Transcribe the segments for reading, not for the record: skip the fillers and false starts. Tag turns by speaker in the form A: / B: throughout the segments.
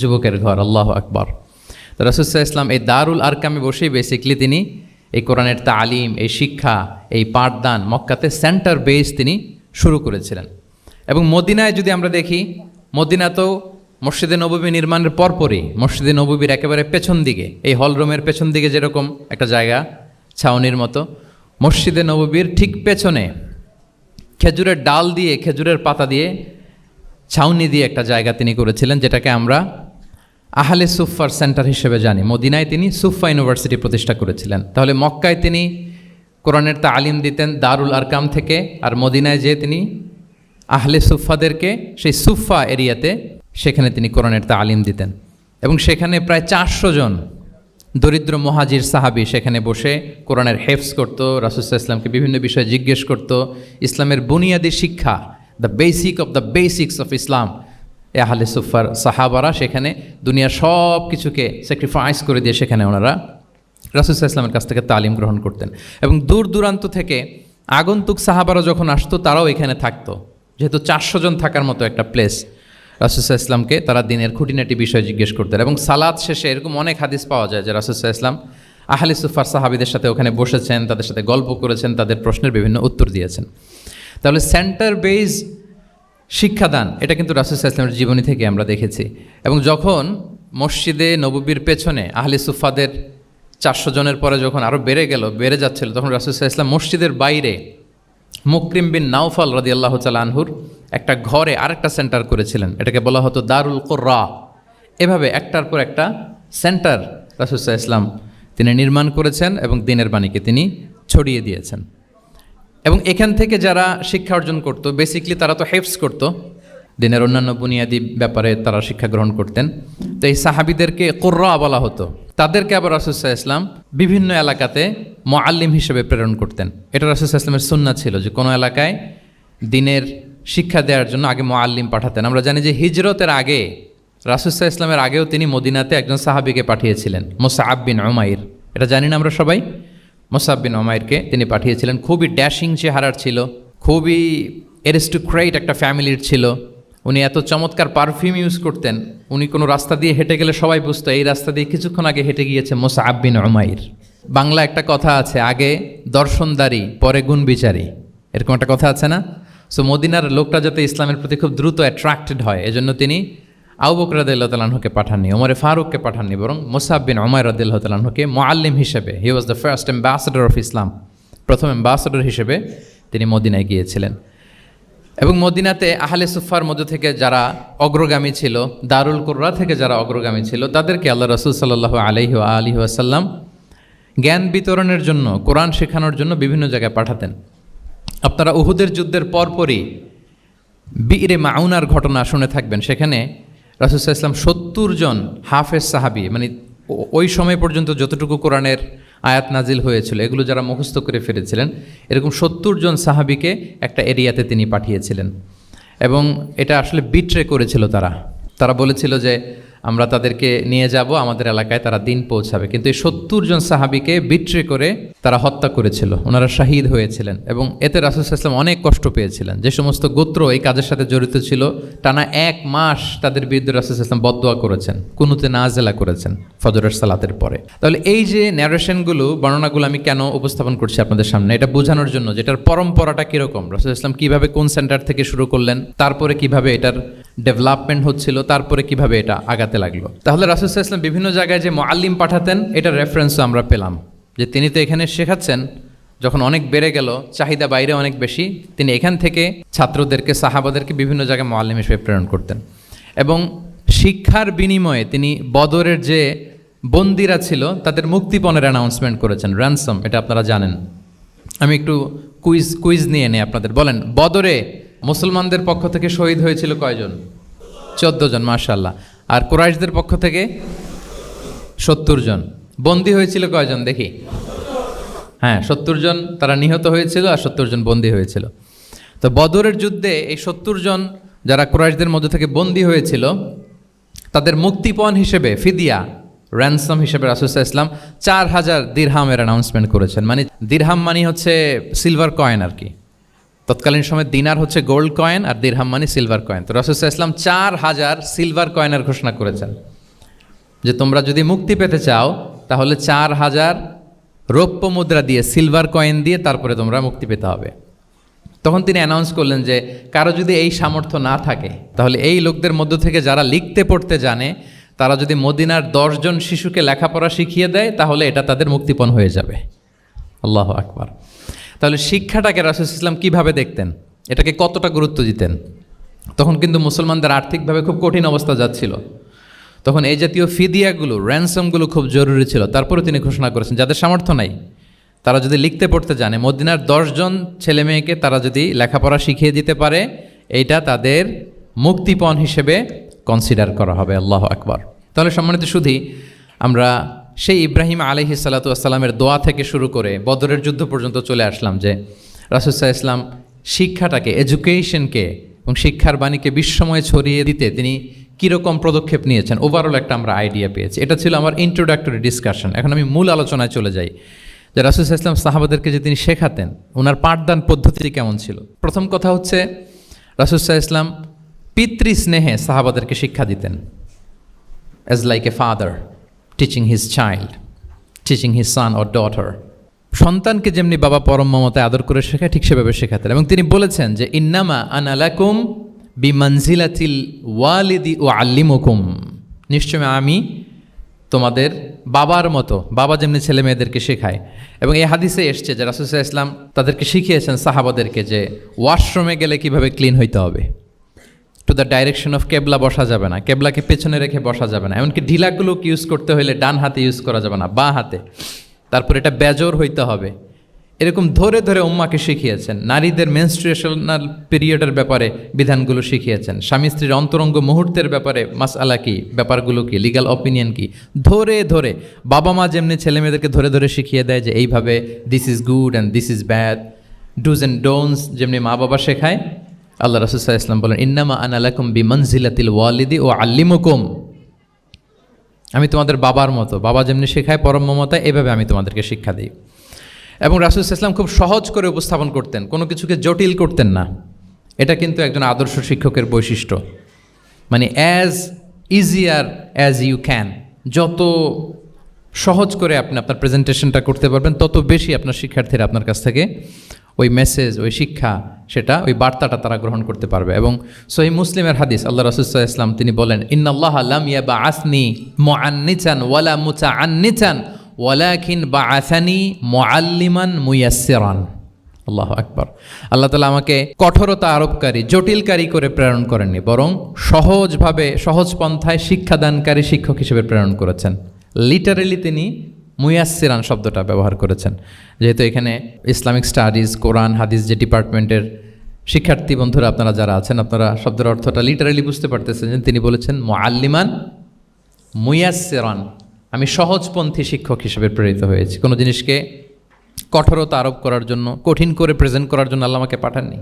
A: যুবকের ঘর, আল্লাহু আকবার। তো রাসূল সাল্লাল্লাহু আলাইহি ওয়াসাল্লাম এই দারুল আরকামে বসেই বেসিকলি তিনি এই কোরআনের তালিম, এই শিক্ষা, এই পাঠদান মক্কাতে সেন্টার বেস তিনি শুরু করেছিলেন। এবং মদিনায় যদি আমরা দেখি, মদিনাতেও মসজিদে নববী নির্মাণের পরপরই মসজিদে নববীর একেবারে পেছন দিকে, এই হলরুমের পেছন দিকে যেরকম একটা জায়গা ছাউনির মতো, মসজিদে নববীর ঠিক পেছনে খেজুরের ডাল দিয়ে, খেজুরের পাতা দিয়ে ছাউনি দিয়ে একটা জায়গা তিনি করেছিলেন, যেটাকে আমরা আহলে সুফার সেন্টার হিসেবে জানি। মদিনায় তিনি সুফা ইউনিভার্সিটি প্রতিষ্ঠা করেছিলেন। তাহলে মক্কায় তিনি কোরআনের তালিম দিতেন দারুল আরকাম থেকে, আর মদিনায় যেয়ে তিনি আহলে সুফাদেরকে সেই সুফা এরিয়াতে সেখানে তিনি কোরআনের তালিম দিতেন। এবং সেখানে প্রায় 400 জন দরিদ্র মুহাজির সাহাবী সেখানে বসে কোরআনের হেফজ করত, রাসূল সাল্লাল্লাহু আলাইহি ওয়াসাল্লামকে বিভিন্ন বিষয়ে জিজ্ঞেস করত। ইসলামের বুনিয়াদি শিক্ষা, the basic of the basics of Islam, এ আহলে সুফার সাহাবারা সেখানে দুনিয়ার সব কিছুকে স্যাক্রিফাইস করে দিয়ে সেখানে ওনারা রাসূল সাল্লাল্লাহু আলাইহি ওয়াসাল্লামের কাছ থেকে তালিম গ্রহণ করতেন। এবং দূর দূরান্ত থেকে আগন্তুক সাহাবারা যখন আসতো তারাও এখানে থাকতো, যেহেতু 400 জন থাকার মতো একটা প্লেস। রাসূল সাল্লাল্লাহু আলাইহি ওয়াসাল্লামকে তারা দিনের খুঁটিনাটি বিষয় জিজ্ঞেস করতেন। এবং সালাত শেষে এরকম অনেক হাদিস পাওয়া যায় যে রাসূল সাল্লাল্লাহু আলাইহি ওয়াসাল্লাম আহলে সুফার সাহাবীদের সাথে ওখানে বসেছেন, তাদের সাথে গল্প করেছেন, তাদের প্রশ্নের বিভিন্ন উত্তর দিয়েছেন। তাহলে সেন্টার বেস শিক্ষাদান, এটা কিন্তু রাসূল সাল্লাল্লাহু আলাইহি ওয়াসাল্লামের জীবনী থেকে আমরা দেখেছি। এবং যখন মসজিদে নববীর পেছনে আহলে সুফাদের 400 জনের পরে যখন আরও বেড়ে যাচ্ছিল, তখন রাসূল সাল্লাল্লাহু আলাইহি ওয়াসাল্লাম মসজিদের বাইরে মুকরিম বিন নাওফাল রাদিয়াল্লাহু তাআলা আনহুর একটা ঘরে আরেকটা সেন্টার করেছিলেন, এটাকে বলা হতো দারুল কুররা। এভাবে একটার পর একটা সেন্টার রাসূল সাল্লাল্লাহু আলাইহি ওয়াসাল্লাম তিনি নির্মাণ করেছেন এবং দ্বীনের বাণীকে তিনি ছড়িয়ে দিয়েছেন। এবং এখান থেকে যারা শিক্ষা অর্জন করতো, বেসিকলি তারা তো হেফজ করতো, দ্বীনের অন্যান্য বুনিয়াদি ব্যাপারে তারা শিক্ষা গ্রহণ করতেন। তো এই সাহাবীদেরকে কুররা বলা হতো। তাদেরকে আবার রাসূল সাল্লাল্লাহু আলাইহি ওয়াসাল্লাম বিভিন্ন এলাকাতে মুআল্লিম হিসেবে প্রেরণ করতেন। এটা রাসূল সাল্লাল্লাহু আলাইহি ওয়াসাল্লামের সুন্নাহ ছিল যে কোনো এলাকায় দ্বীনের শিক্ষা দেওয়ার জন্য আগে মুআল্লিম পাঠাতেন। আমরা জানি যে হিজরতের আগে রাসূল সাল্লাল্লাহু আলাইহি ওয়াসাল্লামের আগেও তিনি মদিনাতে একজন সাহাবীকে পাঠিয়েছিলেন, মুসআব বিন উমাইর। এটা জানি না আমরা সবাই। মুসআব বিন উমাইরকে তিনি পাঠিয়েছিলেন। খুবই ড্যাশিং চেহারার ছিল, খুবই অ্যারিস্টোক্রেট একটা ফ্যামিলির ছিল। উনি এত চমৎকার পারফিউম ইউজ করতেন, উনি কোনো রাস্তা দিয়ে হেঁটে গেলে সবাই বুঝতো এই রাস্তা দিয়ে কিছুক্ষণ আগে হেঁটে গিয়েছে মুসআব বিন উমাইর। বাংলা একটা কথা আছে, আগে দর্শনদারি পরে গুণ বিচারী, এরকম একটা কথা আছে না? সো মদিনার লোকটা যাতে ইসলামের প্রতি খুব দ্রুত অ্যাট্রাক্টেড হয়, এজন্য তিনি আবু বকর রাদিয়াল্লাহু তাআলা আনহুকে পাঠাননি, ওমরে ফারুককে পাঠাননি, বরং মুসআব বিন উমাইর রাদিয়াল্লাহু তাআলা আনহুকে মুআল্লিম হিসেবে, he was the first ambassador of Islam, প্রথম অ্যাম্বাসেডর হিসেবে তিনি মদিনায় গিয়েছিলেন। এবং মদিনাতে আহলে সুফার মধ্য থেকে যারা অগ্রগামী ছিল, দারুল কুররা থেকে যারা অগ্রগামী ছিল, তাদেরকে আল্লাহ রাসূল সাল্লাল্লাহু আলাইহি ওয়া আলিহি ওয়াসাল্লাম জ্ঞান বিতরণের জন্য, কোরআন শেখানোর জন্য বিভিন্ন জায়গায় পাঠাতেন। আপনারা উহুদের যুদ্ধের পরপরই বিরে মাউনার ঘটনা শুনে থাকবেন। সেখানে রাসূল সাল্লাল্লাহু আলাইহি ওয়াসাল্লাম 70 জন হাফেজ সাহাবী, মানে ওই সময় পর্যন্ত যতটুকু কোরআনের আয়াত নাজিল হয়েছিল এগুলো যারা মুখস্থ করে ফেলেছিলেন, এরকম 70 জন সাহাবীকে একটা এরিয়াতে তিনি পাঠিয়েছিলেন। এবং এটা আসলে বিট্রে করেছিল তারা বলেছিল যে আমরা তাদেরকে নিয়ে যাব আমাদের এলাকায়, তারা দিন পৌঁছাবে। কিন্তু এই 70 জন সাহাবীকে বিট্রে করে তারা হত্যা করেছিল, ওনারা শাহীদ হয়েছিলেন। এবং এতে রাসূল সাল্লাল্লাহু আলাইহি ওয়াসাল্লাম অনেক কষ্ট পেয়েছিলেন। যে সমস্ত গোত্র এই কাজের সাথে জড়িত ছিল, টানা 1 মাস তাদের বিরুদ্ধে রাসূল সাল্লাল্লাহু আলাইহি ওয়াসাল্লাম বদদোয়া করেছেন, কুনুতে নাজেলা করেছেন ফজরের সালাতের পরে। তাহলে এই যে ন্যারেশনগুলো, বর্ণনাগুলো আমি কেন উপস্থাপন করছি আপনাদের সামনে, এটা বোঝানোর জন্য যেটার পরম্পরাটা কীরকম, রাসূল সাল্লাল্লাহু আলাইহি ওয়াসাল্লাম কীভাবে কোন সেন্টার থেকে শুরু করলেন, তারপরে কিভাবে এটার ডেভেলপমেন্ট হচ্ছিল, তারপরে কিভাবে এটা আগাতে লাগলো। তাহলে রাসূল সাল্লাল্লাহু আলাইহি ওয়াসাল্লাম বিভিন্ন জায়গায় যে মুআল্লিম পাঠাতেন, এটার রেফারেন্সও আমরা পেলাম যে তিনি তো এখানে শেখাচ্ছেন, যখন অনেক বেড়ে গেল, চাহিদা বাইরে অনেক বেশি, তিনি এখান থেকে ছাত্রদেরকে, সাহাবাদেরকে বিভিন্ন জায়গায় মুআল্লিম হিসেবে প্রেরণ করতেন। এবং শিক্ষার বিনিময়ে তিনি বদরের যে বন্দীরা ছিল তাদের মুক্তিপণের অ্যানাউন্সমেন্ট করেছেন, র্যানসম, এটা আপনারা জানেন। আমি একটু কুইজ নিয়ে নেই আপনাদের। বলেন, বদরে মুসলমানদের পক্ষ থেকে শহীদ হয়েছিল কয়জন? 14 জন, মাশাআল্লাহ। আর কুরাইশদের পক্ষ থেকে 70 জন। বন্দী হয়েছিল কয়জন দেখি? হ্যাঁ, 70 জন তারা নিহত হয়েছিল আর 70 জন বন্দী হয়েছিল। তো বদরের যুদ্ধে এই 70 জন যারা কুরাইশদের মধ্য থেকে বন্দী হয়েছিল, তাদের মুক্তিপণ হিসেবে ফিদিয়া, র্যানসম হিসেবে রাসূল সাল্লাল্লাহু আলাইহি ওয়াসাল্লাম 4000 দিরহামের অ্যানাউন্সমেন্ট করেছেন। মানে দিরহাম মানে হচ্ছে সিলভার কয়েন আর কি। তৎকালীন সময় দিনার হচ্ছে গোল্ড কয়েন আর দিরহাম মানে সিলভার কয়েন। তো রাসূল সাল্লাল্লাহু আলাইহি ওয়াসাল্লাম 4000 সিলভার কয়েনের ঘোষণা করেছেন যে তোমরা যদি মুক্তি পেতে চাও তাহলে 4000 রৌপ্য মুদ্রা দিয়ে, সিলভার কয়েন দিয়ে তারপরে তোমরা মুক্তি পেতে হবে। তখন তিনি অ্যানাউন্স করলেন যে কারো যদি এই সামর্থ্য না থাকে তাহলে এই লোকদের মধ্য থেকে যারা লিখতে পড়তে জানে তারা যদি মদিনার 10 জন শিশুকে লেখাপড়া শিখিয়ে দেয় তাহলে এটা তাদের মুক্তিপণ হয়ে যাবে। আল্লাহু আকবার। তাহলে শিক্ষাটাকে রাসূল সাল্লাল্লাহু আলাইহি ওয়াসাল্লাম কীভাবে দেখতেন, এটাকে কতটা গুরুত্ব দিতেন? তখন কিন্তু মুসলমানদের আর্থিকভাবে খুব কঠিন অবস্থা যাচ্ছিল। তখন এই জাতীয় ফিদিয়াগুলো, র্যানসমগুলো খুব জরুরি ছিল। তারপরে তিনি ঘোষণা করেছেন যাদের সামর্থ্য নাই তারা যদি লিখতে পড়তে জানে, মদিনার 10 জন ছেলে মেয়েকে তারা যদি লেখাপড়া শিখিয়ে দিতে পারে, এইটা তাদের মুক্তিপণ হিসেবে কনসিডার করা হবে। আল্লাহু আকবার। তাহলে সম্মানিত শুধু আমরা সেই ইব্রাহিম আলাইহিস সালাতু ওয়াস সালামের দোয়া থেকে শুরু করে বদরের যুদ্ধ পর্যন্ত চলে আসলাম যে রাসূল সাল্লাল্লাহু আলাইহি ওয়াসাল্লাম শিক্ষাটাকে, এডুকেশনকে এবং শিক্ষার বাণীকে বিশ্বময় ছড়িয়ে দিতে তিনি কীরকম পদক্ষেপ নিয়েছেন, ওভারঅল একটা আমরা আইডিয়া পেয়েছি। এটা ছিল আমার ইন্ট্রোডাক্টরি ডিসকাশন। এখন আমি মূল আলোচনায় চলে যাই যে রাসূল সাল্লাল্লাহু আলাইহি ওয়াসাল্লাম সাহাবাদেরকে যে তিনি শেখাতেন, ওনার পাঠদান পদ্ধতি কেমন ছিল। প্রথম কথা হচ্ছে রাসূল সাল্লাল্লাহু আলাইহি ওয়াসাল্লাম পিতৃস্নেহে সাহাবাদেরকে শিক্ষা দিতেন, as like a father teaching his child, teaching his son or daughter. সন্তানকে যেমনি বাবা পরম মমতায় আদর করে শেখায় ঠিক সেভাবে শেখাতেন। এবং তিনি বলেছেন যে ইন্নামা আনা লাকুম বিমানজিলাতিল ওয়ালিদি ও আল্লিমুকুম, নিশ্চয় আমি তোমাদের বাবার মতো, বাবা যেমনি ছেলে মেয়েদেরকে শেখায়। এবং এই হাদিসে এসছে যে রাসূল সাল্লাল্লাহু আলাইহি ওয়াসাল্লাম তাদেরকে শিখিয়েছেন সাহাবাদেরকে যে ওয়াশরুমে গেলে কিভাবে ক্লিন হইতে হবে, টু দ্য ডাইরেকশন অফ কেবলা বসা যাবে না, কেবলাকে পেছনে রেখে বসা যাবে না, এমনকি ঢিলাগুলোকে ইউজ করতে হলে ডান হাতে ইউজ করা যাবে না, বাঁ হাতে। তারপর এটা বেজোর হইতে হবে। এরকম ধরে ধরে উম্মাকে শিখিয়েছেন। নারীদের মেনস্ট্রুয়েশনাল পিরিয়ডের ব্যাপারে বিধানগুলো শিখিয়েছেন। স্বামী স্ত্রীর অন্তরঙ্গ মুহূর্তের ব্যাপারে মাসআলা কি, ব্যাপারগুলো কি, লিগ্যাল অপিনিয়ন কি, ধরে ধরে বাবা মা যেমনি ছেলে মেয়েদেরকে ধরে ধরে শিখিয়ে দেয় যে এইভাবে this is good and this is bad, dos and don'ts যেমনি মা বাবা শেখায়, আল্লাহ রাসূল সাল্লাল্লাহু আলাইহি ওয়াসাল্লাম বলেন ইন্নামা আনা লাকুম বিমানজিলাতিল ওয়ালিদি ও আল্লিমুকুম, আমি তোমাদের বাবার মতো, বাবা যেমনি শেখায় পরম মমতায়, এভাবে আমি তোমাদেরকে শিক্ষা দিই। এবং রাসূল সাল্লাল্লাহু আলাইহি ওয়াসাল্লাম খুব সহজ করে উপস্থাপন করতেন, কোনো কিছুকে জটিল করতেন না। এটা কিন্তু একজন আদর্শ শিক্ষকের বৈশিষ্ট্য। মানে as easier as you can, যত সহজ করে আপনি আপনার প্রেজেন্টেশনটা করতে পারবেন তত বেশি আপনার শিক্ষার্থীরা আপনার কাছ থেকে ওই মেসেজ, ওই শিক্ষা, সেটা ওই বার্তাটা তারা গ্রহণ করতে পারবে। এবং সহিহ মুসলিমের হাদিস, আল্লাহ রাসূল সাল্লাল্লাহু আলাইহি ওয়াসাল্লাম তিনি বলেন ইন্নাল্লাহা লাম ইয়াবআসনি মুআন্নিতান ওয়ালা মুতাআন্নিতান ওয়ালাকিন বাআসানি মুআল্লিমান মুয়াসসিরান। আল্লাহু আকবার। আল্লাহ তাআলা আমাকে কঠোরতা আরোপকারী, জটিলকারী করে প্রেরণ করেননি, বরং সহজভাবে, সহজ পন্থায় শিক্ষাদানকারী শিক্ষক হিসেবে প্রেরণ করেছেন। লিটারেলি তিনি মুয়াসসিরান শব্দটা ব্যবহার করেছেন। যেহেতু এখানে ইসলামিক স্টাডিজ, কোরআন, হাদিস যে ডিপার্টমেন্টের শিক্ষার্থী বন্ধুরা আপনারা যারা আছেন, আপনারা শব্দের অর্থটা লিটারেলি বুঝতে পারতেছেন যে তিনি বলেছেন মুআল্লিমান মুয়াসসিরান, আমি সহজপন্থী শিক্ষক হিসেবে প্রেরিত হয়েছি। কোনো জিনিসকে কঠোরতা আরোপ করার জন্য, কঠিন করে প্রেজেন্ট করার জন্য আল্লাহ আমাকে পাঠাননি।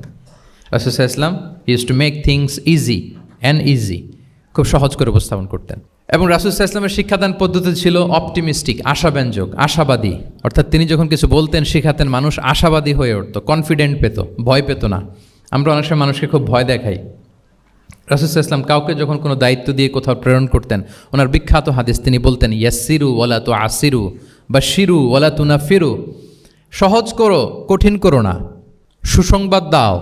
A: রাসূল সাল্লাল্লাহু আলাইহি ওয়াসাল্লাম use to make things easy and easy, খুব সহজ করে উপস্থাপন করতেন। এবং রাসূল সাল্লাল্লাহু আলাইহি ওয়াসাল্লামের শিক্ষাদান পদ্ধতি ছিল অপটিমিস্টিক, আশাব্যঞ্জক, আশাবাদী। অর্থাৎ তিনি যখন কিছু বলতেন, শেখাতেন, মানুষ আশাবাদী হয়ে উঠত, কনফিডেন্ট পেত, ভয় পেত না। আমরা অনেক সময় মানুষকে খুব ভয় দেখাই। রাসূল সাল্লাল্লাহু আলাইহি ওয়াসাল্লাম কাউকে যখন কোনো দায়িত্ব দিয়ে কোথাও প্রেরণ করতেন, ওনার বিখ্যাত হাদিস তিনি বলতেন ইয়াসসিরু ওয়ালা তুআসসিরু বাশশিরু ওয়ালা তুনাফিরু, সহজ করো, কঠিন করো না, সুসংবাদ দাও,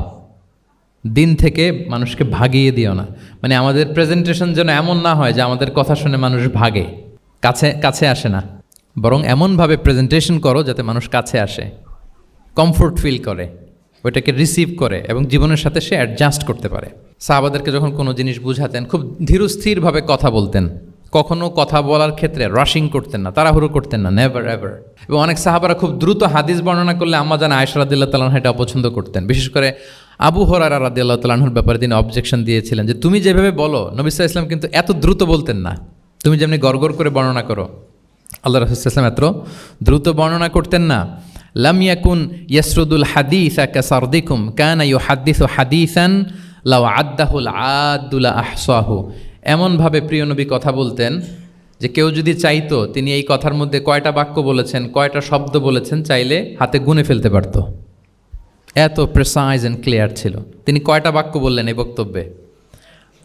A: দিন থেকে মানুষকে ভাগিয়ে দিও না। মানে আমাদের প্রেজেন্টেশন যেন এমন না হয় যে আমাদের কথা শুনে মানুষ ভাগে, কাছে আসে না, বরং এমনভাবে প্রেজেন্টেশন করো যাতে মানুষ কাছে আসে, কমফোর্ট ফিল করে, ওইটাকে রিসিভ করে এবং জীবনের সাথে সে অ্যাডজাস্ট করতে পারে। সাহাবাদেরকে যখন কোনো জিনিস বুঝাতেন, খুব ধীরস্থিরভাবে কথা বলতেন, কখনো কথা বলার ক্ষেত্রে রাশিং করতেন না, তাড়াহুড়ো করতেন না, নেভার এভার। এবং অনেক সাহাবারা খুব দ্রুত হাদিস বর্ণনা করলে আম্মা জান আয়েশা রাদিয়াল্লাহু তাআলা আনহা এটা অপছন্দ করতেন। বিশেষ করে আবু হুরায়রা রাদিয়াল্লাহু তাআলা আনহুর ব্যাপারে তিনি অবজেকশন দিয়েছিলেন যে তুমি যেভাবে বলো, নবী সাল্লাল্লাহু আলাইহি ওয়াসাল্লাম কিন্তু এত দ্রুত বলতেন না, তুমি যেমনি গড়গড় করে বর্ণনা করো, আল্লাহ রাসূল সাল্লাল্লাহু আলাইহি ওয়াসাল্লাম এত দ্রুত বর্ণনা করতেন না। লাম ইয়াকুন ইয়াসরুদুল হাদিসা কাসারদিকুম কানা ইউহাদ্দিসু হাদিসান লাউ আদ্দাহুল আদ্দুল আহসাহু, এমনভাবে প্রিয় নবী কথা বলতেন যে কেউ যদি চাইতো তিনি এই কথার মধ্যে কয়টা বাক্য বলেছেন, কয়টা শব্দ বলেছেন, চাইলে হাতে গুনে ফেলতে পারত। এত প্রেসাইজ অ্যান্ড ক্লিয়ার ছিল। তিনি কয়টা বাক্য বললেন এই বক্তব্যে,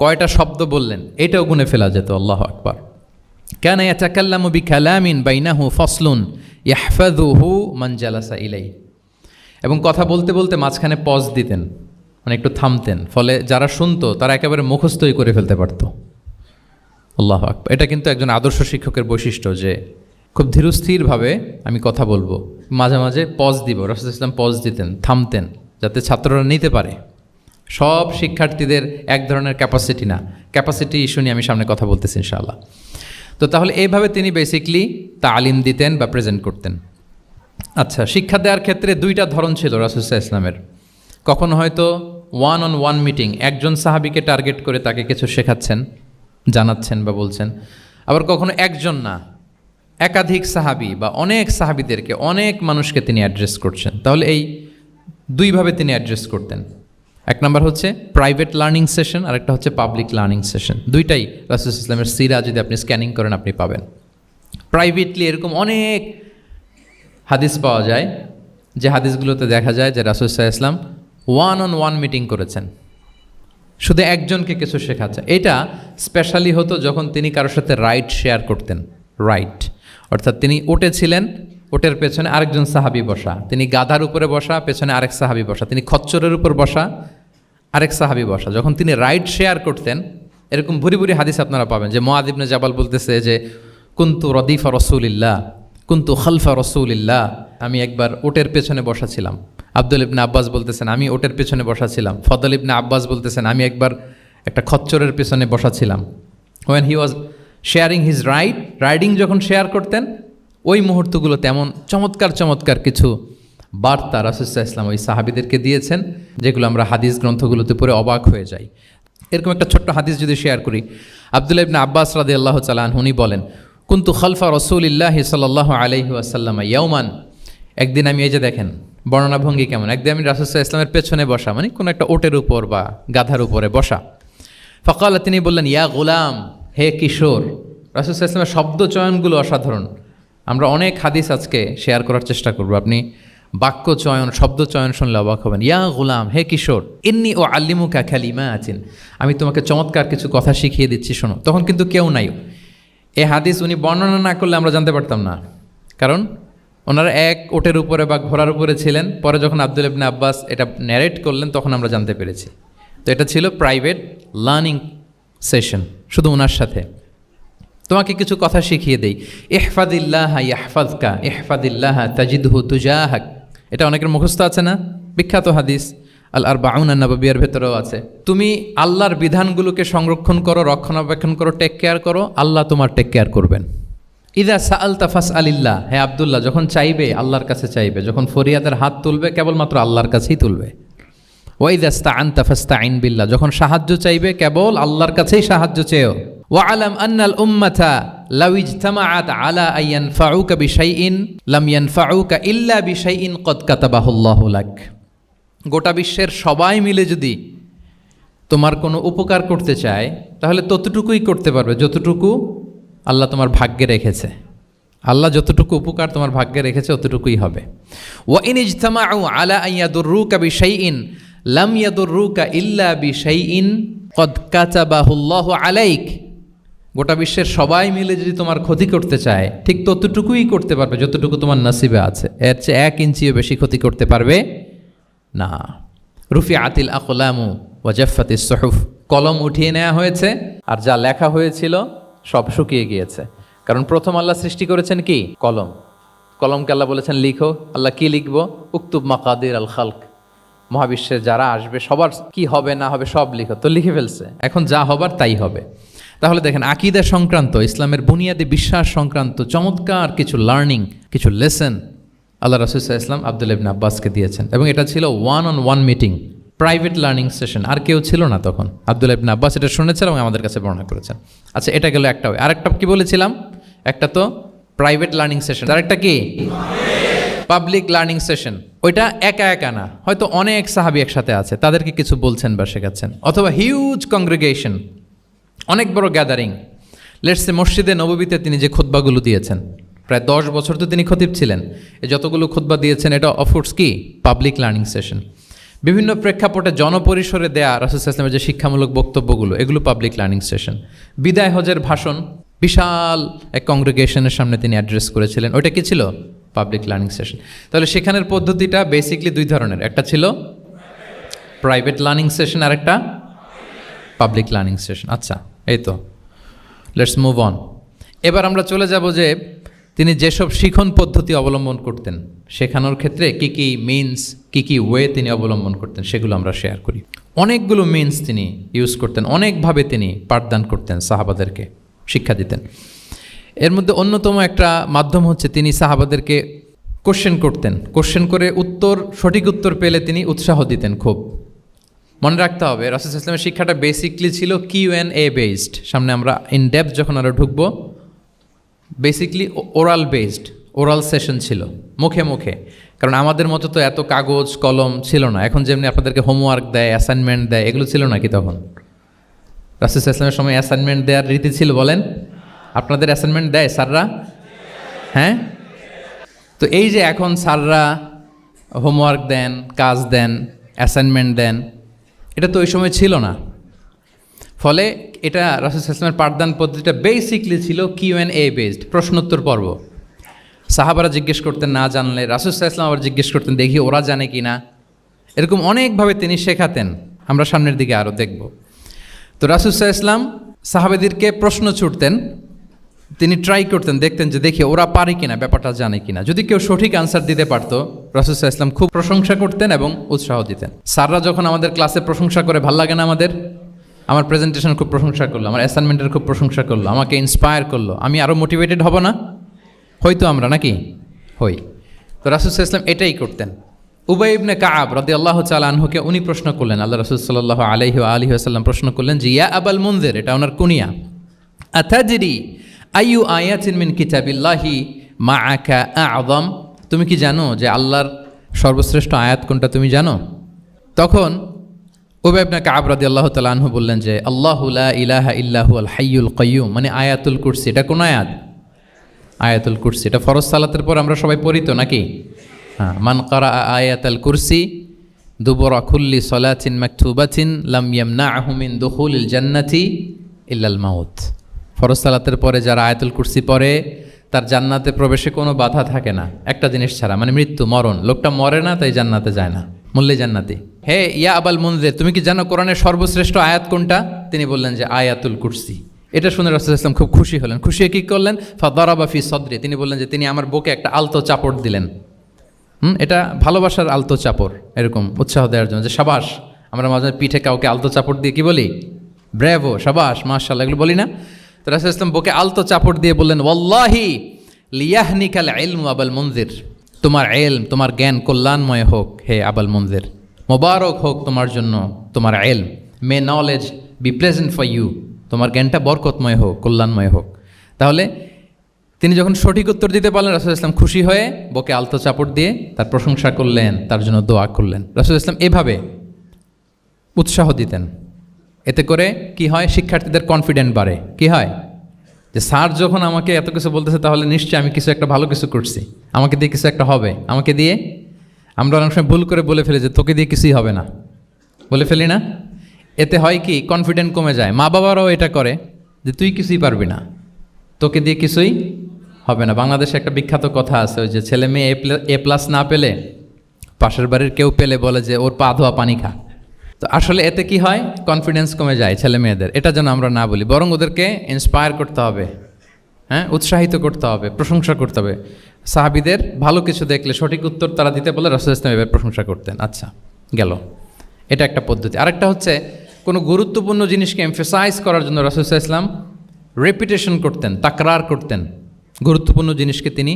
A: কয়টা শব্দ বললেন, এটাও গুনে ফেলা যেত। আল্লাহু আকবার। কানা ইয়াতাকাল্লামু বিকালামিন বাইনাহু ফাসলুন ইয়াহফাযুহু মান জালাসা ইলাইহি। এবং কথা বলতে বলতে মাঝখানে পজ দিতেন, মানে একটু থামতেন, ফলে যারা শুনতো তারা একেবারে মুখস্থই করে ফেলতে পারত। আল্লাহু আকবার। এটা কিন্তু একজন আদর্শ শিক্ষকের বৈশিষ্ট্য, যে খুব ধীরস্থিরভাবে আমি কথা বলবো, মাঝে মাঝে পজ দিব। রাসূল ইসলাম পজ দিতেন, থামতেন, যাতে ছাত্ররা নিতে পারে। সব শিক্ষার্থীদের এক ধরনের ক্যাপাসিটি না, ক্যাপাসিটি ইস্যু নিয়ে আমি সামনে কথা বলতেছি ইনশাআল্লাহ। তো তাহলে এইভাবে তিনি বেসিকলি তালিম দিতেন বা প্রেজেন্ট করতেন। আচ্ছা, শিক্ষা দেওয়ার ক্ষেত্রে দুইটা ধরন ছিল রাসূল সাল্লাল্লাহু আলাইহি ইসলামের। কখনো হয়তো 1-on-1 মিটিং, একজন সাহাবীকে টার্গেট করে তাকে কিছু শেখাচ্ছেন, জানাচ্ছেন বা বলছেন। আবার কখনো একজন না, একাধিক সাহাবী বা অনেক সাহাবীদেরকে, অনেক মানুষকে তিনি অ্যাড্রেস করছেন। তাহলে এই দুইভাবে তিনি অ্যাড্রেস করতেন। এক নম্বর হচ্ছে প্রাইভেট লার্নিং সেশন, আর একটা হচ্ছে পাবলিক লার্নিং সেশন। দুইটাই রাসূল ইসলামের সিরা যদি আপনি স্ক্যানিং করেন আপনি পাবেন। প্রাইভেটলি এরকম অনেক হাদিস পাওয়া যায়, যে হাদিসগুলোতে দেখা যায় যে রাসূল সাল্লাল্লাহু আলাইহি ওয়াসাল্লাম 1-on-1 মিটিং করেছেন, শুধু একজনকে কিছু শেখাচ্ছে। এটা স্পেশালি হতো যখন তিনি কারোর সাথে রাইড শেয়ার করতেন। রাইড অর্থাৎ তিনি উটে ছিলেন, উটের পেছনে আরেকজন সাহাবী বসা, তিনি গাধার উপরে বসা, পেছনে আরেক সাহাবী বসা, তিনি খচ্চরের উপর বসা, আরেক সাহাবী বসা। যখন তিনি রাইড শেয়ার করতেন, এরকম ভুরি ভুরি হাদিস আপনারা পাবেন, যে মুআয ইবনে জাবাল বলতেছে যে কুনতু রদিফা রাসূলিল্লাহ, কুনতু খালফা রাসূলিল্লাহ, আমি একবার উটের পেছনে বসা ছিলাম। আব্দুল ইবনে আব্বাস বলতেছেন আমি উটের পেছনে বসা ছিলাম। ফদল ইবনে আব্বাস বলতেছেন আমি একবার একটা খচ্চরের পেছনে বসা ছিলাম। When he was sharing his riding যখন শেয়ার করতেন, ওই মুহূর্তগুলো তেমন চমৎকার চমৎকার কিছু বার্তা রাসূল সাল্লাল্লাহু আলাইহি ওয়াসাল্লাম ওই সাহাবীদেরকে দিয়েছেন, যেগুলো আমরা হাদিস গ্রন্থগুলোতে পড়ে অবাক হয়ে যাই। এরকম একটা ছোট্ট হাদিস যদি শেয়ার করি, আব্দুল্লাহ ইবনে আব্বাস রাদিয়াল্লাহু তাআলা আনহু উনি বলেন, কুনতু খালফা রাসূলিল্লাহি সাল্লাল্লাহু আলাইহি ওয়াসাল্লাম ইয়াওমান, একদিন আমি, এই যে দেখেন বর্ণনা ভঙ্গি কেমন, একদিন আমি রাসূল সাল্লাল্লাহু আলাইহি ওয়াসাল্লামের পেছনে বসা, মানে কোনো একটা ওটের উপর বা গাধার উপরে বসা। ফাকালা, তিনি বললেন, ইয়া গুলাম, হে কিশোর। রাসূল সাল্লাল্লাহু আলাইহি ওয়াসাল্লামের শব্দ চয়নগুলো অসাধারণ। আমরা অনেক হাদিস আজকে শেয়ার করার চেষ্টা করব, আপনি বাক্য চয়ন, শব্দ চয়ন শুনলে অবাক হবেন। ইয়া গুলাম, হে কিশোর, ইন্নী ও আল্লিমুকা কালিমাতিন, আমি তোমাকে চমৎকার কিছু কথা শিখিয়ে দিচ্ছি, শোনো। তখন কিন্তু কেউ নাই। এই হাদিস উনি বর্ণনা না করলে আমরা জানতে পারতাম না, কারণ ওনারা এক ওটের উপরে বা ঘোড়ার উপরে ছিলেন। পরে যখন আব্দুল ইবনে আব্বাস এটা ন্যারেট করলেন তখন আমরা জানতে পেরেছি। তো এটা ছিল প্রাইভেট লার্নিং সেশন, শুধু ওনার সাথে। তোমাকে কিছু কথা শিখিয়ে দেই। ইহফাদিল্লাহ ইয়াহফাযকা, ইহফাদিল্লাহ তাজিদহু তুজাহাক, এটা অনেকের মুখস্থ আছে না, বিখ্যাত হাদিস আল আরবাউন আন-নববিয়ার ভেতরেও আছে। তুমি আল্লাহর বিধানগুলোকে সংরক্ষণ করো, রক্ষণাবেক্ষণ করো, টেক কেয়ার করো, আল্লাহ তোমার টেক কেয়ার করবেন। ইদা সাআলতা ফাসআলিল্লাহ, হে আব্দুল্লাহ, যখন চাইবে আল্লাহর কাছে চাইবে, যখন ফরিয়াদের হাত তুলবে কেবলমাত্র আল্লাহর কাছেই তুলবে। ওয়াইদা ইসতাআনতা ফাসতাঈন বিল্লাহ, যখন সাহায্য চাইবে কেবল আল্লাহর কাছেই সাহায্য চেও। ওয়া'লাম আন্নাল উম্মাতা লাউ ইজতামাআত আলা আন ইয়ানফাউকা বিশাইইন লাম ইয়ানফাউকা ইল্লা বিশাইইন ক্বাদ কাতাবাহুল্লাহু লাক, গোটা বিশ্বের সবাই মিলে যদি তোমার কোনো উপকার করতে চায় তাহলে ততটুকুই করতে পারবে যতটুকু আল্লাহ তোমার ভাগ্যে রেখেছে। আল্লাহ যতটুকু উপকার তোমার ভাগ্যে রেখেছে অতটুকুই হবে। ওয়া ইন ইজতামাউ আলা আন ইয়াদুররুকা বিশাইইন লাম ইয়াদুররুকা ইল্লা বিশাইইন ক্বাদ কাতাবাহুল্লাহু আলাইক, গোটা বিশ্বের সবাই মিলে যদি তোমার ক্ষতি করতে চায় ঠিক ততটুকুই করতে পারবে যতটুকু তোমার নসিবে আছে, এর চেয়ে 1 ইঞ্চিও বেশি ক্ষতি করতে পারবে না। রুফিআতিল আকলামু ওয়া জাফফাতিস সুহুফ, কলম উঠিয়ে নেওয়া হয়েছে আর যা লেখা হয়েছিল সব শুকিয়ে গিয়েছে। কারণ প্রথম আল্লাহ সৃষ্টি করেছেন কি? কলম। কলমকে আল্লাহ বলেছেন লিখো। আল্লাহ কি লিখবো? উকতুব মাকাদির আল খালক, মহাবিশ্বের যারা আসবে সবার কি হবে না হবে সব লিখো। তো লিখে ফেলছে, এখন যা হবার তাই হবে। তাহলে দেখেন, আকীদা সংক্রান্ত, ইসলামের বুনিয়াদী বিশ্বাস সংক্রান্ত চমৎকার কিছু লার্নিং, কিছু লেসন আল্লাহ রাসূল সাল্লাল্লাহু আলাইহি ওয়াসাল্লাম আব্দুল্লাহ ইবনে আব্বাসকে দিয়েছেন। এবং এটা ছিল 1-on-1 meeting, private learning session, আর কেউ ছিল না তখন। আব্দুল্লাহ ইবনে আব্বাস এটা শুনেছেন এবং আমাদের কাছে বর্ণনা করেছেন। আচ্ছা, এটা গেল একটা। আরেকটা কি বলেছিলাম? একটা তো প্রাইভেট লার্নিং সেশন, আরেকটা কি পাবলিক লার্নিং সেশন। ওইটা একা একা না, হয়তো অনেক সাহাবী একসাথে আছে, তাদেরকে কিছু বলছেন বা শেখাচ্ছেন। অথবা হিউজ কংগ্রেগেশন, অনেক বড় গ্যাদারিং। লেটস সে মসজিদে নববীতে তিনি যে খুতবাগুলো দিয়েছেন, প্রায় 10 বছর তো তিনি খতিব ছিলেন। এই যতগুলো খুতবা দিয়েছেন এটা অফকোর্স কি পাবলিক লার্নিং সেশন। বিভিন্ন প্রেক্ষাপটে জনপরিসরে দেয়া রাসূল সাল্লাল্লাহু আলাইহি ওয়াসাল্লামের যে শিক্ষামূলক বক্তব্যগুলো এগুলো পাবলিক লার্নিং সেশন। বিদায় হজের ভাষণ বিশাল এক কংগ্রেগেশনের সামনে তিনি অ্যাড্রেস করেছিলেন, ওইটা কি ছিল? Public learning session. তাহলে সেখানের পদ্ধতিটা বেসিকলি দুই ধরনের, একটা ছিল প্রাইভেট লার্নিং সেশন আর একটা পাবলিক লার্নিং সেশন। আচ্ছা, এই তো, লেটস মুভ অন। এবার আমরা চলে যাব যে তিনি যেসব শিখন পদ্ধতি অবলম্বন করতেন শেখানোর ক্ষেত্রে কি কি মিনস, কি কি ওয়ে তিনি অবলম্বন করতেন সেগুলো আমরা শেয়ার করি। অনেকগুলো মিনস তিনি ইউজ করতেন, অনেকভাবে তিনি পাঠদান করতেন, সাহাবাদেরকে শিক্ষা দিতেন। এর মধ্যে অন্যতম একটা মাধ্যম হচ্ছে তিনি সাহাবাদেরকে কোশ্চেন করতেন, কোশ্চেন করে সঠিক উত্তর পেলে তিনি উৎসাহ দিতেন খুব। মনে রাখতে হবে রাসূল সাল্লাল্লাহু আলাইহি ওয়াসাল্লামের শিক্ষাটা বেসিকলি ছিল Q&A বেসড। সামনে আমরা ইন ডেপথ যখন আরও ঢুকবো, basically oral based, oral session ছিল, মুখে মুখে। কারণ আমাদের মতো তো এত কাগজ কলম ছিল না। এখন যেমনি আপনাদেরকে হোমওয়ার্ক দেয়, অ্যাসাইনমেন্ট দেয়, এগুলো ছিল না কি তখন? রাসূল সাল্লাল্লাহু আলাইহি ওয়াসাল্লামের সময় অ্যাসাইনমেন্ট দেওয়ার রীতি ছিল? বলেন, আপনাদের অ্যাসাইনমেন্ট দেয় স্যাররা? হ্যাঁ, তো এই যে এখন স্যাররা হোমওয়ার্ক দেন, কাজ দেন, অ্যাসাইনমেন্ট দেন, এটা তো ওই সময় ছিল না। ফলে এটা রাসূল সাল্লাল্লাহু আলাইহি ওয়াসাল্লামের পাঠদান পদ্ধতিটা বেসিকলি ছিল Q&A বেসড, প্রশ্নোত্তর পর্ব। সাহাবারা জিজ্ঞেস করতেন, না জানলে রাসূল সাল্লাল্লাহু আলাইহি ওয়াসাল্লাম আবার জিজ্ঞেস করতেন, দেখি ওরা জানে কি না। এরকম অনেকভাবে তিনি শেখাতেন, আমরা সামনের দিকে আরও দেখব। তো রাসূল সাল্লাল্লাহু আলাইহি ওয়াসাল্লাম সাহাবাদেরকে প্রশ্ন ছুড়তেন, তিনি ট্রাই করতেন, দেখতেন যে দেখি ওরা পারে কিনা, ব্যাপারটা জানে কিনা। যদি কেউ সঠিক আনসার দিতে পারতো রাসূল সাল্লাল্লাহু আলাইহি ওয়াসাল্লাম খুব প্রশংসা করতেন এবং উৎসাহ দিতেন। স্যাররা যখন আমাদের ক্লাসে প্রশংসা করে, ভাল লাগে না আমাদের? আমার প্রেজেন্টেশন খুব প্রশংসা করলো, আমার অ্যাসাইনমেন্টের খুব প্রশংসা করলো, আমাকে ইন্সপায়ার করলো, আমি আরও মোটিভেটেড হব না? হয়তো আমরা নাকি হই। তো রাসূল সাল্লাল্লাহু আলাইহি ওয়াসাল্লাম এটাই করতেন। উবাই ইবনে কাআব রাদিয়াল্লাহু তাআলা আনহুকে উনি প্রশ্ন করলেন, আল্লাহ রাসূল সাল্লাল্লাহু আলাইহি ওয়া আলিহি ওয়াসাল্লাম প্রশ্ন করলেন যে ইয়া আবাল মুনযির, এটা ওনার কুনিয়া, আতাদরি আইয়ু আয়াতিন মিন কিতাবিল্লাহি মাআকা আ'যাম, তুমি কি জানো যে আল্লাহর সর্বশ্রেষ্ঠ আয়াত কোনটা, তুমি জানো? তখন উবাই ইবনে কাআব রাদিয়াল্লাহু তাআলা আনহু বললেন যে আল্লাহু লা ইলাহা ইল্লা হুয়াল হাইয়ুল কাইয়্যুম, মানে আয়াতুল কুরসি। এটা কোন আয়াত? আয়াতুল কুরসি। এটা ফরজ সালাতের পর আমরা সবাই পড়ি তো নাকি? হ্যাঁ, মান কারা আয়াতাল কুরসি দুবরা কুল্লি সালাতিন মাকতুবাতিন লাম ইয়ামনাহু মিন দুখুলিল জান্নাতি ইল্লাল মাউত। ফরজ সালাতের পরে যারা আয়াতুল কুরসি পড়ে তার জান্নাতে প্রবেশে কোনো বাধা থাকে না, একটা জিনিস ছাড়া, মানে মৃত্যু, মরণ। লোকটা মরে না তাই জান্নাতে যায় না, মূল্যে জান্নাতি। হে ইয়া আবাল মুনযির, তুমি কি জানো কোরআনের সর্বশ্রেষ্ঠ আয়াত কোনটা? তিনি বললেন যে আয়াতুল কুরসি। এটা শুনে রাসূল সাল্লাল্লাহু আলাইহি ওয়াসাল্লাম খুব খুশি হলেন। খুশি হয়ে কী করলেন? ফাদারাবা ফি সদরি, তিনি বললেন যে তিনি আমার বুকে একটা আলতো চাপড় দিলেন। এটা ভালোবাসার আলতো চাপড়, এরকম উৎসাহ দেওয়ার জন্য, যে সাবাস। আমরা মাঝে পিঠে কাউকে আলতো চাপড় দিয়ে কি বলি? ব্রেভো, সাবাস, মাশাআল্লাহ, এগুলো বলি না? তো রাসূল সাল্লাল্লাহু আলাইহি ওয়াসাল্লাম বুকে আলতো চাপড় দিয়ে বললেন, ওয়াল্লাহি লিয়াহনিকাল ইলমু আবাল মুনযির, তোমার ইলম, তোমার জ্ঞান কল্যাণময় হোক হে আবাল মুনযির, মোবারক হোক তোমার জন্য তোমার ইলম, may knowledge be pleasant for you, তোমার জ্ঞানটা বরকতময় হোক, কল্যাণময় হোক। তাহলে তিনি যখন সঠিক উত্তর দিতে পারলেন, রাসূল সাল্লাল্লাহু আলাইহি ওয়াসাল্লাম খুশি হয়ে বুকে আলতো চাপড় দিয়ে তার প্রশংসা করলেন, তার জন্য দোয়া করলেন। রাসূল সাল্লাল্লাহু আলাইহি ওয়াসাল্লাম এভাবে উৎসাহ দিতেন। এতে করে কি হয়? শিক্ষার্থীদের কনফিডেন্ট বাড়ে। কি হয়? যে স্যার যখন আমাকে এত কিছু বলতেছে, তাহলে নিশ্চয়ই আমি কিছু একটা ভালো কিছু করছি, আমাকে দিয়ে কিছু একটা হবে। আমাকে দিয়ে, আমরা অনেক সময় ভুল করে বলে ফেলি যে তোকে দিয়ে কিছুই হবে না, বলে ফেলি না? এতে হয় কি? কনফিডেন্ট কমে যায়। মা বাবারাও এটা করে যে তুই কিছুই পারবি না, তোকে দিয়ে কিছুই হবে না। বাংলাদেশে একটা বিখ্যাত কথা আছে, ওই যে ছেলে মেয়ে A+ না পেলে পাশের বাড়ির কেউ পেলে বলে যে ওর পা ধোয়া পানি খা। তো আসলে এতে কি হয়? কনফিডেন্স কমে যায় ছেলে মেয়েদের। এটা যেন আমরা না বলি, বরং ওদেরকে ইন্সপায়ার করতে হবে, হ্যাঁ, উৎসাহিত করতে হবে, প্রশংসা করতে হবে। সাহাবীদের ভালো কিছু দেখলে সঠিক উত্তর তারা দিতে বলে রাসূল সাল্লাল্লাহু আলাইহি ওয়াসাল্লাম এভাবে প্রশংসা করতেন। আচ্ছা, গেল, এটা একটা পদ্ধতি। আরেকটা হচ্ছে কোনো গুরুত্বপূর্ণ জিনিসকে এমফেসাইজ করার জন্য রাসূল সাল্লাল্লাহু আলাইহি ওয়াসাল্লাম রেপিটেশন করতেন, তাকরার করতেন। গুরুত্বপূর্ণ জিনিসকে তিনি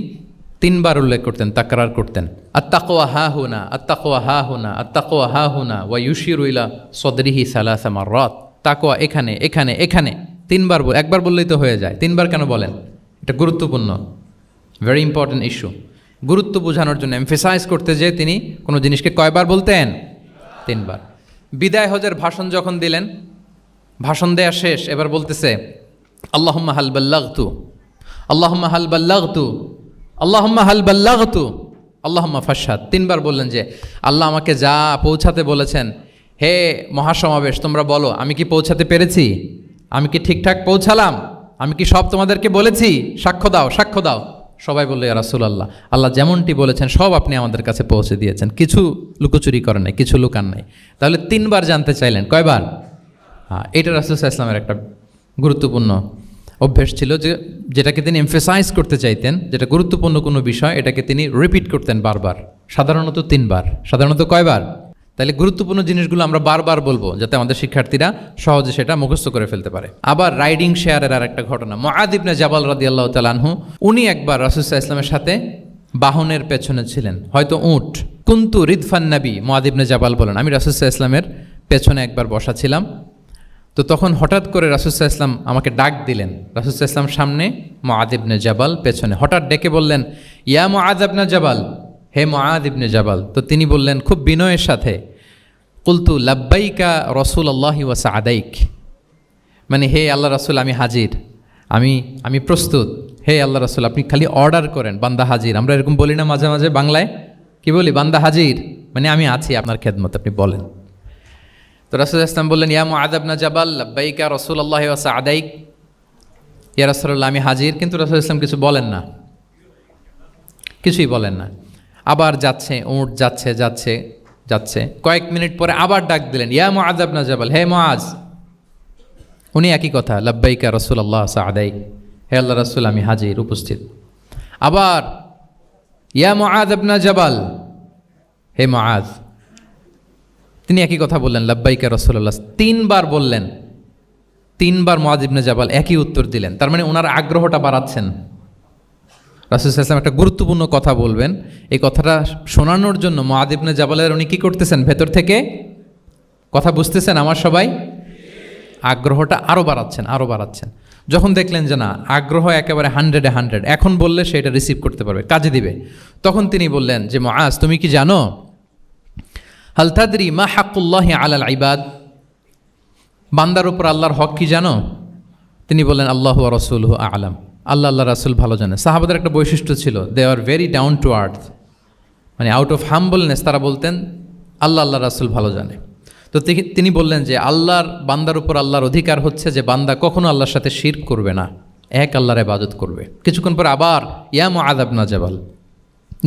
A: 3 বার উল্লেখ করতেন, তাকরার করতেন। আত্তাকওয়া হা হুনা, আত্তাকওয়া হা হুনা, আত্তাকওয়া হা হুনা, ওয়া ইউশিরু ইলা সদরিহি সালাসা মাররাত। তাকওয়া এখানে, এখানে, এখানে 3 বার। একবার বললেই তো হয়ে যায়, 3 বার কেন বলেন? এটা গুরুত্বপূর্ণ, ভেরি ইম্পর্টেন্ট ইস্যু। গুরুত্ব বোঝানোর জন্য এমফেসাইজ করতে যেয়ে তিনি কোনো জিনিসকে কয়বার বলতেন? 3 বার। বিদায় হজের ভাষণ যখন দিলেন, ভাষণ দেয়া শেষ, এবার বলতেছে আল্লাহুম্মা হাল বাল্লাগতু, আল্লাহুম্মা হাল বাল্লাগতু, আল্লাহুম্মা হাল বাল্লাগতু আল্লাহুম্মা ফাশহাদ। 3 বার বললেন যে আল্লাহ আমাকে যা পৌঁছাতে বলেছেন, হে মহাসমাবেশ তোমরা বলো আমি কি পৌঁছাতে পেরেছি, আমি কি ঠিকঠাক পৌঁছালাম, আমি কি সব তোমাদেরকে বলেছি, সাক্ষ্য দাও সাক্ষ্য দাও। সবাই বললো ইয়া রাসূলুল্লাহ, আল্লাহ যেমনটি বলেছেন সব আপনি আমাদের কাছে পৌঁছে দিয়েছেন, কিছু লুকোচুরি করেন নাই, কিছু লুকান নাই। তাহলে 3 বার জানতে চাইলেন, কয়বার? হ্যাঁ, এটা রাসূল সাল্লাল্লাহু আলাইহি ওয়াসাল্লামের একটা গুরুত্বপূর্ণ অভ্যেস ছিল, যেটাকে তিনি এমফেসাইজ করতে চাইতেন, যেটা গুরুত্বপূর্ণ কোনো বিষয় এটাকে তিনি রিপিট করতেন বারবার, সাধারণত 3 বার। সাধারণত কয়বার? তাহলে গুরুত্বপূর্ণ জিনিসগুলো আমরা বারবার বলবো যাতে আমাদের শিক্ষার্থীরা সহজে সেটা মুখস্থ করে ফেলতে পারে। আবার রাইডিং শেয়ারের আর একটা ঘটনা, মুআয ইবনে জাবাল রাদিয়াল্লাহু তাআলা আনহু, উনি একবার রাসূল সাল্লাল্লাহু আলাইহি ওয়াসাল্লামের সাথে বাহনের পেছনে ছিলেন, হয়তো উট। কুনতু রিদফান নবী, মুআয ইবনে জাবাল বলেন আমি রাসূল সাল্লাল্লাহু আলাইহি ওয়াসাল্লামের পেছনে একবার বসা ছিলাম। তো তখন হঠাৎ করে রাসূল সাল্লাল্লাহু আলাইহি ওয়াসাল্লাম আমাকে ডাক দিলেন, রাসূল সাল্লাল্লাহু আলাইহি ওয়াসাল্লাম সামনে, মুআয ইবনে জাবাল পেছনে। হঠাৎ ডেকে বললেন ইয়া মুআয ইবনে জাবাল, হে মুআয ইবনে জাবাল। তো তিনি বললেন খুব বিনয়ের সাথে, কুলতু লাব্বাইকা রাসূলুল্লাহি ওয়া সাআদাইক, মানে হে আল্লাহ রাসূল আমি হাজির, আমি প্রস্তুত, হে আল্লাহ রাসূল আপনি খালি অর্ডার করেন, বান্দা হাজির। আমরা এরকম বলি না মাঝে মাঝে বাংলায়, কি বলি? বান্দা হাজির, মানে আমি আছি আপনার খেদমত, আপনি বলেন। তো রাসূল সাল্লাল্লাহু আলাইহি ওয়াসাল্লাম বললেন ইয়া মুআয ইবনে জাবাল লাব্বাইকা রাসূলুল্লাহি ওয়া সাআদাইক, ইয়া রাসূলুল্লাহ আমি হাজির। কিন্তু রাসূল সাল্লাল্লাহু আলাইহি ওয়াসাল্লাম কিছু বলেন না, কিছুই বলেন না। আবার যাচ্ছে উট, যাচ্ছে যাচ্ছে যাচ্ছে, কয়েক মিনিট পরে আবার ডাক দিলেন ইয়া মুআয ইবনে জাবাল, হে মুআয। উনি একই কথা, লাব্বাইকা রাসূলুল্লাহ সাআদাইক, হে আল্লাহ রাসূল আমি হাজির উপস্থিত। আবার ইয়া মুআয ইবনে জাবাল, হে মুআয। তিনি একই কথা বললেন লাব্বাইকা রাসূলুল্লাহ, 3 বার বললেন। 3 বার মুআয ইবনে জাবাল একই উত্তর দিলেন। তার মানে ওনার আগ্রহটা বাড়াচ্ছেন। রাসূল সাল্লাল্লাহু আলাইহি ওয়াসাল্লাম একটা গুরুত্বপূর্ণ কথা বলবেন, এই কথাটা শোনানোর জন্য মুআয ইবনে জাবালের উনি কি করতেছেন? ভেতর থেকে কথা বুঝতেছেন আমার সবাই? আগ্রহটা আরও বাড়াচ্ছেন, আরও বাড়াচ্ছেন। যখন দেখলেন যে না, আগ্রহ একেবারে 100-এ 100, এখন বললে সেটা রিসিভ করতে পারবে, কাজে দিবে, তখন তিনি বললেন যে মুআয তুমি কি জানো, হাল তাদরি মা হাক্কুল্লাহি আলাল ইবাদ, বান্দার উপর আল্লাহর হক কি জানো? তিনি বললেন আল্লাহু ওয়া রাসূলুহু আ'লাম, আল্লাহ আল্লাহ রাসূল ভালো জানে। সাহাবাদের একটা বৈশিষ্ট্য ছিল, they are very down to earth, মানে আউট অফ হাম্বলনেস তারা বলতেন আল্লাহ আল্লাহ রাসূল ভালো জানে। তো তিনি বললেন যে আল্লাহর বান্দার উপর আল্লাহর অধিকার হচ্ছে যে বান্দা কখনো আল্লাহর সাথে শিরক করবে না, এক আল্লাহর ইবাদত করবে। কিছুক্ষণ পর আবার ইয়া মুআয ইবনে জাবাল,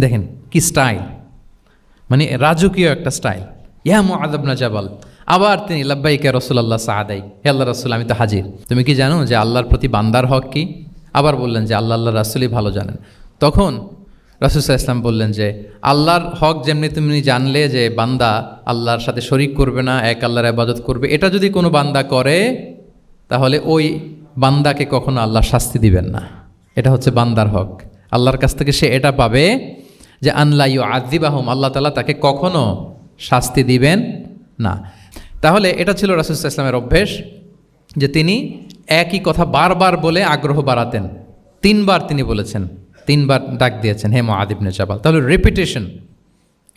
A: দেখেন কি স্টাইল, মানে রাজকীয় একটা স্টাইল, ইয়া মুআয ইবনে জাবাল। আবার তিনি লাব্বাইকা রাসূলুল্লাহ সাআদাইক, হে আল্লাহ রাসূল আমি তো হাজির, তুমি কি জানো যে আল্লাহর প্রতি বান্দার হক কি? আবার বললেন যে আল্লাহ আল্লাহ রাসূলই ভালো জানেন। তখন রাসূল সাল্লাল্লাহু আলাইহি ওয়াসাল্লাম বললেন যে আল্লাহর হক যেমনি তুমি জানলে যে বান্দা আল্লাহর সাথে শরীক করবে না, এক আল্লাহর ইবাদত করবে, এটা যদি কোনো বান্দা করে তাহলে ওই বান্দাকে কখনো আল্লাহ শাস্তি দিবেন না। এটা হচ্ছে বান্দার হক, আল্লাহর কাছ থেকে সে এটা পাবে যে আনলা ইউআযিবাহুম, আল্লাহ তাআলা তাকে কখনো শাস্তি দিবেন না। তাহলে এটা ছিল রাসূল সাল্লাল্লাহু আলাইহি ওয়াসাল্লামের অভ্যেস, যে তিনি একই কথা বারবার বলে আগ্রহ বাড়াতেন। 3 বার তিনি বলেছেন, 3 বার ডাক দিয়েছেন হে মুআয ইবনে জাবাল। তাহলে রেপিটেশন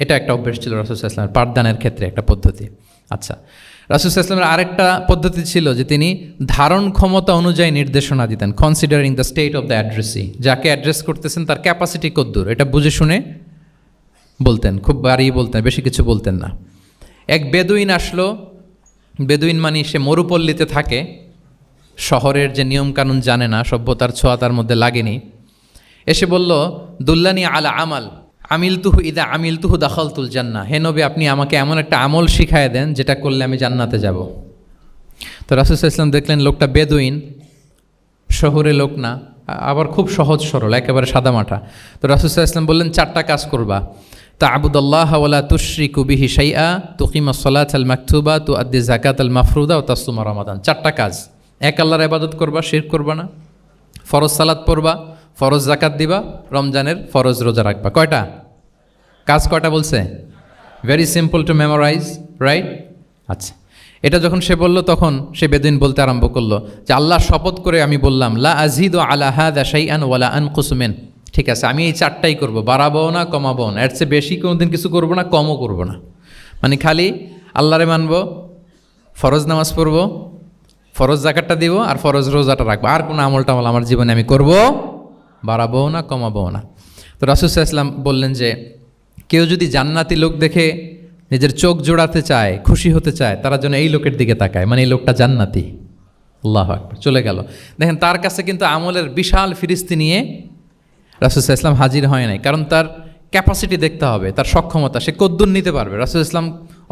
A: এটা একটা অভ্যেস ছিল রাসূল সাল্লাল্লাহু আলাইহি ওয়াসাল্লামের, পাঠদানের ক্ষেত্রে একটা পদ্ধতি। আচ্ছা, রাসূল সাল্লাল্লাহু আলাইহি ওয়াসাল্লামের আরেকটা পদ্ধতি ছিল যে তিনি ধারণ ক্ষমতা অনুযায়ী নির্দেশনা দিতেন, considering the state of the addressee, যাকে অ্যাড্রেস করতেছেন তার ক্যাপাসিটি কতদূর এটা বুঝে শুনে বলতেন, খুব বাড়িয়ে বলতেন, বেশি কিছু বলতেন না। এক বেদুইন আসলো, বেদুইন মানে সে মরুপল্লীতে থাকে, শহরের যে নিয়মকানুন জানে না, সভ্যতার ছোঁয়া তার মধ্যে লাগেনি। এসে বলল দুল্লানি আলা আমাল আমিলতুহু ইদা আমিলতুহু দাখালতুল জান্নাহ, হে নবী আপনি আমাকে এমন একটা আমল শিখায় দেন যেটা করলে আমি জান্নাতে যাব। তো রাসূল সাল্লাল্লাহু আলাইহি ওয়াসাল্লাম দেখলেন লোকটা বেদুইন, শহরে লোক না, আবার খুব সহজ সরল, একেবারে সাদামাটা। তো রাসূল সাল্লাল্লাহু আলাইহি ওয়াসাল্লাম বললেন 4টা কাজ করবা, তা'বুদাল্লাহ ওয়া লা তুশরিকু বিহি শাইআ, তুকিমাস সালাতাল মাকতুবা, তুআদ্দি যাকাতাল মাফরুদা ওয়া তাসুমা রমাদান। 4টা কাজ, এক আল্লাহর ইবাদত করবা, শিরক করবা না, ফরজ সালাত পড়বা, ফরজ যাকাত দিবা, রমজানের ফরজ রোজা রাখবা। কয়টা কাজ? কয়টা বলছে? Very simple to memorize, right? আচ্ছা, এটা যখন সে বলল তখন সে বেদুইন বলতে আরম্ভ করলো যে আল্লাহর শপথ করে আমি বললাম লা আযীদু আলা হাযা শাইআন ওয়া লা আনকুসু মিন, ঠিক আছে আমি এই 4টাই করব, বাড়াবো না কমাবো না, এর চেয়ে বেশি কোনোদিন কিছু করব না, কমও করব না। মানে খালি আল্লাহরে মানবো, ফরজ নামাজ পড়বো, ফরজ যাকাতটা দিব, আর ফরজ রোজাটা রাখবো, আর কোনো আমল টামল আমার জীবনে আমি করব, বাড়াবো না কমাবো না। রাসূল সাল্লাল্লাহু আলাইহি ওয়াসাল্লাম বললেন যে কেউ যদি জান্নাতি লোক দেখে নিজের চোখ জোড়াতে চায়, খুশি হতে চায়, তারা যেন এই লোকের দিকে তাকায়, মানে এই লোকটা জান্নাতি। আল্লাহু আকবার, চলে গেল। দেখেন তার কাছে কিন্তু আমলের বিশাল ফিরিস্তি নিয়ে রাসূল সাল্লাল্লাহু আলাইহি ওয়াসাল্লাম হাজির হয় নাই, কারণ তার ক্যাপাসিটি দেখতে হবে, তার সক্ষমতা, সে কদ্দুর নিতে পারবে। রাসূল ইসলাম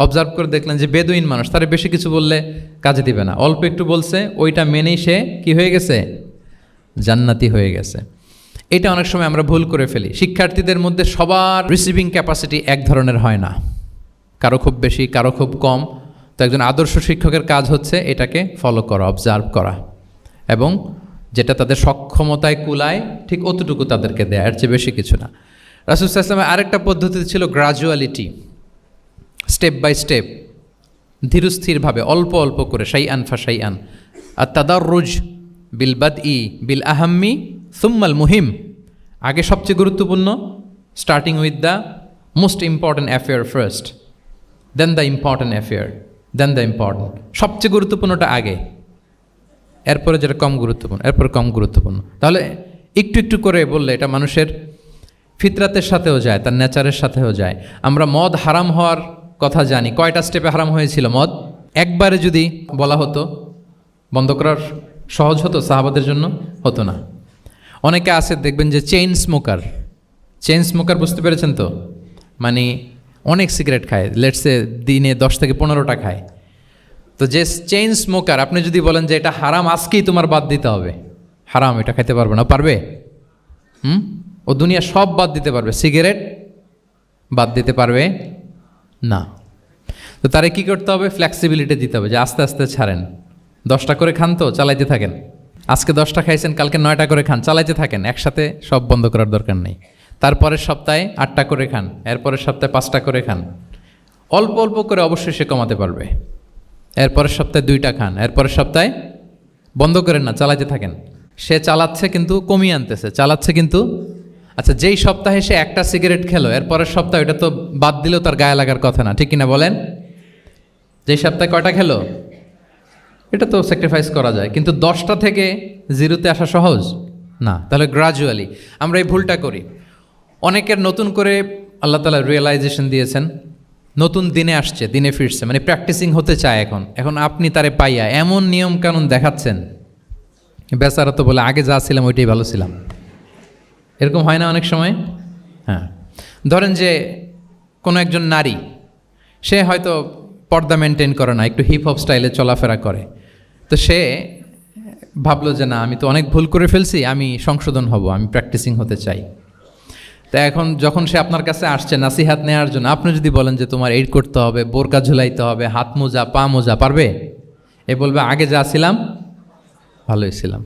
A: অবজার্ভ করে দেখলেন যে বেদুইন মানুষ, তারে বেশি কিছু বললে কাজে দিবে না, অল্প একটু বলছে, ওইটা মেনেই সে কি হয়ে গেছে, জান্নাতি হয়ে গেছে। এটা অনেক সময় আমরা ভুল করে ফেলি। শিক্ষার্থীদের মধ্যে সবার রিসিভিং ক্যাপাসিটি এক ধরনের হয় না, কারো খুব বেশি, কারো খুব কম। তো একজন আদর্শ শিক্ষকের কাজ হচ্ছে এটাকে ফলো করা, অবজার্ভ করা, এবং যেটা তাদের সক্ষমতায় কুলায় ঠিক অতটুকু তাদেরকে দেয়, এর চেয়ে বেশি কিছু না। রাসূল সাল্লাল্লাহু আলাইহি ওয়াসাল্লামের আরেকটা পদ্ধতি ছিল গ্রাজুয়ালিটি, স্টেপ বাই স্টেপ, ধীরস্থিরভাবে, অল্প অল্প করে, শাইআন ফাশাইআন। আর তাদাররুজ বিল বাদই বিল আহাম্মি সুম্মাল মুহিম, আগে সবচেয়ে গুরুত্বপূর্ণ, starting with the most important affair first, then the important affair, then the important. সবচেয়ে গুরুত্বপূর্ণটা আগে, এরপরে যেটা কম গুরুত্বপূর্ণ, এরপরে কম গুরুত্বপূর্ণ। তাহলে একটু একটু করে বললে এটা মানুষের ফিতরাতের সাথেও যায়, তার নেচারের সাথেও যায়। আমরা মদ হারাম হওয়ার কথা জানি, কয়টা স্টেপে হারাম হয়েছিল মদ? একবারে যদি বলা হতো বন্ধ করার সহজ হতো সাহাবাদের জন্য? হতো না। অনেকে আছে দেখবেন যে চেইন স্মোকার, বুঝতে পেরেছেন তো? মানে অনেক সিগারেট খায়, লেটসে দিনে 10 থেকে 15টা খায়। তো যে চেইন স্মোকার, আপনি যদি বলেন যে এটা হারাম, আজকেই তোমার বাদ দিতে হবে, হারাম, এটা খাইতে পারবে না, পারবে? ও দুনিয়া সব বাদ দিতে পারবে, সিগারেট বাদ দিতে পারবে না। তো তারে কী করতে হবে? ফ্লেক্সিবিলিটি দিতে হবে, যে আস্তে আস্তে ছাড়েন। 10টা করে খান তো চালাইতে থাকেন, আজকে 10টা খাইছেন, কালকে 9টা করে খান, চালাইতে থাকেন, একসাথে সব বন্ধ করার দরকার নেই। তারপরের সপ্তাহে 8টা করে খান, এরপরের সপ্তাহে 5টা করে খান, অল্প অল্প করে অবশ্যই সে কমাতে পারবে। এরপরের সপ্তাহে 2টা খান, এরপরের সপ্তাহে বন্ধ করেন না, চালাইতে থাকেন। সে চালাচ্ছে কিন্তু কমিয়ে আনতেছে, চালাচ্ছে কিন্তু। আচ্ছা, যেই সপ্তাহে সে 1টা সিগারেট খেলো, এরপরের সপ্তাহে ওটা তো বাদ দিলেও তার গায়ে লাগার কথা না, ঠিক কিনা বলেন? যেই সপ্তাহে কয়টা খেলো, এটা তো স্যাক্রিফাইস করা যায়, কিন্তু 10টা থেকে 0-তে আসা সহজ না। তাহলে গ্রাজুয়ালি আমরা এই ভুলটা করি। অনেকের নতুন করে আল্লাহ তাআলা রিয়েলাইজেশন দিয়েছেন, নতুন দিনে আসছে, দিনে ফিরছে, মানে প্র্যাকটিসিং হতে চায়। এখন আপনি তারে পাইয়া এমন নিয়ম কানুন দেখাচ্ছেন, বেচারা তো বলে আগে যা ছিলাম ওইটাই ভালো ছিলাম। এরকম হয় না অনেক সময়? হ্যাঁ, ধরেন যে কোনো একজন নারী, সে হয়তো পর্দা মেনটেন করে না, একটু হিপ হপ স্টাইলে চলাফেরা করে। তো সে ভাবলো যে না, আমি তো অনেক ভুল করে ফেলছি, আমি সংশোধন হব, আমি প্র্যাকটিসিং হতে চাই। তা এখন যখন সে আপনার কাছে আসছে নাসিহাত নেওয়ার জন্য, আপনি যদি বলেন যে তোমার এই করতে হবে, বোরকা ঝুলাইতে হবে, হাত মোজা, পা মোজা, পারবে? এ বলবে আগে যা ছিলাম ভালোই ছিলাম।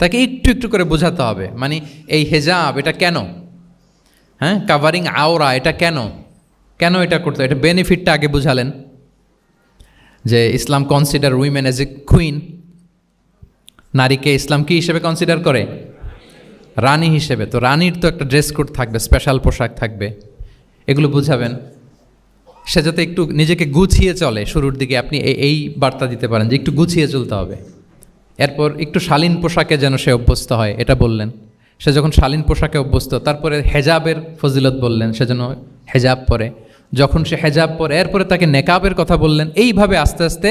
A: তাকে একটু একটু করে বোঝাতে হবে, মানে এই হেজাব এটা কেন, হ্যাঁ, কাভারিং আওরা এটা কেন এটা করতে, এটা বেনিফিটটা আগে বুঝালেন। যে Islam consider women as a queen, নারীকে ইসলাম কি হিসেবে কনসিডার করে? রানী হিসেবে। তো রানীর তো একটা ড্রেস কোড থাকবে, স্পেশাল পোশাক থাকবে, এগুলো বুঝাবেন। সে যাতে একটু নিজেকে গুছিয়ে চলে, শুরুর দিকে আপনি এই বার্তা দিতে পারেন যে একটু গুছিয়ে চলতে হবে। এরপর একটু শালীন পোশাকে যেন সে অভ্যস্ত হয়, এটা বললেন। সে যখন শালীন পোশাকে অভ্যস্ত, তারপরে হেজাবের ফজিলত বললেন, সে যেন হেজাব পরে। যখন সে হেজাব পরে, এরপরে তাকে নেকাবের কথা বললেন। এইভাবে আস্তে আস্তে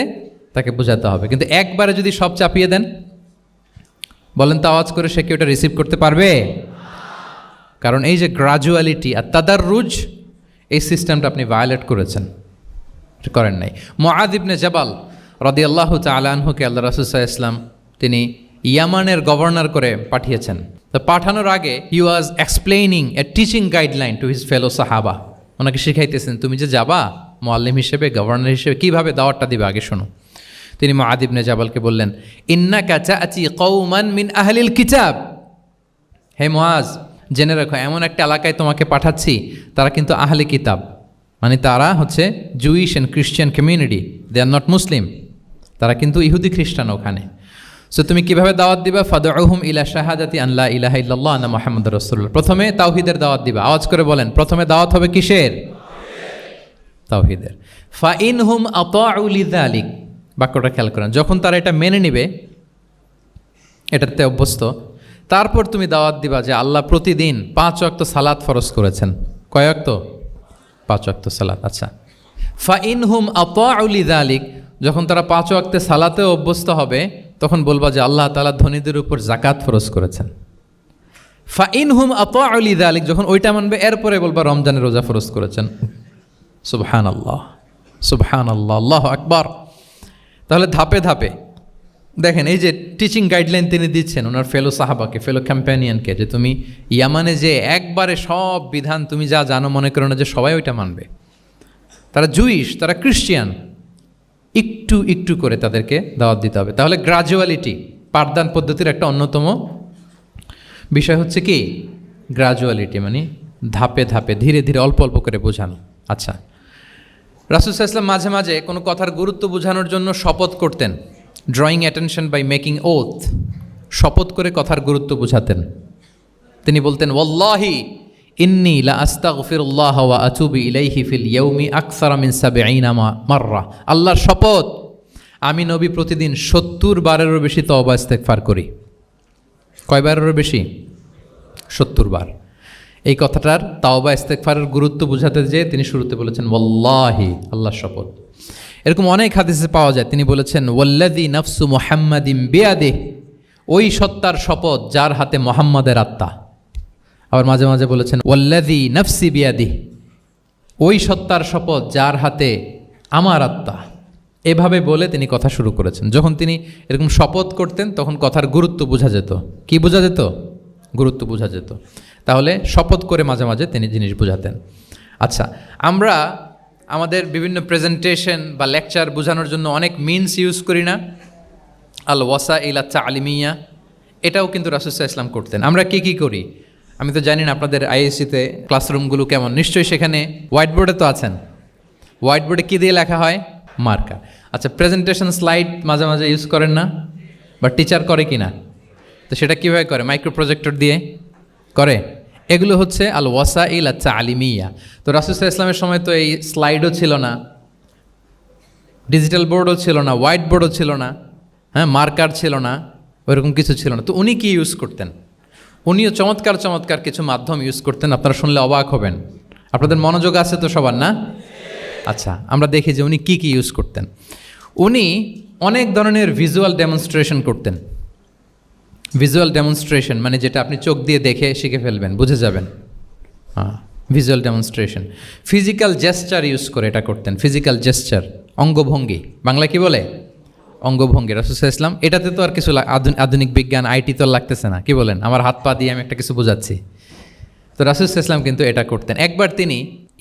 A: তাকে বোঝাতে হবে। কিন্তু একবারে যদি সব চাপিয়ে দেন, বলেন তো আওয়াজ করে, সে কি ওটা রিসিভ করতে পারবে? কারণ এই যে গ্রাজুয়ালিটি আর তাদাররুজ, এই সিস্টেমটা আপনি ভায়োলেট করেছেন, করেন নাই। মুআয ইবনে জাবাল রাদিয়াল্লাহু তাআলা আনহুকে আল্লাহ রাসূল সাল্লাল্লাহু আলাইহি ওয়াসাল্লাম তিনি ইয়ামানের গভর্নর করে পাঠিয়েছেন। তো পাঠানোর আগে he was explaining a teaching guideline to his fellow সাহাবা। ওনাকে শিখাইতেছেন, তুমি যে যাবা মুআল্লিম হিসেবে, গভর্নর হিসেবে, কীভাবে দাওয়াতটা দিবে আগে শোনো। তিনি মুআয ইবনে জাবালকে বললেন, ইন্নাকা তা'তি কওমান মিন আহলিল কিতাব। হে মুআয, জেনে রাখো, এমন একটা এলাকায় তোমাকে পাঠাচ্ছি, তারা কিন্তু আহলে কিতাব, মানে তারা হচ্ছে Jewish and Christian community, they are not Muslim, তারা কিন্তু ইহুদি খ্রিস্টান ওখানে। সো তুমি কিভাবে দাওয়াত দিবা? ফাদউহুম ইলা শাহাদাতি আন লা ইলাহা ইল্লাল্লাহ আন্না মুহাম্মাদুর রাসূলুল্লাহ। প্রথমে তাওহীদের দাওয়াত দিবা। আওয়াজ করে বলেন, প্রথমে দাওয়াত হবে কিসের? তাওহীদের। ফাইনহুম আতাউ লিযালিক, বাক্যটা খেয়াল করেন। যখন তারা এটা মেনে নিবে, এটাতে অভ্যস্ত, তারপর তুমি দাওয়াত দিবা যে আল্লাহ প্রতিদিন 5 ওয়াক্ত সালাত ফরজ করেছেন। কয় ওয়াক্ত? 5 ওয়াক্ত সালাত। আচ্ছা, ফাইনহুম আতাউ লিযালিক, যখন তারা 5 ওয়াক্তে সালাতে অভ্যস্ত হবে তখন বলবা যে আল্লাহ তাআলা ধনীদের উপর জাকাত ফরজ করেছেন। ফাইনহুম আতাউ লিযালিক, যখন ওইটা মানবে এরপরে বলবা রমজানের রোজা ফরজ করেছেন। সুবহানাল্লাহ, সুবহানাল্লাহ, আল্লাহু আকবার। তাহলে ধাপে ধাপে দেখেন, এই যে টিচিং গাইডলাইন তিনি দিচ্ছেন ওনার ফেলো সাহাবাকে, ফেলো ক্যাম্পেনিয়নকে, যে তুমি ইয়ামানে যে একবারে সব বিধান তুমি যা জানো মনে করো না যে সবাই ওইটা মানবে। তারা জুইশ, তারা খ্রিস্টিয়ান, একটু একটু করে তাদেরকে দাওয়াত দিতে হবে। তাহলে গ্রাজুয়ালিটি পাঠদান পদ্ধতির একটা অন্যতম বিষয় হচ্ছে কি গ্রাজুয়ালিটি, মানে ধাপে ধাপে ধীরে ধীরে অল্প অল্প করে বোঝানো। আচ্ছা, রাসূল সাল্লাল্লাহু আলাইহি ওয়াসাল্লাম মাঝে মাঝে কোনো কথার গুরুত্ব বোঝানোর জন্য শপথ করতেন। Drawing attention by making oath, শপথ করে কথার গুরুত্ব বোঝাতেন। তিনি বলতেন ওয়াল্লাহি ইন্নী লা আস্তাগফিরুল্লাহ ওয়া আতুবু ইলাইহি ফিল ইয়াউমি আকসারা মিন ৭০ মাররা। আল্লাহর শপথ, আমি নবী প্রতিদিন ৭০ বারেরও বেশি তওবা ইস্তেগফার করি। কয় বারেরও বেশি? ৭০ বার। এই কথাটার তাওবা ইস্তেগফারের গুরুত্ব বোঝাতে যেয়ে তিনি শুরুতে বলেছেন ওয়াল্লাহি, আল্লাহর শপথ। এরকম অনেক হাদিসে পাওয়া যায়, তিনি বলেছেন ওয়াল্লাযী নাফসু মুহাম্মাদিন বিয়াদিহি, ওই সত্তার শপথ যার হাতে মুহাম্মাদের আত্মা। আবার মাঝে মাঝে বলেছেন ওয়াল্লাযী নাফসি বিয়াদিহি, ওই সত্তার শপথ যার হাতে আমার আত্মা। এভাবে বলে তিনি কথা শুরু করেছেন। যখন তিনি এরকম শপথ করতেন তখন কথার গুরুত্ব বোঝা যেত। কি বোঝা যেত? গুরুত্ব বোঝা যেত। তাহলে শপথ করে মাঝে মাঝে তিনি জিনিস বোঝাতেন। আচ্ছা, আমরা আমাদের বিভিন্ন প্রেজেন্টেশন বা লেকচার বোঝানোর জন্য অনেক মিনস ইউজ করি না? আল ওয়াসাইল তালিমিয়া, এটাও কিন্তু রাসূল সাল্লাল্লাহু আলাইহি ওয়াসাল্লাম করতেন। আমরা কি করি আমি তো জানি না আপনাদের আইএসসিতে ক্লাসরুমগুলো কেমন, নিশ্চয়ই সেখানে হোয়াইট বোর্ডে তো আছেন। হোয়াইট বোর্ডে কী দিয়ে লেখা হয়? মার্কার। আচ্ছা, প্রেজেন্টেশন স্লাইড মাঝে মাঝে ইউজ করেন না? বা টিচার করে কি না? তো সেটা কীভাবে করে? মাইক্রো প্রজেক্টর দিয়ে করে। এগুলো হচ্ছে আল ওয়াসাইল তালিমিয়া। তো রাসূল সাল্লাল্লাহু আলাইহি ওয়াসাল্লামের সময় তো এই স্লাইডও ছিল না, ডিজিটাল বোর্ডও ছিল না, হোয়াইট বোর্ডও ছিল না, হ্যাঁ, মার্কার ছিল না, ওইরকম কিছু ছিল না। তো উনি কি ইউজ করতেন? উনিও চমৎকার চমৎকার কিছু মাধ্যম ইউজ করতেন, আপনারা শুনলে অবাক হবেন। আপনাদের মনোযোগ আছে তো সবার, না? আচ্ছা, আমরা দেখি যে উনি কি ইউজ করতেন। উনি অনেক ধরনের ভিজুয়াল ডেমনস্ট্রেশন করতেন। ভিজুয়াল ডেমনস্ট্রেশন মানে যেটা আপনি চোখ দিয়ে দেখে শিখে ফেলবেন, বুঝে যাবেন। হ্যাঁ, visual demonstration. Physical gesture use করে এটা করতেন। ফিজিক্যাল জেস্চার, অঙ্গভঙ্গি, বাংলা কি বলে? অঙ্গভঙ্গি। রাসূল সাল্লাল্লাহু আলাইহি ওয়াসাল্লাম, এটাতে তো আর কিছু আধুনিক বিজ্ঞান আইটি তো লাগতেছে না, কি বলেন? আমার হাত পা দিয়ে আমি একটা কিছু বোঝাচ্ছি। তো রাসূল সাল্লাল্লাহু আলাইহি ওয়াসাল্লাম কিন্তু এটা করতেন। একবার তিনি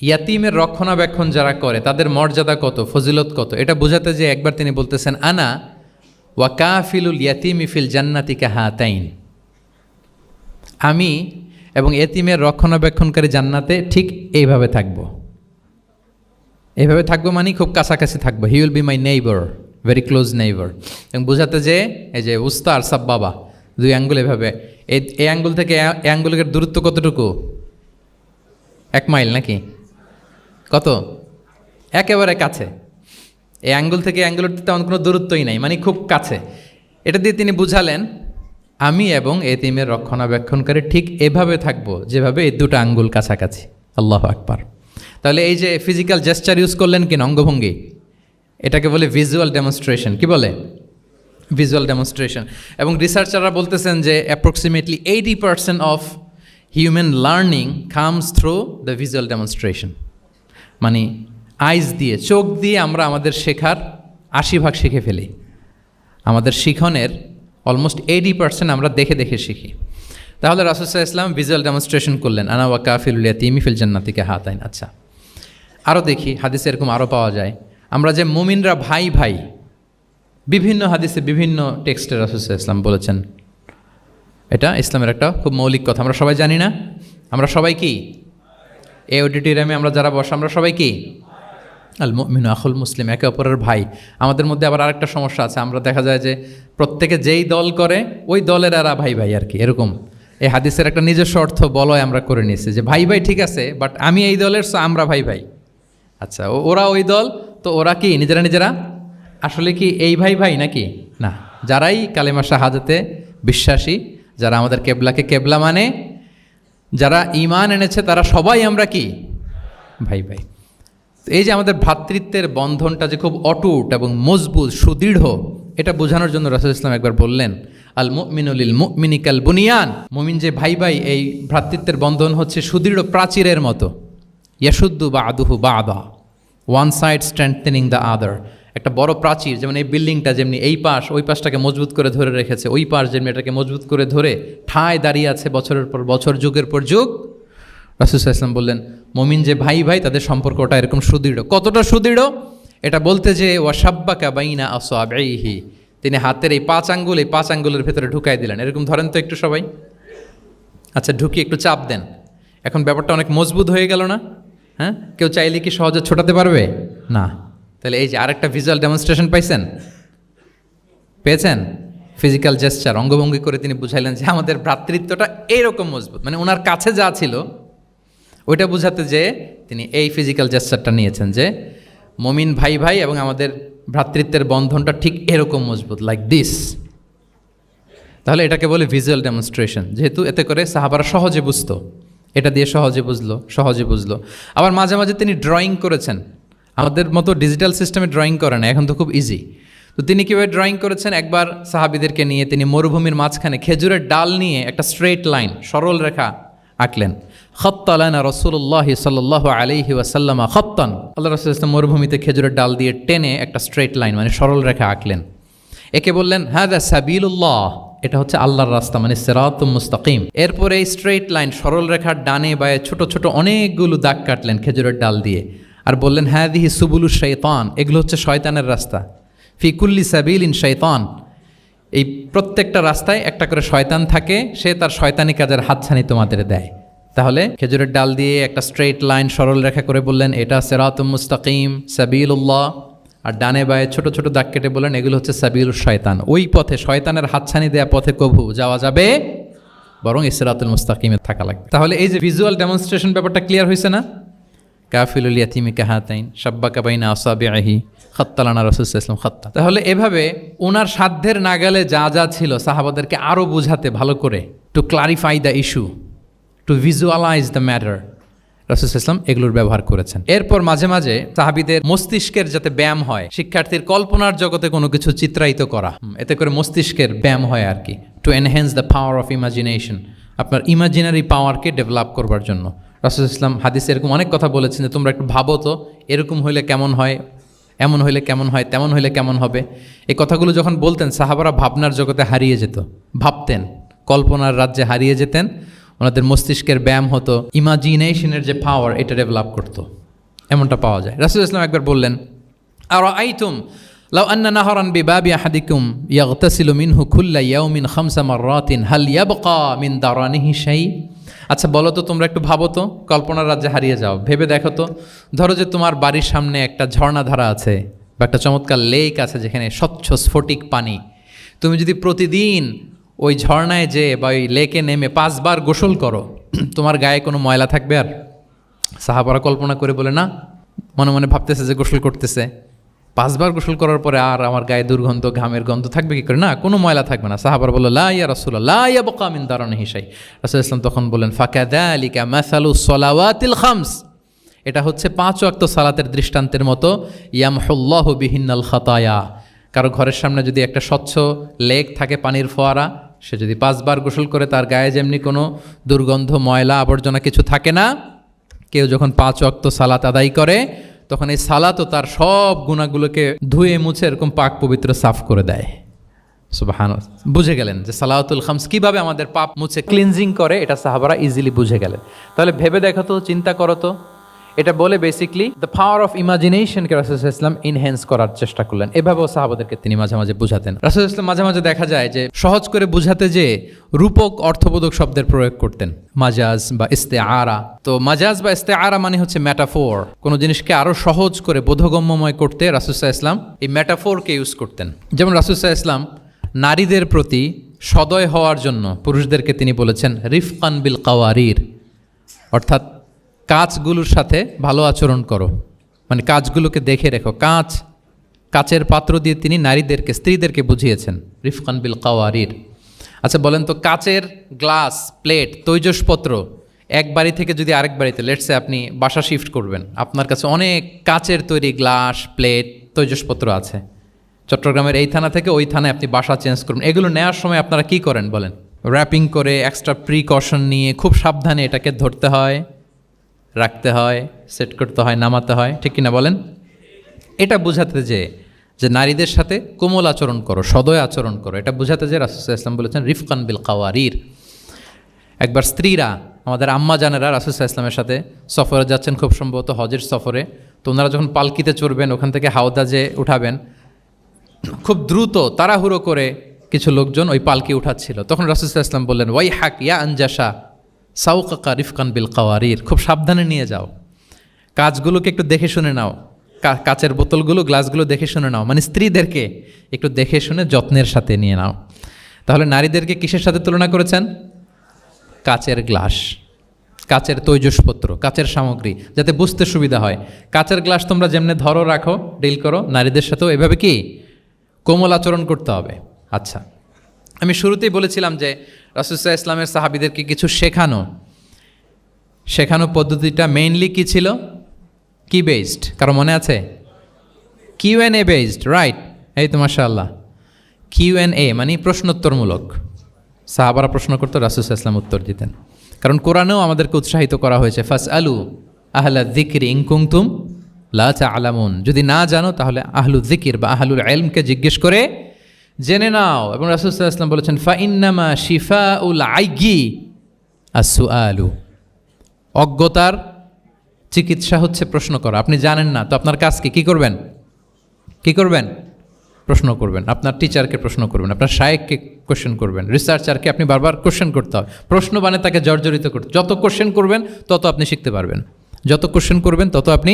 A: ইয়াতিমের রক্ষণাবেক্ষণ যারা করে তাদের মর্যাদা কত, ফজিলত কত, এটা বোঝাতে যে একবার তিনি বলতেছেন আনা ওয়া কাফিলুল ইয়াতিমি ফিল জান্নাতি কাহাতাইন, আমি এবং এতিমের রক্ষণাবেক্ষণকারী জান্নাতে ঠিক এইভাবে থাকবো। এইভাবে থাকবো মানে খুব কাছাকাছি থাকবো। He will be my neighbour, very close neighbour. এবং বোঝাতে যে এই যে উস্তা আর সাব বাবা, দুই আঙ্গুল এভাবে, এই আঙ্গুল থেকে এই আঙ্গুলের দূরত্ব কতটুকু? 1 মাইল নাকি কত? একেবারে কাছে। এই আঙ্গুল থেকে আঙ্গুলের তেমন কোনো দূরত্বই নাই, মানে খুব কাছে। এটা দিয়ে তিনি বুঝালেন আমি এবং এতিমের রক্ষণাবেক্ষণকারী ঠিক এভাবে থাকবো যেভাবে এই দুটো আঙ্গুল কাছাকাছি। আল্লাহু আকবার। তাহলে এই যে ফিজিক্যাল জেস্চার ইউজ করলেন কিনা, অঙ্গভঙ্গি, এটাকে বলে ভিজুয়াল ডেমনস্ট্রেশন। কি বলে? Visual demonstration. এবং রিসার্চাররা বলতেছেন যে approximately 80% of human learning comes through the visual demonstration. মানে আইজ দিয়ে, চোখ দিয়ে আমরা আমাদের শেখার 80% শিখে ফেলি। আমাদের শিখনের অলমোস্ট 80% আমরা দেখে দেখে শিখি। তাহলে রাসূল সাল্লাল্লাহু আলাইহি ওয়াসাল্লাম ভিজুয়াল ডেমনস্ট্রেশন করলেন, আনা ওয়া কাফিলুল ইয়াতীমি ফিল জান্নাতি কাহাতাইন। আচ্ছা, আরও দেখি হাদিসে এরকম আরও পাওয়া যায়। আমরা যে মুমিনরা ভাই ভাই, বিভিন্ন হাদিসে বিভিন্ন টেক্সটে রাসূল সাল্লাল্লাহু আলাইহি ওয়াসাল্লাম বলেছেন। এটা ইসলামের একটা খুব মৌলিক কথা, আমরা সবাই জানি না? আমরা সবাই কি এই অডিটোরিয়ামে আমরা যারা বসে আমরা সবাই কি? আল মুমিনু আখুল মুসলিম, একে অপরের ভাই। আমাদের মধ্যে আবার আরেকটা সমস্যা আছে, আমরা দেখা যায় যে প্রত্যেকে যেই দল করে ওই দলের এরা ভাই ভাই আর কি, এরকম। এই হাদিসের একটা নিজস্ব অর্থ বলয় আমরা করে নিয়েছি যে ভাই ভাই ঠিক আছে, বাট আমি এই দলের, সো আমরা ভাই ভাই। আচ্ছা, ওরা ওই দল, তো ওরা কি নিজেরা নিজেরা আসলে কি এই ভাই ভাই নাকি? না, যারাই কালেমা শাহাদাতে বিশ্বাসী, যারা আমাদের কেবলাকে কেবলা মানে, যারা ঈমান এনেছে তারা সবাই আমরা কি ভাই ভাই। এই যে আমাদের ভ্রাতৃত্বের বন্ধনটা যে খুব অটুট এবং মজবুত সুদৃঢ়, এটা বোঝানোর জন্য রাসূল ইসলাম একবার বললেন, আল মুমিনু লিল মুমিনি কাল বুনিয়ান, মুমিন যে ভাই ভাই, এই ভ্রাতৃত্বের বন্ধন হচ্ছে সুদৃঢ় প্রাচীরের মতো। ইয়াশুদ্দু বা'দুহু বা'দা, one side strengthening the other. একটা বড় প্রাচীর, যেমন এই বিল্ডিংটা যেমনি এই পাশ ওই পাশটাকে মজবুত করে ধরে রেখেছে, ওই পাশ যেমনি এটাকে মজবুত করে ধরে ঠায় দাঁড়িয়ে আছে বছরের পর বছর, যুগের পর যুগ। রাসূল সাল্লাল্লাহু আলাইহি ওয়াসাল্লাম বললেন, মুমিন যে ভাই ভাই তাদের সম্পর্কটা এরকম সুদৃঢ়। কতটা সুদৃঢ় এটা বলতে যে ওয়াশাব্বাকা বাইনা আসওয়াবিহি, তিনি হাতের এই 5 আঙ্গুল এই 5 আঙ্গুলের ভেতরে ঢুকাই দিলেন। এরকম ধরেন তো একটু সবাই, আচ্ছা ঢুকিয়ে একটু চাপ দেন। এখন ব্যাপারটা অনেক মজবুত হয়ে গেল না? হ্যাঁ, কেউ চাইলে কি সহজে ছোটাতে পারবে না? তাহলে এই যে আরেকটা ভিজুয়াল ডেমনস্ট্রেশন পেয়েছেন ফিজিক্যাল জেস্চার, অঙ্গভঙ্গি করে তিনি বুঝাইলেন যে আমাদের ভ্রাতৃত্বটা এইরকম মজবুত, মানে ওনার কাছে যা ছিল ওইটা বুঝাতে যে তিনি এই ফিজিক্যাল জেস্চারটা নিয়েছেন যে মুমিন ভাই ভাই এবং আমাদের ভ্রাতৃত্বের বন্ধনটা ঠিক এরকম মজবুত, লাইক দিস। তাহলে এটাকে বলে ভিজুয়াল ডেমনস্ট্রেশন, যেহেতু এতে করে সাহাবারা সহজে বুঝতো, এটা দিয়ে সহজে বুঝলো। আবার মাঝে মাঝে তিনি ড্রয়িং করেছেন, আমাদের মতো ডিজিটাল সিস্টেমে ড্রয়িং করে না, এখন তো খুব ইজি। তো তিনি কীভাবে ড্রয়িং করেছেন, একবার সাহাবিদেরকে নিয়ে তিনি মরুভূমির মাঝখানে খেজুরের ডাল নিয়ে একটা স্ট্রেট লাইন, সরল রেখা আঁকলেন। খাত্তা লানা রাসূলুল্লাহ সাল্লাল্লাহু আলাইহি ওয়াসাল্লাম খাত্তান, আল্লাহ রাসূল সাল্লাল্লাহু মরুভূমিতে খেজুরের ডাল দিয়ে টেনে একটা স্ট্রেট লাইন মানে সরল রেখা আঁকলেন। একে বললেন হাযা সাবিলুল্লাহ, এটা হচ্ছে আল্লাহর রাস্তা, মানে সিরাতুম মুস্তাকিম। এরপরে এই স্ট্রেট লাইন সরল রেখার ডানে বায়ে ছোট ছোট অনেকগুলো দাগ কাটলেন খেজুরের ডাল দিয়ে, আর বললেন হাযিহি সুবুলুশ শাইতান, এগুলো হচ্ছে শয়তানের রাস্তা। ফি কুল্লি সাবিলিন শাইতান, এই প্রত্যেকটা রাস্তায় একটা করে শয়তান থাকে, সে তার শয়তানি কাজের হাতছানি তোমাদের দেয়। তাহলে খেজুরের ডাল দিয়ে একটা স্ট্রেট লাইন সরল রেখা করে বললেন এটা সিরাতুম মুস্তাকিম সাবিলুল্লাহ, আর ডানে বায়ে ছোট ছোট দাগ কেটে বললেন এগুলো হচ্ছে সাবিলুশ শয়তান, ওই পথে শয়তানের হাতছানি দেয়া পথে কভু যাওয়া যাবে, বরং সিরাতুল মুস্তাকিমে থাকা লাগবে। তাহলে এই যে ভিজুয়াল ডেমনস্ট্রেশন ব্যাপারটা ক্লিয়ার হয়েছে না? কাফিলুল ইয়াতিমি কাহাতাইন শাব্বাকা বাইনা আসাবিহি খাত্তা লানা রাসূল সাল্লাল্লাহু আলাইহি ওয়াসাল্লাম খাত্তা। তাহলে এভাবে ওনার সাধ্যের নাগালে যা যা ছিল সাহাবাদেরকে আরও বুঝাতে, ভালো করে to clarify the issue, to visualize the matter, রাসূল সাল্লাল্লাহু আলাইহি ওয়াসাল্লাম এগুলোর ব্যবহার করেছেন। এরপর মাঝে মাঝে সাহাবীদের মস্তিষ্কের যাতে ব্যায়াম হয়, শিক্ষার্থীর কল্পনার জগতে কোনো কিছু চিত্রায়িত করা, এতে করে মস্তিষ্কের ব্যায়াম হয় আর কি, to enhance the power of imagination, আপনার ইমাজিনারি পাওয়ারকে ডেভেলপ করবার জন্য। রাসূল ইসলাম হাদিসে এরকম অনেক কথা বলেছেন যে তোমরা একটু ভাবো তো, এরকম হইলে কেমন হয়, এমন হইলে কেমন হয়, তেমন হইলে কেমন হবে। এই কথাগুলো যখন বলতেন সাহাবারা ভাবনার জগতে হারিয়ে যেত, ভাবতেন, কল্পনার রাজ্যে হারিয়ে যেতেন, ওনাদের মস্তিষ্কের ব্যায়াম হতো, ইমাজিনেশনের যে পাওয়ার এটা ডেভেলপ করতো, এমনটা পাওয়া যায়। রাসূল ইসলাম একবার বললেন আরাআইতুম লাউ আন্না নাহরান বিবাবি আহাদিকুম ইয়াগতাসিলু মিনহু কুল্লা ইয়াউমিন খামসা মাররাতিন হাল ইয়াবকা মিন দারানিহি শাই। আচ্ছা বলো তো, তোমরা একটু ভাবো তো, কল্পনার রাজ্যে হারিয়ে যাও, ভেবে দেখো তো, ধরো যে তোমার বাড়ির সামনে একটা ঝর্ণাধারা আছে বা একটা চমৎকার লেক আছে যেখানে স্বচ্ছ স্ফটিক পানি, তুমি যদি প্রতিদিন ওই ঝর্ণায় যে বা ওই লেকে নেমে 5 বার গোসল করো, তোমার গায়ে কোনো ময়লা থাকবে আর? সাহাবারা কল্পনা করে বলে না, মনে মনে ভাবতেছে যে গোসল করতেছে, 5 বার গোসল করার পরে আর আমার গায়ে দুর্গন্ধ, ঘামের গন্ধ থাকবে কি করে? না, কোনো ময়লা থাকবে না। সাহাবারা বলল লা ইয়া রাসূলুল্লাহ লা ইয়াবকা মিন দারানিহি শাই। রাসূল ইসলাম তখন বলেন ফাকাযালিকা মাসালু সলাওয়াতিল খামস, এটা হচ্ছে 5 ওয়াক্ত সালাতের দৃষ্টান্তের মতো, ইয়ামহুল্লাহু বিহিন্নাল খাতায়া। কারো ঘরের সামনে যদি একটা স্বচ্ছ লেক থাকে, পানির ফোয়ারা, সে যদি 5 বার গোসল করে তার গায়ে যেমনি কোনো দুর্গন্ধ, ময়লা, আবর্জনা কিছু থাকে না, কেউ যখন 5 ওয়াক্ত সালাত আদায় করে তখন এই সালাতও তার সব গুনাহগুলোকে ধুয়ে মুছে এরকম পাক পবিত্র সাফ করে দেয়। সুবহানাল্লাহ। বুঝে গেলেন যে সালাওয়াতুল খামস কিভাবে আমাদের পাপ মুছে ক্লিনজিং করে, এটা সাহাবারা ইজিলি বুঝে গেলেন। তাহলে ভেবে দেখো তো, চিন্তা করো তো, এটা বলে বেসিকলি দ্য পাওয়ার অফ ইমাজিনেশনকে রাসূল সাল্লাল্লাহু আলাইহি ওয়াসাল্লাম এনহ্যান্স করার চেষ্টা করলেন। এভাবেও সাহাবাদেরকে তিনি মাঝে মাঝে বুঝাতেন। রাসূল সাল্লাল্লাহু আলাইহি ওয়াসাল্লাম মাঝে মাঝে দেখা যায় যে সহজ করে বুঝাতে যে রূপক অর্থবোধক শব্দের প্রয়োগ করতেন, মাজাজ বা ইস্তেআরা। তো মাজাজ বা ইস্তেআরা মানে হচ্ছে ম্যাটাফোর, কোনো জিনিসকে আরও সহজ করে বোধগম্যময় করতে রাসূল সাল্লাল্লাহু আলাইহি ওয়াসাল্লাম এই ম্যাটাফোরকে ইউজ করতেন। যেমন রাসূল সাল্লাল্লাহু আলাইহি ওয়াসাল্লাম নারীদের প্রতি সদয় হওয়ার জন্য পুরুষদেরকে তিনি বলেছেন রিফকান বিল কাওয়ারির, অর্থাৎ কাঁচগুলোর সাথে ভালো আচরণ করো, মানে কাঁচগুলোকে দেখে রেখো। কাঁচের পাত্র দিয়ে তিনি নারীদেরকে, স্ত্রীদেরকে বুঝিয়েছেন রিফকান বিল কাওয়ারির। আচ্ছা বলেন তো, কাচের গ্লাস, প্লেট, তৈজসপত্র এক বাড়ি থেকে যদি আরেক বাড়িতে, লেটসে আপনি বাসা শিফট করবেন, আপনার কাছে অনেক কাচের তৈরি গ্লাস, প্লেট, তৈজসপত্র আছে, চট্টগ্রামের এই থানা থেকে ওই থানায় আপনি বাসা চেঞ্জ করবেন, এগুলো নেওয়ার সময় আপনারা কি করেন বলেন? র্যাপিং করে, এক্সট্রা প্রিকশন নিয়ে খুব সাবধানে এটাকে ধরতে হয়, রাখতে হয়, সেট করতে হয়, নামাতে হয়, ঠিক কিনা বলেন? এটা বোঝাতে যে নারীদের সাথে কোমল আচরণ করো, সদয় আচরণ করো, এটা বোঝাতে যে রাসূল সাল্লাল্লাহু আলাইহি ওয়াসাল্লাম বলেছেন রিফকান বিল কাওয়ারির। একবার স্ত্রীরা, আমাদের আম্মা জানেরা রাসূল সাল্লাল্লাহু আলাইহি ওয়াসাল্লামের সাথে সফরে যাচ্ছেন, খুব সম্ভবত হজের সফরে, তো ওনারা যখন পালকিতে চড়বেন, ওখান থেকে হাওদাজে উঠাবেন, খুব দ্রুত তাড়াহুড়ো করে কিছু লোকজন ওই পালকি উঠাচ্ছিল, তখন রাসূল সাল্লাল্লাহু আলাইহি ওয়াসাল্লাম বললেন ওয়াই হাক ইয়া আনজাসা সাউকাকা রিফকান বিল কাওয়ারির, খুব সাবধানে নিয়ে যাও, কাজগুলোকে একটু দেখে শুনে নাও, কাচের বোতলগুলো, গ্লাসগুলো দেখে শুনে নাও, মানে স্ত্রীদেরকে একটু দেখে শুনে যত্নের সাথে নিয়ে নাও। তাহলে নারীদেরকে কিসের সাথে তুলনা করেছেন? কাচের গ্লাস, কাচের তৈজসপত্র, কাচের সামগ্রী, যাতে বুঝতে সুবিধা হয়। কাচের গ্লাস তোমরা যেমনি ধরো, রাখো, ডিল করো, নারীদের সাথেও এভাবে কি কোমল আচরণ করতে হবে। আচ্ছা, আমি শুরুতেই বলেছিলাম যে রাসূল সাল্লাল্লাহু আলাইহি ওয়াসাল্লামের সাহাবীদেরকে কিছু শেখানো পদ্ধতিটা মেইনলি কি ছিল? কি বেসড? কারো মনে আছে? QnA based, right? এই তো মাশাআল্লাহ, কিউএনএ মানে প্রশ্নোত্তরমূলক। সাহাবারা প্রশ্ন করতো, রাসূল সাল্লাল্লাহু আলাইহি ওয়াসাল্লাম উত্তর দিতেন। কারণ কোরআনেও আমাদেরকে উৎসাহিত করা হয়েছে, ফাসআলু আহলা যিকরি ইন কুনতুম লা তা'লামুন, যদি না জানো তাহলে আহলু যিকির বা আহলুল ইলমকে জিজ্ঞেস করে জেনে নাও। এবং রাসূল সাল্লাল্লাহু আলাইহি ওয়াসাল্লাম বলেছেন ফাইন্নামা শিফাউল আইয়ি আস-সুআলু, অজ্ঞতার চিকিৎসা হচ্ছে প্রশ্ন করা। আপনি জানেন না তো আপনার কাজ কি করবেন? প্রশ্ন করবেন। আপনার টিচারকে প্রশ্ন করবেন, আপনার শায়েখকে কোশ্চেন করবেন, রিসার্চারকে আপনি বারবার কোশ্চেন করতে হবে। প্রশ্ন মানে তাকে জর্জরিত করতে, যত কোশ্চেন করবেন তত আপনি শিখতে পারবেন, যত কোশ্চেন করবেন তত আপনি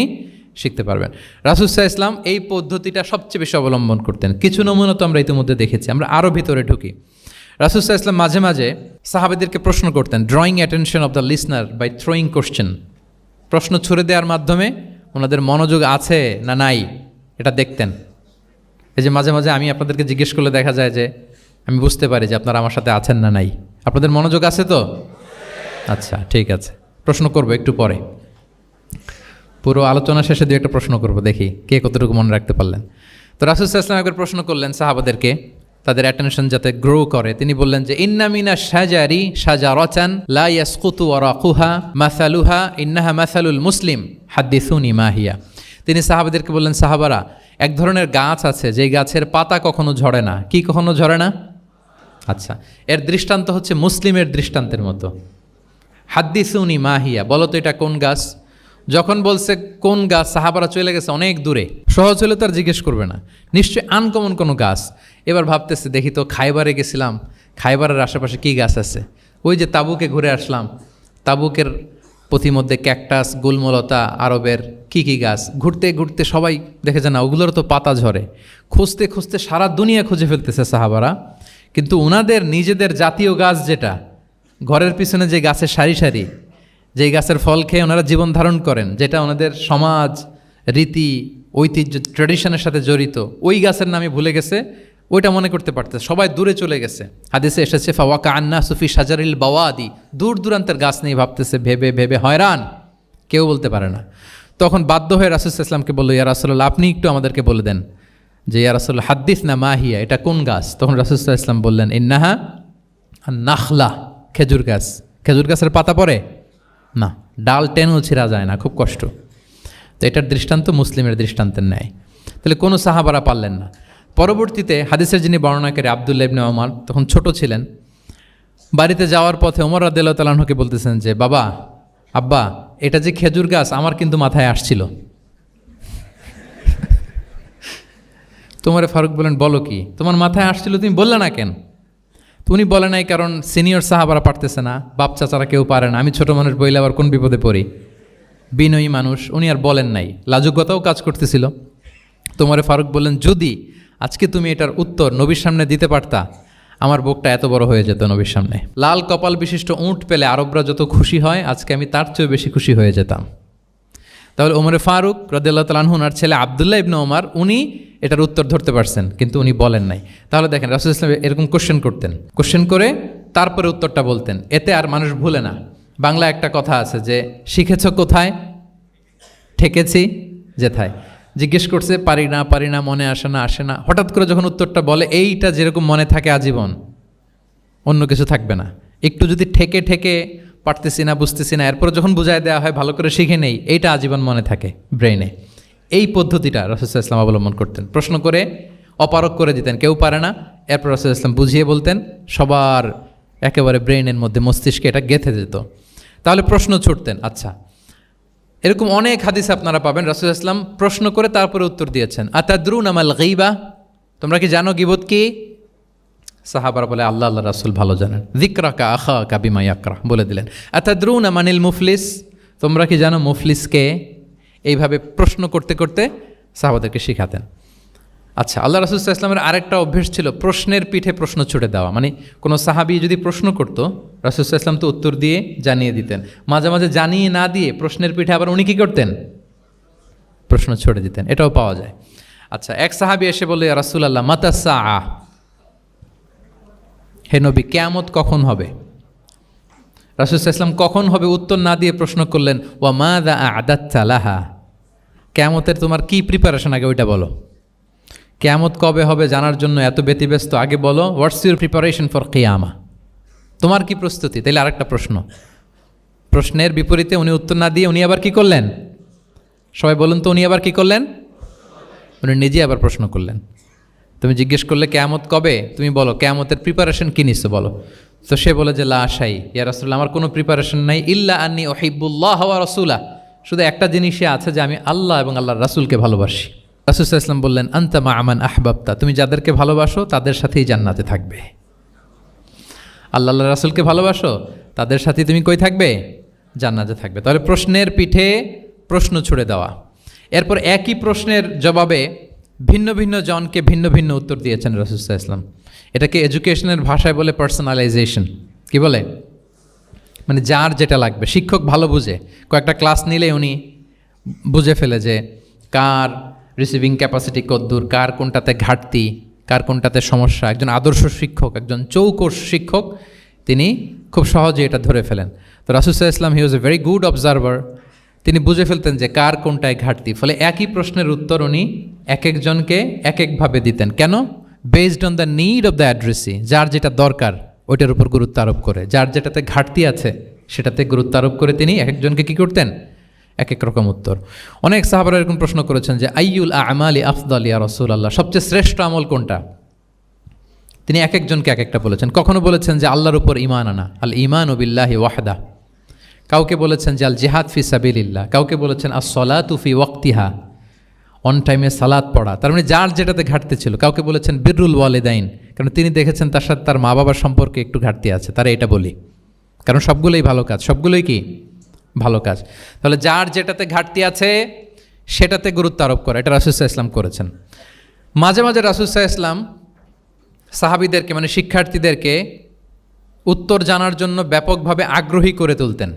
A: শিখতে পারবেন। রাসূল সাল্লাল্লাহু আলাইহি ওয়াসাল্লাম এই পদ্ধতিটা সবচেয়ে বেশি অবলম্বন করতেন। কিছু নমুনা তো আমরা ইতিমধ্যে দেখেছি, আমরা আরও ভিতরে ঢুকি। রাসূল সাল্লাল্লাহু আলাইহি ওয়াসাল্লাম মাঝে মাঝে সাহাবাদেরকে প্রশ্ন করতেন, drawing attention of the listener by throwing question, প্রশ্ন ছুড়ে দেওয়ার মাধ্যমে ওনাদের মনোযোগ আছে না নাই এটা দেখতেন। এই যে মাঝে মাঝে আমি আপনাদেরকে জিজ্ঞেস করলে দেখা যায় যে আমি বুঝতে পারি যে আপনারা আমার সাথে আছেন না নাই, আপনাদের মনোযোগ আছে তো? আচ্ছা, ঠিক আছে, প্রশ্ন করবো একটু পরে, পুরো আলোচনা শেষে দুই একটা প্রশ্ন করবো, দেখি কে কতটুকু মনে রাখতে পারলেন। তো রাসূল সাল্লাল্লাহু আলাইহি ওয়াসাল্লাম একবার প্রশ্ন করলেন সাহাবাদেরকে, তাদের অ্যাটেনশন যাতে গ্রো করে। তিনি বললেন যে ইন্না মিনা শাজারি শাজারাতান লা ইয়াসকুতু ওয়ারাকুহা মাসালুহা ইন্নাহা মাসালুল মুসলিম হাদ্দিসুনি মা হিয়া। তিনি সাহাবাদেরকে বললেন, সাহাবারা, এক ধরনের গাছ আছে যেই গাছের পাতা কখনো ঝরে না। কি কখনো ঝরে না? আচ্ছা, এর দৃষ্টান্ত হচ্ছে মুসলিমের দৃষ্টান্তের মতো। হাদ্দিসুনি মা হিয়া, বলো তো এটা কোন গাছ? যখন বলছে কোন গাছ, সাহাবারা চলে গেছে অনেক দূরে, সহজ হলে তো আর জিজ্ঞেস করবে না, নিশ্চয়ই আনকমন কোনো গাছ। এবার ভাবতেছে, দেখি তো খাইবারে গেছিলাম, খাইবারের আশেপাশে কী গাছ আছে। ওই যে তাবুকে ঘুরে আসলাম, তাবুকের পথিমধ্যে ক্যাকটাস, গুলমলতা, আরবের কী কী গাছ, ঘুরতে ঘুরতে সবাই দেখে যে না ওগুলোর তো পাতা ঝরে। খুঁজতে খুঁজতে সারা দুনিয়া খুঁজে ফেলতেছে সাহাবারা, কিন্তু ওনাদের নিজেদের জাতীয় গাছ যেটা, ঘরের পিছনে যে গাছের সারি সারি, যেই গাছের ফল খেয়ে ওনারা জীবন ধারণ করেন, যেটা ওনাদের সমাজ, রীতি, ঐতিহ্য, ট্র্যাডিশনের সাথে জড়িত, ওই গাছের নামে ভুলে গেছে, ওইটা মনে করতে পারতেছে, সবাই দূরে চলে গেছে। হাদিসে এসেছে ফাওয়াকা আন্না সুফি শাজারিল বাওয়াদি, দূর দূরান্তের গাছ নিয়ে ভাবতেছে, ভেবে ভেবে হয়রান, কেউ বলতে পারে না। তখন বাধ্য হয়ে রাসূল সাল্লাল্লাহু আলাইহি ওয়াসাল্লামকে বলল, ইয়া রাসূলুল্লাহ, আপনি একটু আমাদেরকে বলে দেন যে ইয়া রাসূলুল্লাহ হাদ্দিস না মাহিয়া, এটা কোন গাছ? তখন রাসূল সাল্লাল্লাহু আলাইহি ওয়াসাল্লাম বললেন, ইন্নাহা নাখলা, খেজুর গাছ। খেজুর গাছের পাতা পড়ে না, ডাল টেনেও ছিঁড়া যায় না, খুব কষ্ট। তো এটার দৃষ্টান্ত মুসলিমের দৃষ্টান্তের ন্যায়। তাহলে কোনো সাহাবারা পারলেন না। পরবর্তীতে হাদিসের যিনি বর্ণনাকারী আব্দুল্লাহ ইবনে ওমর তখন ছোট ছিলেন, বাড়িতে যাওয়ার পথে ওমর রাদিয়াল্লাহু তাআলা আনহুকে বলতেছেন যে বাবা, আব্বা, এটা যে খেজুর গাছ আমার কিন্তু মাথায় আসছিল। তোমারে ফারুক বলেন, বলো কি, তোমার মাথায় আসছিল, তুমি বললে না কেন? তো উনি বলে নাই কারণ সিনিয়র সাহাবারা পারতেছে না, বাপ চাচারা কেউ পারে না, আমি ছোট মানুষ বইলে আবার কোন বিপদে পড়ি, বিনয়ী মানুষ, উনি আর বলেন নাই, লাজুকতাও কাজ করতেছিল। তোমারে ফারুক বললেন, যদি আজকে তুমি এটার উত্তর নবীর সামনে দিতে পারতা, আমার বুকটা এত বড় হয়ে যেত নবীর সামনে। লাল কপাল বিশিষ্ট উঁট পেলে আরবরা যত খুশি হয়, আজকে আমি তার চেয়েও বেশি খুশি হয়ে যেতাম। তাহলে ওমরে ফারুক রাদিয়াল্লাহু তাআলা আনহু, ওনার ছেলে আব্দুল্লাহ ইবনে ওমর, উনি এটার উত্তর ধরতে পারছেন কিন্তু উনি বলেন নাই। তাহলে দেখেন রাসূল সাল্লাল্লাহু আলাইহি ওয়াসাল্লাম এরকম কোশ্চেন করতেন, কোশ্চেন করে তারপরে উত্তরটা বলতেন, এতে আর মানুষ ভুলে না। বাংলা একটা কথা আছে যে শিখেছ কোথায়, ঠেকেছি যেথায়। জিজ্ঞেস করছে পারি না, মনে আসে না, হঠাৎ করে যখন উত্তরটা বলে এইটা যেরকম মনে থাকে আজীবন, অন্য কিছু থাকবে না। একটু যদি ঠেকে পারতেছি না, বুঝতেছি না, এরপর যখন বুঝায় দেওয়া হয় ভালো করে শিখে নেই, এইটা আজীবন মনে থাকে ব্রেইনে। এই পদ্ধতিটা রাসূল সাল্লাল্লাহু আলাইহি ওয়াসাল্লাম অবলম্বন করতেন। প্রশ্ন করে অপারক করে দিতেন, কেউ পারে না, এরপর রাসূল সাল্লাল্লাহু আলাইহি ওয়াসাল্লাম বুঝিয়ে বলতেন, সবার একেবারে ব্রেইনের মধ্যে, মস্তিষ্কে এটা গেঁথে যেত। তাহলে প্রশ্ন ছুটতেন। আচ্ছা, এরকম অনেক হাদিস আপনারা পাবেন রাসূল সাল্লাল্লাহু আলাইহি ওয়াসাল্লাম প্রশ্ন করে তারপরে উত্তর দিয়েছেন। আতাদরুনা মাল গীবা, তোমরা কি জানো গীবত কি? সাহাবারা বলে আল্লাহ রাসূল ভালো জানেন। যিকরাকা আখাকা বিমা ইয়াকরা, বলে দিলেন। আতাদরুনা মানিল মুফলিস, তোমরা কি জানো মুফলিসকে? এইভাবে প্রশ্ন করতে করতে সাহাবাদেরকে শিখাতেন। আচ্ছা, আল্লাহ রাসূল সাল্লাল্লাহু আলাইহি ওয়াসাল্লামের আরেকটা অভ্যেস ছিল প্রশ্নের পিঠে প্রশ্ন ছুড়ে দেওয়া। মানে কোনো সাহাবী যদি প্রশ্ন করতো, রাসূল সাল্লাল্লাহু আলাইহি ওয়াসাল্লাম তো উত্তর দিয়ে জানিয়ে দিতেন। মাঝে মাঝে জানিয়ে না দিয়ে প্রশ্নের পিঠে আবার উনি কী করতেন? প্রশ্ন ছুড়ে দিতেন। এটাও পাওয়া যায়। আচ্ছা, এক সাহাবী এসে বলে, ইয়া রাসূলাল্লাহ মাতা সাআ, হে নবী কিয়ামত কখন হবে? রাসূল সাল্লাল্লাহু আলাইহি ওয়াসাল্লাম কখন হবে উত্তর না দিয়ে প্রশ্ন করলেন, ওয়া মাযা আ'দাত্তা লাহা, কিয়ামতের তোমার কি প্রিপারেশন আগে ওইটা বলো। কিয়ামত কবে হবে জানার জন্য এত ব্যতিব্যস্ত, আগে বলো হোয়াটস ইউর প্রিপারেশন ফর কিয়ামা, তোমার কি প্রস্তুতি। তাইলে আরেকটা প্রশ্ন, প্রশ্নের বিপরীতে উনি উত্তর না দিয়ে উনি আবার কি করলেন? সবাই বলুন তো, উনি আবার কি করলেন? উনি নিজে আবার প্রশ্ন করলেন। তুমি জিজ্ঞেস করলে কিয়ামত কবে, তুমি বলো কিয়ামতের প্রিপারেশন কী নিচ্ছ বলো। তো সে বলে যে লা শাই ইয়া রাসূলুল্লাহ, আমার কোনো প্রিপারেশন নাই, ইল্লা আন্নী উহিব্বুল্লাহ ওয়া রাসূলা, শুধু একটা জিনিসই আছে যে আমি আল্লাহ এবং আল্লাহর রাসূলকে ভালোবাসি। রাসূল সাল্লাল্লাহু আলাইহি ওয়াসাল্লাম বললেন, আনতা মা আমান আহবাবতা, তুমি যাদেরকে ভালোবাসো তাদের সাথেই জান্নাতে থাকবে। আল্লাহ আল্লাহ রাসূলকে ভালোবাসো, তাদের সাথে তুমি কই থাকবে? জান্নাতে থাকবে। তাহলে প্রশ্নের পিঠে প্রশ্ন ছুড়ে দেওয়া। এরপর একই প্রশ্নের জবাবে ভিন্ন ভিন্ন জনকে ভিন্ন ভিন্ন উত্তর দিয়েছেন রাসূল সাল্লাল্লাহু আলাইহি ওয়াসাল্লাম। এটাকে এডুকেশনের ভাষায় বলে পার্সোনালাইজেশন। কি বলে? মানে যার যেটা লাগবে। শিক্ষক ভালো বুঝে, কয়েকটা ক্লাস নিলে উনি বুঝে ফেলে যে কার রিসিভিং ক্যাপাসিটি কতদূর, কার কোনটাতে ঘাটতি, কার কোনটাতে সমস্যা। একজন আদর্শ শিক্ষক, একজন চৌকস শিক্ষক, তিনি খুব সহজে এটা ধরে ফেলেন। তো রাসূল সাল্লাল্লাহু আলাইহি ওয়াসাল্লাম হি was a very good observer. তিনি বুঝে ফেলতেন যে কার কোনটায় ঘাটতি, ফলে একই প্রশ্নের উত্তর উনি এক একজনকে এক একভাবে দিতেন। কেন? Based on the need of the addressee, যার যেটা দরকার ওইটার উপর গুরুত্ব আরোপ করে, যার যেটাতে ঘাটতি আছে সেটাতে গুরুত্ব আরোপ করে তিনি এক একজনকে কী করতেন? এক এক রকম উত্তর। অনেক সাহাবারা এরকম প্রশ্ন করেছেন যে আইয়ুল আমালি আফদাল ইয়া রাসূলুল্লাহ, সবচেয়ে শ্রেষ্ঠ আমল কোনটা? তিনি এক একজনকে এক একটা বলেছেন। কখনো বলেছেন যে আল্লাহর উপর ঈমান আনা, আল ঈমানু বিল্লাহি ওয়াহদা। কাউকে বলেছেন যে আল জিহাদ ফি সাবিলিল্লাহ, কাউকে বলেছেন আস-সালাতু ফি ওয়াক্তিহা, অন টাইমে সালাত পড়া। তার মানে যার যেটাতে ঘাটতি ছিল। কাউকে বলেছেন বিররুল ওয়ালিদাইন, কারণ তিনি দেখেছেন তার সাথে তার মা বাবার সম্পর্কে একটু ঘাটতি আছে, তারা এটা বলি, কারণ সবগুলোই ভালো কাজ, সবগুলোই কি ভালো কাজ। তাহলে যার যেটাতে ঘাটতি আছে সেটাতে গুরুত্ব আরোপ করা, এটা রাসূল সাল্লাল্লাহু আলাইহি ওয়াসাল্লাম করেছেন। মাঝে মাঝে রাসূল সাল্লাল্লাহু আলাইহি ওয়াসাল্লাম সাহাবীদেরকে, মানে শিক্ষার্থীদেরকে উত্তর জানার জন্য ব্যাপকভাবে আগ্রহী করে তুলতেন।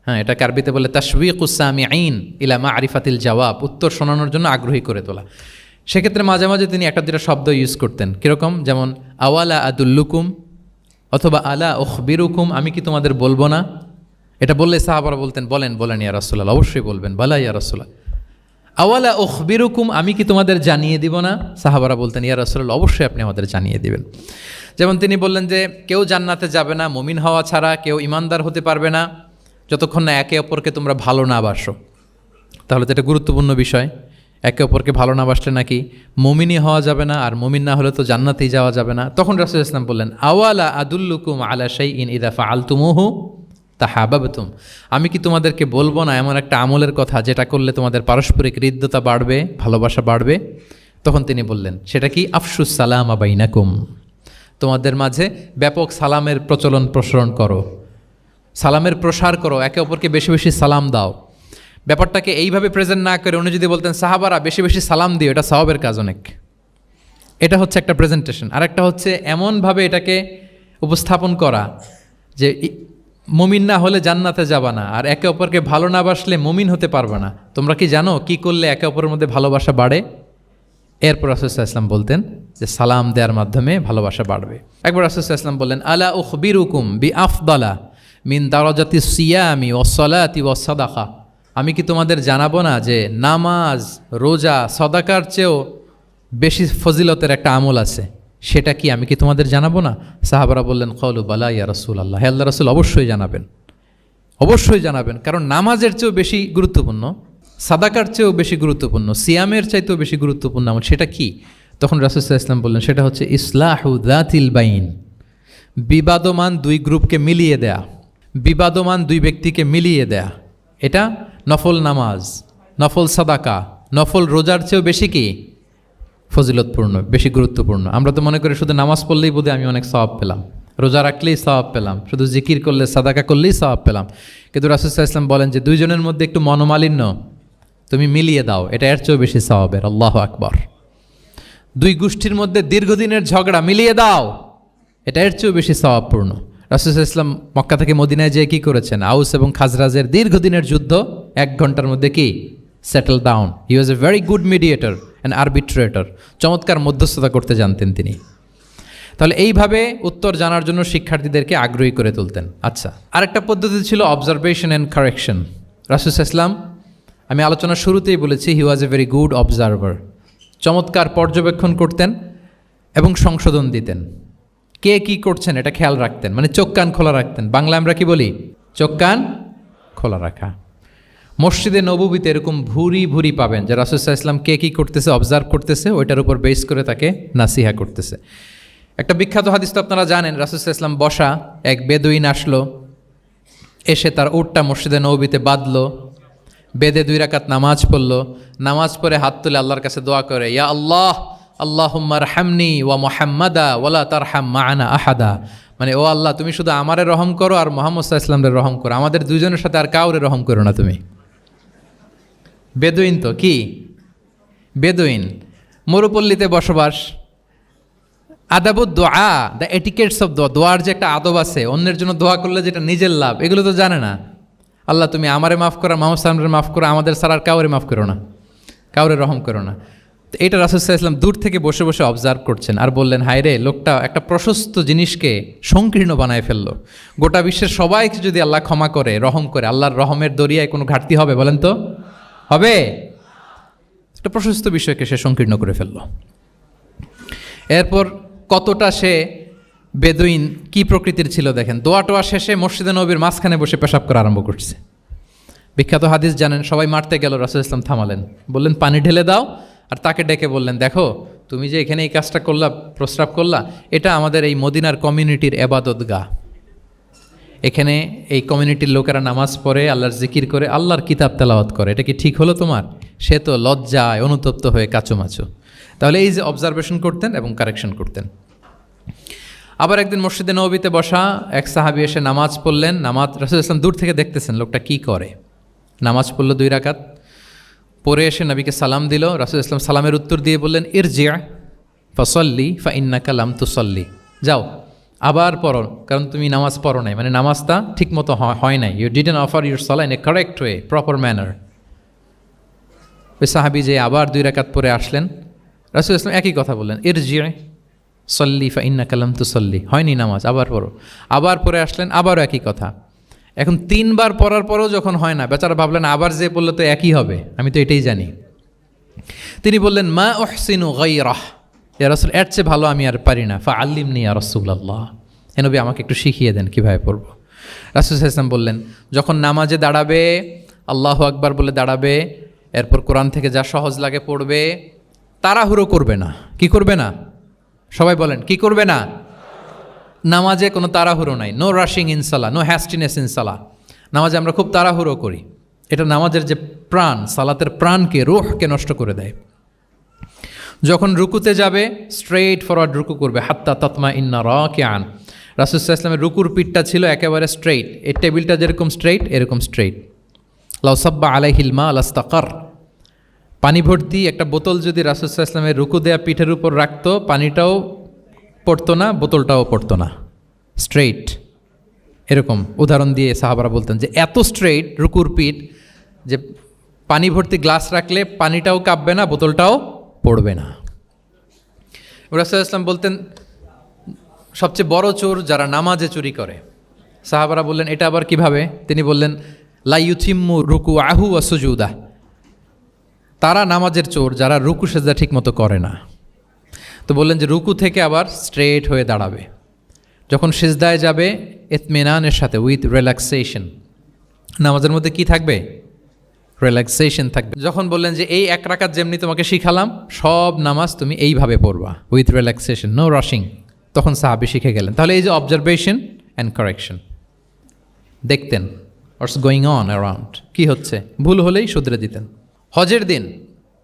A: হ্যাঁ, এটাকে আরবিতে বলে তাশওয়ীকুস সামিঈন ইলা মা'রিফাতিল জাওয়াব, উত্তর শোনানোর জন্য আগ্রহী করে তোলা। সেক্ষেত্রে মাঝে মাঝে তিনি একটা দুটা শব্দ ইউজ করতেন। কীরকম? যেমন আওয়ালা আদুল্লুকুম, অথবা আলা উখবিরুকুম, আমি কি তোমাদের বলবো না? এটা বললে সাহাবারা বলতেন বলেন বলেন ইয়া রাসূলুল্লাহ, অবশ্যই বলবেন, বালা ইয়া রাসূলুল্লাহ। আওয়ালা উখবিরুকুম, আমি কি তোমাদের জানিয়ে দিব না? সাহাবারা বলতেন ইয়া রাসূলুল্লাহ, অবশ্যই আপনি আমাদের জানিয়ে দিবেন। যেমন তিনি বললেন যে কেউ জান্নাতে যাবে না মুমিন হওয়া ছাড়া, কেউ ইমানদার হতে পারবে না যতক্ষণ না একে অপরকে তোমরা ভালো না বাসো। তাহলে তো এটা গুরুত্বপূর্ণ বিষয়। একে অপরকে ভালো না বাসলে নাকি মুমিনই হওয়া যাবে না, আর মুমিন না হলে তো জান্নাতেই যাওয়া যাবে না। তখন রাসূল সাল্লাল্লাহু আলাইহি ওয়াসাল্লাম বললেন আওয়ালা আদুল্লুকুম আলা শাইইন ইযা ফাআলতুমুহু তাহাবাবতুম, আমি কি তোমাদেরকে বলবো না এমন একটা আমলের কথা যেটা করলে তোমাদের পারস্পরিক হৃদ্যতা বাড়বে, ভালোবাসা বাড়বে? তখন তিনি বললেন সেটা কি? আফশুস সালামা বাইনাকুম, তোমাদের মাঝে ব্যাপক সালামের প্রসারণ করো, সালামের প্রসার করো, একে অপরকে বেশি বেশি সালাম দাও। ব্যাপারটাকে এইভাবে প্রেজেন্ট না করে উনি যদি বলতেন সাহাবারা বেশি বেশি সালাম দিও, এটা সওয়াবের কাজ অনেক। এটা হচ্ছে একটা প্রেজেন্টেশন। আর একটা হচ্ছে এমনভাবে এটাকে উপস্থাপন করা যে মুমিন না হলে জান্নাতে যাবা না, আর একে অপরকে ভালো না বাসলে মুমিন হতে পারবে না। তোমরা কি জানো কি করলে একে অপরের মধ্যে ভালোবাসা বাড়ে? এরপর রাসূল সাল্লাল্লাহু আলাইহি ওয়াসাল্লাম বলতেন যে সালাম দেওয়ার মাধ্যমে ভালোবাসা বাড়বে। একবার রাসূল সাল্লাল্লাহু আলাইহি ওয়াসাল্লাম বললেন, আলা উখবিরুকুম বিআফদালা মিন দারাজাতি সিয়ামি ওয়াস সালাতি ওয়াস সাদাকা। আমি কি তোমাদের জানাবো না যে নামাজ, রোজা, সাদাকার চেয়েও বেশি ফজিলতের একটা আমল আছে, সেটা কি আমি কি তোমাদের জানাবো না? সাহাবারা বললেন, ক্বালু বালা ইয়া রাসূলুল্লাহ, হে আল্লাহর রাসূল অবশ্যই জানাবেন, অবশ্যই জানাবেন। কারণ নামাজের চেয়েও বেশি গুরুত্বপূর্ণ, সাদাকার চেয়েও বেশি গুরুত্বপূর্ণ, সিয়ামের চাইতেও বেশি গুরুত্বপূর্ণ আমল, সেটা কি? তখন রাসূল সাল্লাল্লাহু আলাইহি ওয়াসাল্লাম বললেন, সেটা হচ্ছে ইসলাহু যাতিল বাইন, বিবাদমান দুই গ্রুপকে মিলিয়ে দেয়া, বিবাদমান দুই ব্যক্তিকে মিলিয়ে দেয়া। এটা নফল নামাজ, নফল সাদাকা, নফল রোজার চেয়েও বেশি কি ফজিলতপূর্ণ, বেশি গুরুত্বপূর্ণ। আমরা তো মনে করি শুধু নামাজ পড়লেই বোধহয় আমি অনেক সওয়াব পেলাম, রোজা রাখলেই সওয়াব পেলাম, শুধু জিকির করলে, সাদাকা করলেই সওয়াব পেলাম। কিন্তু রাসূল সাল্লাল্লাহু আলাইহি ওয়াসাল্লাম বলেন যে দুইজনের মধ্যে একটু মনোমালিন্য তুমি মিলিয়ে দাও, এটা এর চেয়েও বেশি সওয়াবের। আল্লাহু আকবার। দুই গোষ্ঠীর মধ্যে দীর্ঘদিনের ঝগড়া মিলিয়ে দাও, এটা এর চেয়েও বেশি সওয়াবপূর্ণ। রাসূল সাল্লাল্লাহু আলাইহি ওয়াসাল্লাম মক্কা থেকে মদিনায় যেয়ে কী করেছেন? আউস এবং খাজরাজের দীর্ঘদিনের যুদ্ধ 1 ঘন্টার মধ্যে কি settle down. He was a very good mediator and arbitrator, চমৎকার মধ্যস্থতা করতে জানতেন তিনি। তাহলে এইভাবে উত্তর জানার জন্য শিক্ষার্থীদেরকে আগ্রহী করে তুলতেন। আচ্ছা, আরেকটা পদ্ধতি ছিল অবজারভেশন অ্যান্ড কারেকশন। রাসূল সাল্লাল্লাহু আলাইহি ওয়াসাল্লাম, আমি আলোচনার শুরুতেই বলেছি, হি was a very good observer, চমৎকার পর্যবেক্ষণ করতেন এবং সংশোধন দিতেন। কে কি করছেন এটা খেয়াল রাখতেন, মানে চোখ কান খোলা রাখতেন। বাংলা আমরা কি বলি? চোখ কান খোলা রাখা। মসজিদে নববীতে এরকম ভুরি ভুরি পাবেন যে রাসূল সাল্লাল্লাহু আলাইহি ওয়াসাল্লাম কে কী করতেছে অবজার্ভ করতেছে, ওইটার উপর বেস করে তাকে নাসিহা করতেছে। একটা বিখ্যাত হাদিস তো আপনারা জানেন, রাসূল সাল্লাল্লাহু আলাইহি ওয়াসাল্লাম বসা, এক বেদুইন আসলো, এসে তার উটটা মসজিদে নববীতে বাঁধলো, বেদে 2 রাকাত নামাজ পড়লো, নামাজ পড়ে হাত তুলে আল্লাহর কাছে দোয়া করে, ইয়া আল্লাহ আল্লাহুম্মা আরহামনি ওয়া মুহাম্মাদা ওয়ালা তারহাম মা'ানা আহাদা। মানে ও আল্লাহ, তুমি শুধু আমারে রহম করো আর মুহাম্মদ সাল্লাল্লাহু আলাইহি ওয়াসাল্লামের রহম করো, আমাদের দুজনের সাথে আর কাউরে রহম করো না তুমি। বেদুইন তো কি, বেদুইন, মরুপল্লীতে বসবাস। আদাবুদ দোয়া, দ্য এটিকেটস অফ দোয়া, দোয়ার যে একটা আদব আছে, অন্যের জন্য দোয়া করলে যেটা নিজের লাভ, এগুলো তো জানে না। আল্লাহ তুমি আমারে মাফ করো, মুহাম্মদ সাল্লাল্লাহু আলাইহি ওয়াসাল্লামকে মাফ করো, আমাদের ছাড়া আর কাউরে মাফ করো না, কাউরে রহম করো না। তো এটা রাসূল সাল্লাল্লাহু আলাইহি ওয়াসাল্লাম দূর থেকে বসে বসে অবজার্ভ করছেন আর বললেন, হায় রে, লোকটা একটা প্রশস্ত জিনিসকে সংকীর্ণ বানায় ফেললো। গোটা বিশ্বের সবাইকে যদি আল্লাহ ক্ষমা করে, রহম করে, আল্লাহর রহমের দরিয়ায় কোনো ঘাটতি হবে বলেন তো? হবে? একটা প্রশস্ত বিষয়কে সে সংকীর্ণ করে ফেললো। এরপর কতটা সে বেদুইন, কি প্রকৃতির ছিল দেখেন। দোয়া টোয়া শেষে মসজিদে নববীর মাঝখানে বসে পেশাব করা আরম্ভ করছে। বিখ্যাত হাদিস জানেন, সবাই মারতে গেল, রাসূল সাল্লাল্লাহু আলাইহি ওয়াসাল্লাম থামালেন, বললেন পানি ঢেলে দাও, আর তাকে ডেকে বললেন, দেখো তুমি যে এখানে এই কাজটা করলা, প্রস্রাব করলা, এটা আমাদের এই মদিনার কমিউনিটির এবাদতগাহ। এখানে এই কমিউনিটির লোকেরা নামাজ পড়ে, আল্লাহর জিকির করে, আল্লাহর কিতাব তেলাওয়াত করে, এটা কি ঠিক হলো তোমার? সে তো লজ্জায় অনুতপ্ত হয়ে কাচুমাচু। তাহলে এই যে অবজারভেশন করতেন এবং কারেকশন করতেন। আবার একদিন মসজিদে নববীতে বসা এক সাহাবী এসে নামাজ পড়লেন। নামাজ রাসূল সাল্লাল্লাহু আলাইহি ওয়াসাল্লাম দূর থেকে দেখতেছেন লোকটা কি করে। নামাজ পড়লো 2 রাকাত, পরে এসে নবীকে সালাম দিল। রাসূল সাল্লাল্লাহু আলাইহি ওয়াসাল্লাম সালামের উত্তর দিয়ে বললেন, ইরজি' ফাসাল্লি ফাইন্নাকা লাম তুসাল্লি, যাও আবার পড়ো, কারণ তুমি নামাজ পড়ো নাই, মানে নামাজটা ঠিকমতো হয় নাই। ইউ ডিডন্ট অফার ইউর সালাহ in a correct way, proper manner. ওই সাহাবী যে আবার 2 রাকাত পরে আসলেন, রাসূল সাল্লাল্লাহু আলাইহি ওয়াসাল্লাম একই কথা বললেন, ইরজি' সল্লি ফাইন্নাকা লাম তুসাল্লি, হয়নি নামাজ, আবার পড়ো। আবার পরে আসলেন, আবারও একই কথা। এখন 3 বার পড়ার পরও যখন হয় না, বেচারা ভাবলেন আবার যে বললে তো একই হবে, আমি তো এটাই জানি। তিনি বললেন, মা উহসিনু গায়রাহ, ইয়া রাসূল, এর চেয়ে ভালো আমি আর পারি না, ফাআল্লিমনি ইয়া রাসূলুল্লাহ, হে নবী আমাকে একটু শিখিয়ে দেন কীভাবে পড়ব। রাসূল সাল্লাল্লাহু আলাইহি ওয়াসাল্লাম বললেন, যখন নামাজে দাঁড়াবে, আল্লাহু আকবার বলে দাঁড়াবে, এরপর কোরআন থেকে যা সহজ লাগে পড়বে, তাড়াহুড়ো করবে না। কি করবে না? সবাই বলেন, কি করবে না? নামাজে কোনো তাড়াহুড়ো নাই, নো রাশিং ইন সালাহ, নো হ্যাস্টিনেস ইন সালাহ। নামাজে আমরা খুব তাড়াহুড়ো করি, এটা নামাজের যে প্রাণ, সালাতের প্রাণকে, রূহকে নষ্ট করে দেয়। যখন রুকুতে যাবে, স্ট্রেইট ফরওয়ার্ড রুকু করবে, হাত্তা তাতমা ইন্না রাকিআন। রাসূল সাল্লাল্লাহু আলাইহি ওয়াসাল্লামের রুকুর পিঠটা ছিল একেবারে স্ট্রেইট, এই টেবিলটা যেরকম স্ট্রেইট, এরকম স্ট্রেইট। লাউ সাব্বা আলাইহিল মা লাস্তাকার, পানি ভর্তি একটা বোতল যদি রাসূল সাল্লাল্লাহু আলাইহি ওয়াসাল্লামের রুকু দেয়া পিঠের উপর রাখতো, পানিটাও পড়তো না, বোতলটাও পড়তো না, স্ট্রেইট। এরকম উদাহরণ দিয়ে সাহাবারা বলতেন যে এত স্ট্রেইট রুকুর পিঠ যে পানি ভর্তি গ্লাস রাখলে পানিটাও কাঁপবে না, বোতলটাও পড়বে না। রাসূলুল্লাহ ইসলাম বলতেন সবচেয়ে বড় চোর যারা নামাজে চুরি করে। সাহাবারা বললেন এটা আবার কিভাবে? তিনি বললেন লা ইউতিম্মু রুকুআহু ওয়া সুজুদাহ, তারা নামাজের চোর যারা রুকু সেজদা ঠিক মতো করে না। তো বললেন যে রুকু থেকে আবার স্ট্রেট হয়ে দাঁড়াবে, যখন সিজদায় যাবে ইতমিনানের সাথে, উইথ রিল্যাক্সেশন। নামাজের মধ্যে কি থাকবে? রিল্যাক্সেশন থাকবে। যখন বললেন যে এই এক রাকাত যেমনি তোমাকে শিখালাম সব নামাজ তুমি এইভাবে পড়বা, উইথ রিল্যাক্সেশন, নো রাশিং, তখন সাহাবী শিখে গেলেন। তাহলে এই যে অবজারভেশন অ্যান্ড কারেকশন, দেখতেন হোয়াটস গোয়িং অন অ্যারাউন্ড, কী হচ্ছে, ভুল হলেই শুধরে দিতেন। হজের দিন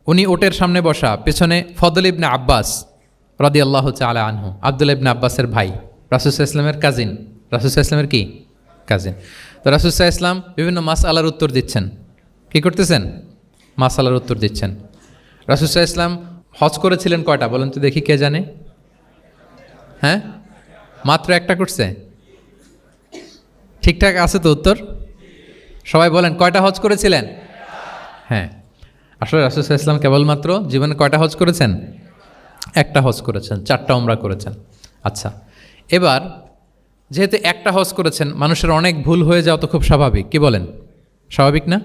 A: উনি ওটের সামনে বসা, পেছনে ফদল ইবনে আব্বাস রাদিয়াল্লাহু তাআলা আনহু, আব্দুল্লাহ ইবনে আব্বাসের ভাই, রাসূল সাল্লাল্লাহু আলাইহি ওয়াসাল্লামের কাজিন, রাসূল সাল্লাল্লাহু আলাইহি ওয়াসাল্লামের কি কাজিন। তো রাসূল সাল্লাল্লাহু আলাইহি ওয়াসাল্লাম বিভিন্ন মাসআলার উত্তর দিচ্ছেন। কী করতেছেন? মাসআলার উত্তর দিচ্ছেন। রাসূল সাল্লাল্লাহু আলাইহি ওয়াসাল্লাম হজ করেছিলেন কয়টা বলেন তো দেখি, কে জানে? হ্যাঁ, মাত্র একটা করছে। ঠিকঠাক আছে তো উত্তর? সবাই বলেন কয়টা হজ করেছিলেন? হ্যাঁ, আসলে রাসূল সাল্লাল্লাহু আলাইহি ওয়াসাল্লাম কেবলমাত্র জীবনে কয়টা হজ করেছেন? একটা হজ করেছেন, 4টা উমরা করেছেন। আচ্ছা, এবার যেহেতু একটা হজ করেছেন, মানুষের অনেক ভুল হয়ে যাওয়া তো খুব স্বাভাবিক, কি বলেন? স্বাভাবিক না?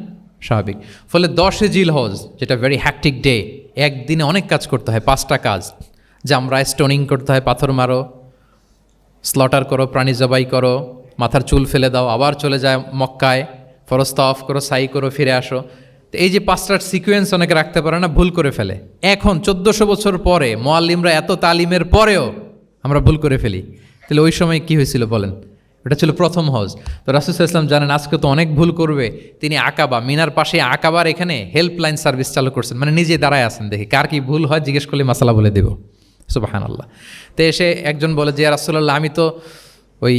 A: স্বাভাবিক। ফলে 10 জিল হজ, যেটা ভেরি হ্যাকটিক ডে, একদিনে অনেক কাজ করতে হয়, 5টা কাজ। জামরায় স্টোনিং করতে হয়, পাথর মারো, স্লটার করো, প্রাণী জবাই করো, মাথার চুল ফেলে দাও, আবার চলে যায় মক্কায়, ফরজ তাওয়াফ করো, সাই করো, ফিরে আসো। তো এই যে 5টার সিকোয়েন্স অনেকে রাখতে পারে না, ভুল করে ফেলে। এখন 1400 বছর পরে, মুআল্লিমরা এত তালিমের পরেও আমরা ভুল করে ফেলি। তাহলে ওই সময় কি হয়েছিল বলেন? এটা ছিল প্রথম হজ। তো রাসূল সাল্লাল্লাহু আলাইহি ওয়াসাল্লাম জানেন আজকে তো অনেক ভুল করবে, তিনি আকাবা, মিনার পাশে আকাবার এখানে হেল্পলাইন সার্ভিস চালু করছেন, মানে নিজে দাঁড়ায় আছেন, দেখি কার কি ভুল হয় জিজ্ঞেস করলে মাসালা বলে দেব। সুবহানাল্লাহ। তো এসে একজন বলে যে ইয়া রাসূলুল্লাহ, আমি তো ওই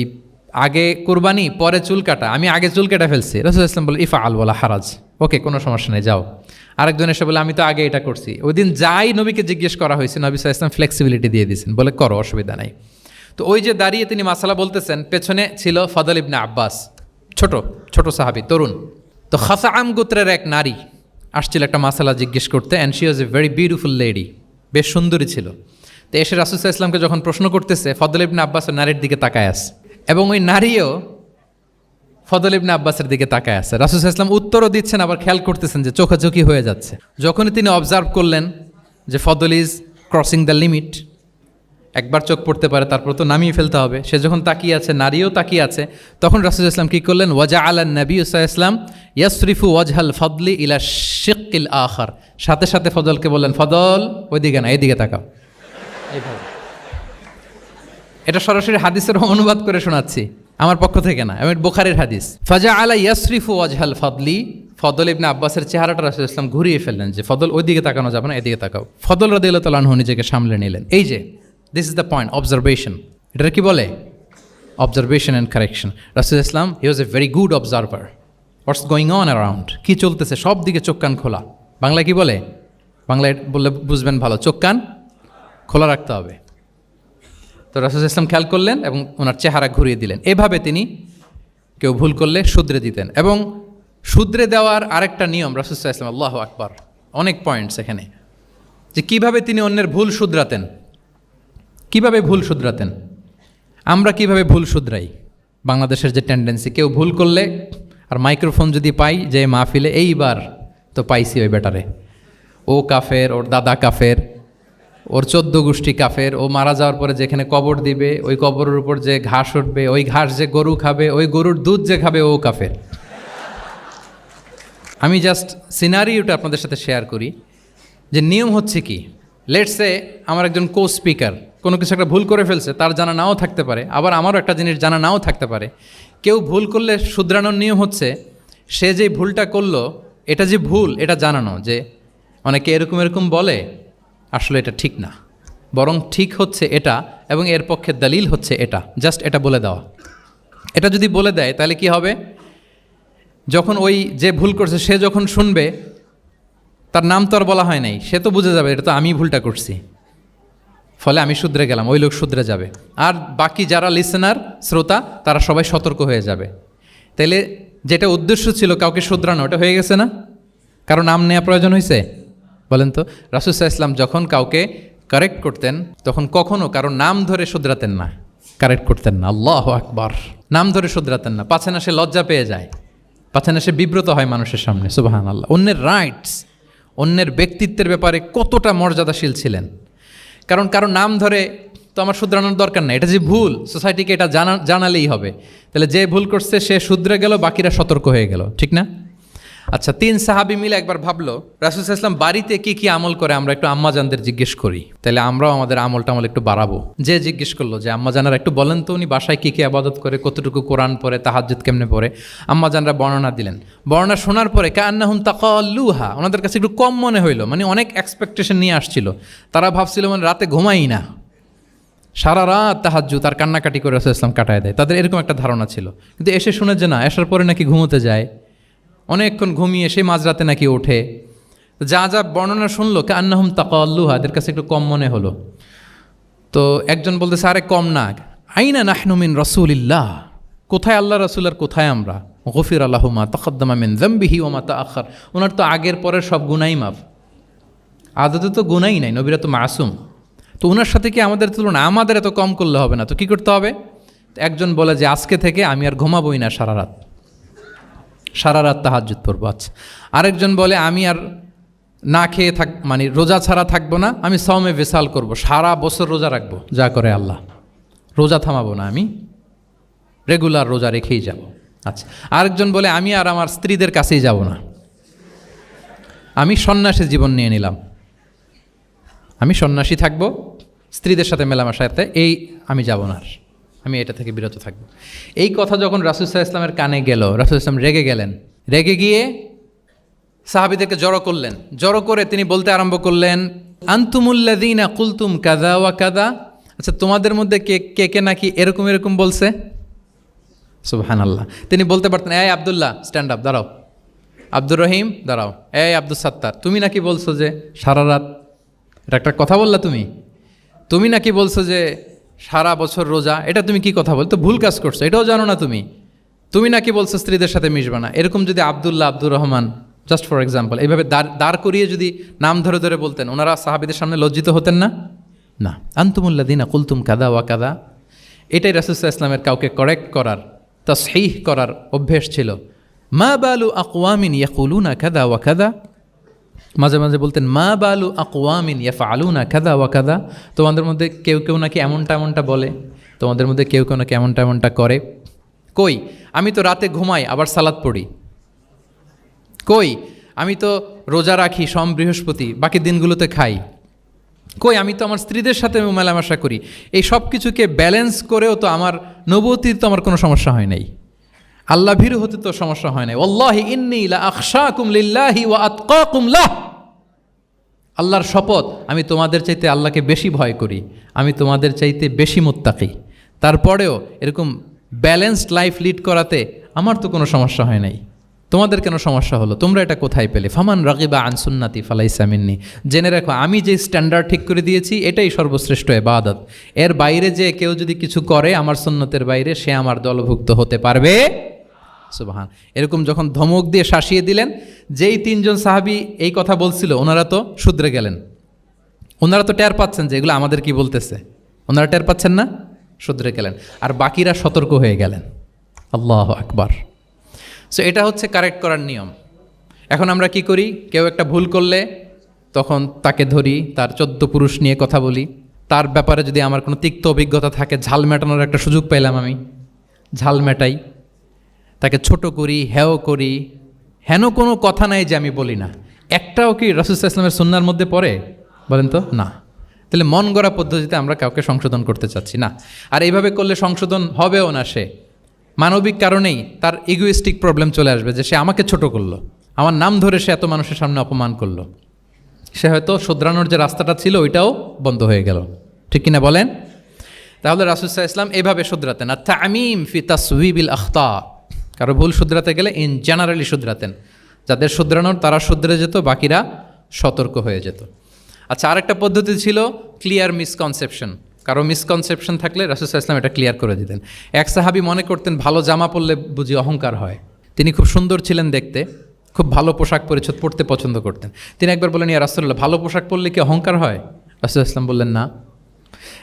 A: আগে কুরবানি পরে চুল কাটা, আমি আগে চুল কেটে ফেলছি। রাসূল সাল্লাল্লাহু আলাইহি ওয়াসাল্লাম বলে ইফআল ওয়ালা হারাজ, ওকে কোনো সমস্যা নেই, যাও। আরেকজন এসে বলে আমি তো আগে এটা করছি। ওই দিন যাই নবীকে জিজ্ঞেস করা হয়েছে, নবী সাল্লাল্লাহু আলাইহি ওয়াসাল্লাম ফ্লেক্সিবিলিটি দিয়ে দিয়েছেন, বলে করো, অসুবিধা নাই। তো ওই যে দাঁড়িয়ে তিনি মাসালা বলতেছেন, পেছনে ছিল ফদল ইবনে আব্বাস, ছোট সাহাবী, তরুণ। তো খাসাআম গোত্রের এক নারী আসছিল একটা মাসালা জিজ্ঞেস করতে, and she was a very beautiful lady, বেশ সুন্দরী ছিল। তো এসে রাসূল সাল্লাল্লাহু আলাইহি ওয়াসাল্লামকে যখন প্রশ্ন করতেছে, ফদল ইবনে আব্বাস ওই নারীর দিকে তাকায় আছে, এবং ওই নারীও ফদল ইবনে আব্বাসের দিকে তাকায় আছে। রাসূল সাল্লাল্লাহু আলাইহি ওয়াসাল্লাম উত্তরও দিচ্ছেন, আবার খেয়াল করতেছেন যে চোখাচোখি হয়ে যাচ্ছে। যখনই তিনি অবজার্ভ করলেন যে ফদল ইজ ক্রসিং দ্য লিমিট, একবার চোখ পড়তে পারে, তারপর তো নামিয়ে ফেলতে হবে, সে যখন তাকিয়ে আছে, নারীও তাকিয়ে আছে, তখন রাসূল সাল্লাল্লাহু আলাইহি ওয়াসাল্লাম কী করলেন? ওয়াজআলান নবী সাল্লাল্লাহু আলাইহি ওয়াসাল্লাম ইয়াসরিফু ওয়াজহাল ফদলি ইলা শিক্কিল আখার, সাথে সাথে ফদলকে বললেন, ফদল ওইদিকে না, এইদিকে তাকাও, এইভাবে। এটা সরাসরি হাদিসের অনুবাদ করে শোনাচ্ছি, আমার পক্ষ থেকে না, আমি বুখারীর হাদিস। ফাজআলা ইয়াসরিফু ওয়াজহাল ফদলি, ফদল ইবনে আব্বাসের চেহারাটা রাসূল সাল্লাল্লাহু আলাইহি ওয়াসাল্লাম ঘুরিয়ে ফেললেন যে ফদল ওইদিকে তাকানো যাবে না, এদিকে তাকাও। ফদল রাদিয়াল্লাহু তাআলা আনহু নিজেকে সামলে নিলেন। এই যে this is the point, observation. এটা কি বলে? Observation and correction. রাসূল ইসলাম he was a very good observer, what's going on around, কী চলতেছে সব দিকে চোখ কান খোলা। বাংলায় কি বলে? বাংলায় বললে বুঝবেন ভালো, চোখ কান খোলা রাখতে হবে। তো রাসূল ইসলাম খেয়াল করলেন এবং ওনার চেহারা ঘুরিয়ে দিলেন। এভাবে তিনি কেউ ভুল করলে শুধরে দিতেন। এবং শুধরে দেওয়ার আরেকটা নিয়ম রাসূল ইসলাম, আল্লাহু আকবার, অনেক পয়েন্টস এখানে, যে কিভাবে তিনি অন্যের ভুল শুধরাতেন। কিভাবে ভুল শুধরাতেন? আমরা কিভাবে ভুল শুধরাই? বাংলাদেশের যে টেন্ডেন্সি, কেউ ভুল করলে আর মাইক্রোফোন যদি পাই যে মাহফিলে, এইবার তো পাইছি ওই বেটারে, ও কাফের, ওর দাদা কাফের, ওর 14 গোষ্ঠী কাফের, ও মারা যাওয়ার পরে যেখানে কবর দিবে ওই কবরের উপর যে ঘাস উঠবে, ওই ঘাস যে গরু খাবে, ওই গরুর দুধ যে খাবে ও কাফের। আমি জাস্ট সিনারিওটা আপনাদের সাথে শেয়ার করি যে নিয়ম হচ্ছে কি। লেটস সে আমার একজন কো স্পিকার কোনো কিছু একটা ভুল করে ফেলছে, তার জানা নাও থাকতে পারে, আবার আমারও একটা জিনিস জানা নাও থাকতে পারে। কেউ ভুল করলে শুধরানোর নিয়ম হচ্ছে সে যে ভুলটা করলো এটা যে ভুল এটা জানানো, যে অনেকে এরকম বলে আসলে এটা ঠিক না, বরং ঠিক হচ্ছে এটা এবং এর পক্ষে দলিল হচ্ছে এটা, জাস্ট এটা বলে দেওয়া। এটা যদি বলে দেয় তাহলে কি হবে? যখন ওই যে ভুল করছে সে যখন শুনবে, তার নাম তো আর বলা হয় নাই, সে তো বুঝে যাবে এটা তো আমি ভুলটা করছি। ফলে আমি শুধরে গেলাম, ওই লোক শুধরে যাবে, আর বাকি যারা লিসেনার শ্রোতা তারা সবাই সতর্ক হয়ে যাবে। তাইলে যেটা উদ্দেশ্য ছিল কাউকে শুধরানো, ওটা হয়ে গেছে না? কারণ নাম নেওয়া প্রয়োজন হয়েছে? বলেন তো। রাসূল সাল্লাল্লাহু আলাইহি ওয়াসাল্লাম যখন কাউকে কারেক্ট করতেন তখন কখনো কারো নাম ধরে শুধরাতেন না, কারেক্ট করতেন না। আল্লাহু আকবার। নাম ধরে শুধরাতেন না, পাছে না সে লজ্জা পেয়ে যায়, পাছে না সে বিব্রত হয় মানুষের সামনে। সুবহানাল্লাহ। অন্যের রাইটস, অন্যের ব্যক্তিত্বের ব্যাপারে কতটা মর্যাদাশীল ছিলেন। কারণ কারো নাম ধরে তো আমার শুধরানোর দরকার নাই, এটা যে ভুল সোসাইটিকে এটা জানালেই হবে। তাহলে যে ভুল করছে সে শুধরে গেল, বাকিরা সতর্ক হয়ে গেল, ঠিক না? আচ্ছা, 3 সাহাবী মিলে একবার ভাবলো রাসূল সাল্লাল্লাহু আলাইহি ওয়াসাল্লাম বাড়িতে কি কি আমল করে, আমরা একটু আম্মাজানদের জিজ্ঞেস করি, তাহলে আমরাও আমাদের আমল একটু বাড়াবো। যে জিজ্ঞেস করলো যে আম্মাজানরা একটু বলেন তো উনি বাসায় কি কি ইবাদত করে, কতটুকু কোরআন পড়ে, তাহাজ্জুদ কেমনে পড়ে। আম্মাজানরা বর্ণনা দিলেন। বর্ণনা শোনার পরে কান্নাহুম তাকাল্লুহা, ওনাদের কাছে একটু কম মনে হইলো, মানে অনেক এক্সপেকটেশন নিয়ে আসছিল। তারা ভাবছিল মানে রাতে ঘুমাই না, সারা রাত তাহাজ্জুদ আর কান্নাকাটি করে রাসূল সাল্লাল্লাহু আলাইহি ওয়াসাল্লাম কাটায় দেয়, তাদের এরকম একটা ধারণা ছিল। কিন্তু এসে শুনে যে না, আসার পরে নাকি ঘুমোতে যায়, অনেকক্ষণ ঘুমিয়ে সেই মাঝরাতে নাকি ওঠে। যা যা বর্ণনা শুনলো কান্নাহুম তাকাল্লুহা, এদের কাছে একটু কম মনে হলো। তো একজন বলতেছে আরে কম না, আইনা নাহনু মিন রাসূলিল্লাহ, কোথায় আল্লাহ রাসূল আর কোথায় আমরা। গফির লাহু মা তাকাদ্দামা মিন যামবিহি ওয়া মা তাআখার, ওনার তো আগের পরের সব গুনাহই মাফ। আদতে তো গুনাহই নাই, নবীরা তো মাসুম। তো ওনার সাথে কি আমাদের তুলনা, আমাদের এত কম করলে হবে না, তো কী করতে হবে? একজন বলে যে আজকে থেকে আমি আর ঘুমাবোই না সারা রাত তাহাজ্জুদ পড়বো। আচ্ছা, আরেকজন বলে আমি আর না খেয়ে মানে রোজা ছাড়া থাকবো না, আমি সওমে ভিসাল করব, সারা বছর রোজা রাখবো, যা করে আল্লাহ, রোজা থামাবো না, আমি রেগুলার রোজা রেখেই যাব। আচ্ছা, আরেকজন বলে আমি আর আমার স্ত্রীদের কাছেই যাব না, আমি সন্ন্যাসী জীবন নিয়ে নিলাম, আমি সন্ন্যাসী থাকবো, স্ত্রীদের সাথে মেলামেশাতে এই আমি যাব না, আমি এটা থেকে বিরত থাকবো। এই কথা যখন রাসূল সাল্লাল্লাহু আলাইহি ওয়াসাল্লামের কানে গেল, রাসূল সাল্লাল্লাহু আলাইহি ওয়াসাল্লাম রেগে গেলেন। রেগে গিয়ে সাহাবীদেরকে জড়ো করলেন। জড়ো করে তিনি বলতে আরম্ভ করলেন, আনতুমুল্লাযীনা কুলতুম কাযা ওয়া কাযা, আচ্ছা তোমাদের মধ্যে কে কে নাকি এরকম এরকম বলছে। সুবহানাল্লাহ। তিনি বলতে পারতেন এই আব্দুল্লাহ স্ট্যান্ড আপ, দাঁড়াও, আব্দুর রহিম দাঁড়াও, এই আব্দুস সাত্তার তুমি নাকি বলছো যে সারা রাত, এটা একটা কথা বললা তুমি নাকি বলছো যে সারা বছর রোজা, এটা তুমি কি কথা বল, তো ভুল কাজ করছো, এটাও জানো না তুমি নাকি বলছো স্ত্রীদের সাথে মিশবা না। এরকম যদি Abdullah, Abdur Rahman, just for example, এইভাবে দাঁড় করিয়ে যদি নাম ধরে ধরে বলতেন, ওনারা সাহাবীদের সামনে লজ্জিত হতেন না? না। আনতুমুল্লাযীনা কুলতুম কাযা ওয়া কাযা, এটাই রাসূল সাল্লাল্লাহু আলাইহি ওয়াসাল্লামের কাউকে কারেক্ট করার, তাসহিহ করার অভ্যেস ছিল। মা বালু আকওয়ামিন ইয়াকুলুনা কাযা ওয়া কাযা, মাঝে মাঝে বলতেন মা বালু আকওয়ামিন ইয়াফআলুনা কাযা ওয়া কাযা, তোমাদের মধ্যে কেউ নাকি এমনটা বলে, তোমাদের মধ্যে কেউ নাকি এমনটা করে। কই আমি তো রাতে ঘুমাই আবার সালাত পড়ি, কই আমি তো রোজা রাখি সোম বৃহস্পতি, বাকি দিনগুলোতে খাই, কই আমি তো আমার স্ত্রীদের সাথে মেলামেশা করি, এই সব কিছুকে ব্যালেন্স করেও তো আমার নবুয়তির তো আমার কোনো সমস্যা হয় নাই, আল্লাহ ভীরু হতে তো সমস্যা হয় নাই। ওয়াল্লাহি ইন্নী লা আখশাকুম লিল্লাহি ওয়া আতকাকুম লাহ, আল্লাহর শপথ আমি তোমাদের চাইতে আল্লাহকে বেশি ভয় করি, আমি তোমাদের চাইতে বেশি মুত্তাকি। তারপরেও এরকম ব্যালেন্সড লাইফ লিড করাতে আমার তো কোনো সমস্যা হয় নাই, তোমাদের কেন সমস্যা হলো, তোমরা এটা কোথায় পেলে? ফামান রাগিবা আন সুন্নাতি ফালাইসা মিন্নি, জেনে রাখো আমি যে স্ট্যান্ডার্ড ঠিক করে দিয়েছি এটাই সর্বশ্রেষ্ঠ ইবাদত, এর বাইরে যে কেউ যদি কিছু করে আমার সুন্নতের বাইরে, সে আমার দলভুক্ত হতে পারবে। সুবহান। এরকম যখন ধমক দিয়ে শাসিয়ে দিলেন, যেই 3 জন সাহাবী এই কথা বলছিল ওনারা তো শুধরে গেলেন, ওনারা তো টের পাচ্ছেন যে এগুলো আমাদের কি বলতেছে, ওনারা টের পাচ্ছেন না, শুধরে গেলেন, আর বাকিরা সতর্ক হয়ে গেলেন। আল্লাহু আকবার। সো এটা হচ্ছে কারেক্ট করার নিয়ম। এখন আমরা কি করি, কেউ একটা ভুল করলে তখন তাকে ধরি, তার 14 পুরুষ নিয়ে কথা বলি, তার ব্যাপারে যদি আমার কোনো তিক্ত অভিজ্ঞতা থাকে, ঝাল মেটানোর একটা সুযোগ পাইলাম, আমি ঝাল মেটাই, তাকে ছোট করি, হেয় করি, হেন কোনো কথা নাই যে আমি বলি না। একটাও কি রাসূল সাল্লাল্লাহু আলাইহি ওয়াসাল্লামের সুন্নাহর মধ্যে পড়ে বলেন তো? না। তাহলে মন গড়া পদ্ধতিতে আমরা কাউকে সংশোধন করতে চাচ্ছি না, আর এইভাবে করলে সংশোধন হবেও না। সে মানবিক কারণেই তার ইগোইস্টিক প্রবলেম চলে আসবে, যে সে আমাকে ছোট করলো, আমার নাম ধরে সে এত মানুষের সামনে অপমান করলো, সে হয়তো শুধরানোর যে রাস্তাটা ছিল ওইটাও বন্ধ হয়ে গেল, ঠিক কিনা বলেন? তাহলে রাসূল সাল্লাল্লাহু আলাইহি ওয়াসাল্লাম এভাবে শুধরাতেন। আর তামিম ফি তাসওয়িবিল আখতা, কারো ভুল শুধরাতে গেলে ইন জেনারেলি শুধরাতেন, যাদের শুধরানোর তারা শুধরে যেত, বাকিরা সতর্ক হয়ে যেত। আচ্ছা, আরেকটা পদ্ধতি ছিল ক্লিয়ার মিসকনসেপশন। কারো মিসকনসেপশন থাকলে রাসূল সাল্লাল্লাহু আলাইহি ওয়াসাল্লাম এটা ক্লিয়ার করে দিতেন। এক সাহাবী মনে করতেন ভালো জামা পরলে বুঝি অহংকার হয়। তিনি খুব সুন্দর ছিলেন দেখতে, খুব ভালো পোশাক পরিচ্ছদ পরতে পছন্দ করতেন। তিনি একবার বললেন, ইয়া রাসূলুল্লাহ, ভালো পোশাক পরলে কি অহংকার হয়? রাসূল সাল্লাল্লাহু আলাইহি ওয়াসাল্লাম বললেন, না।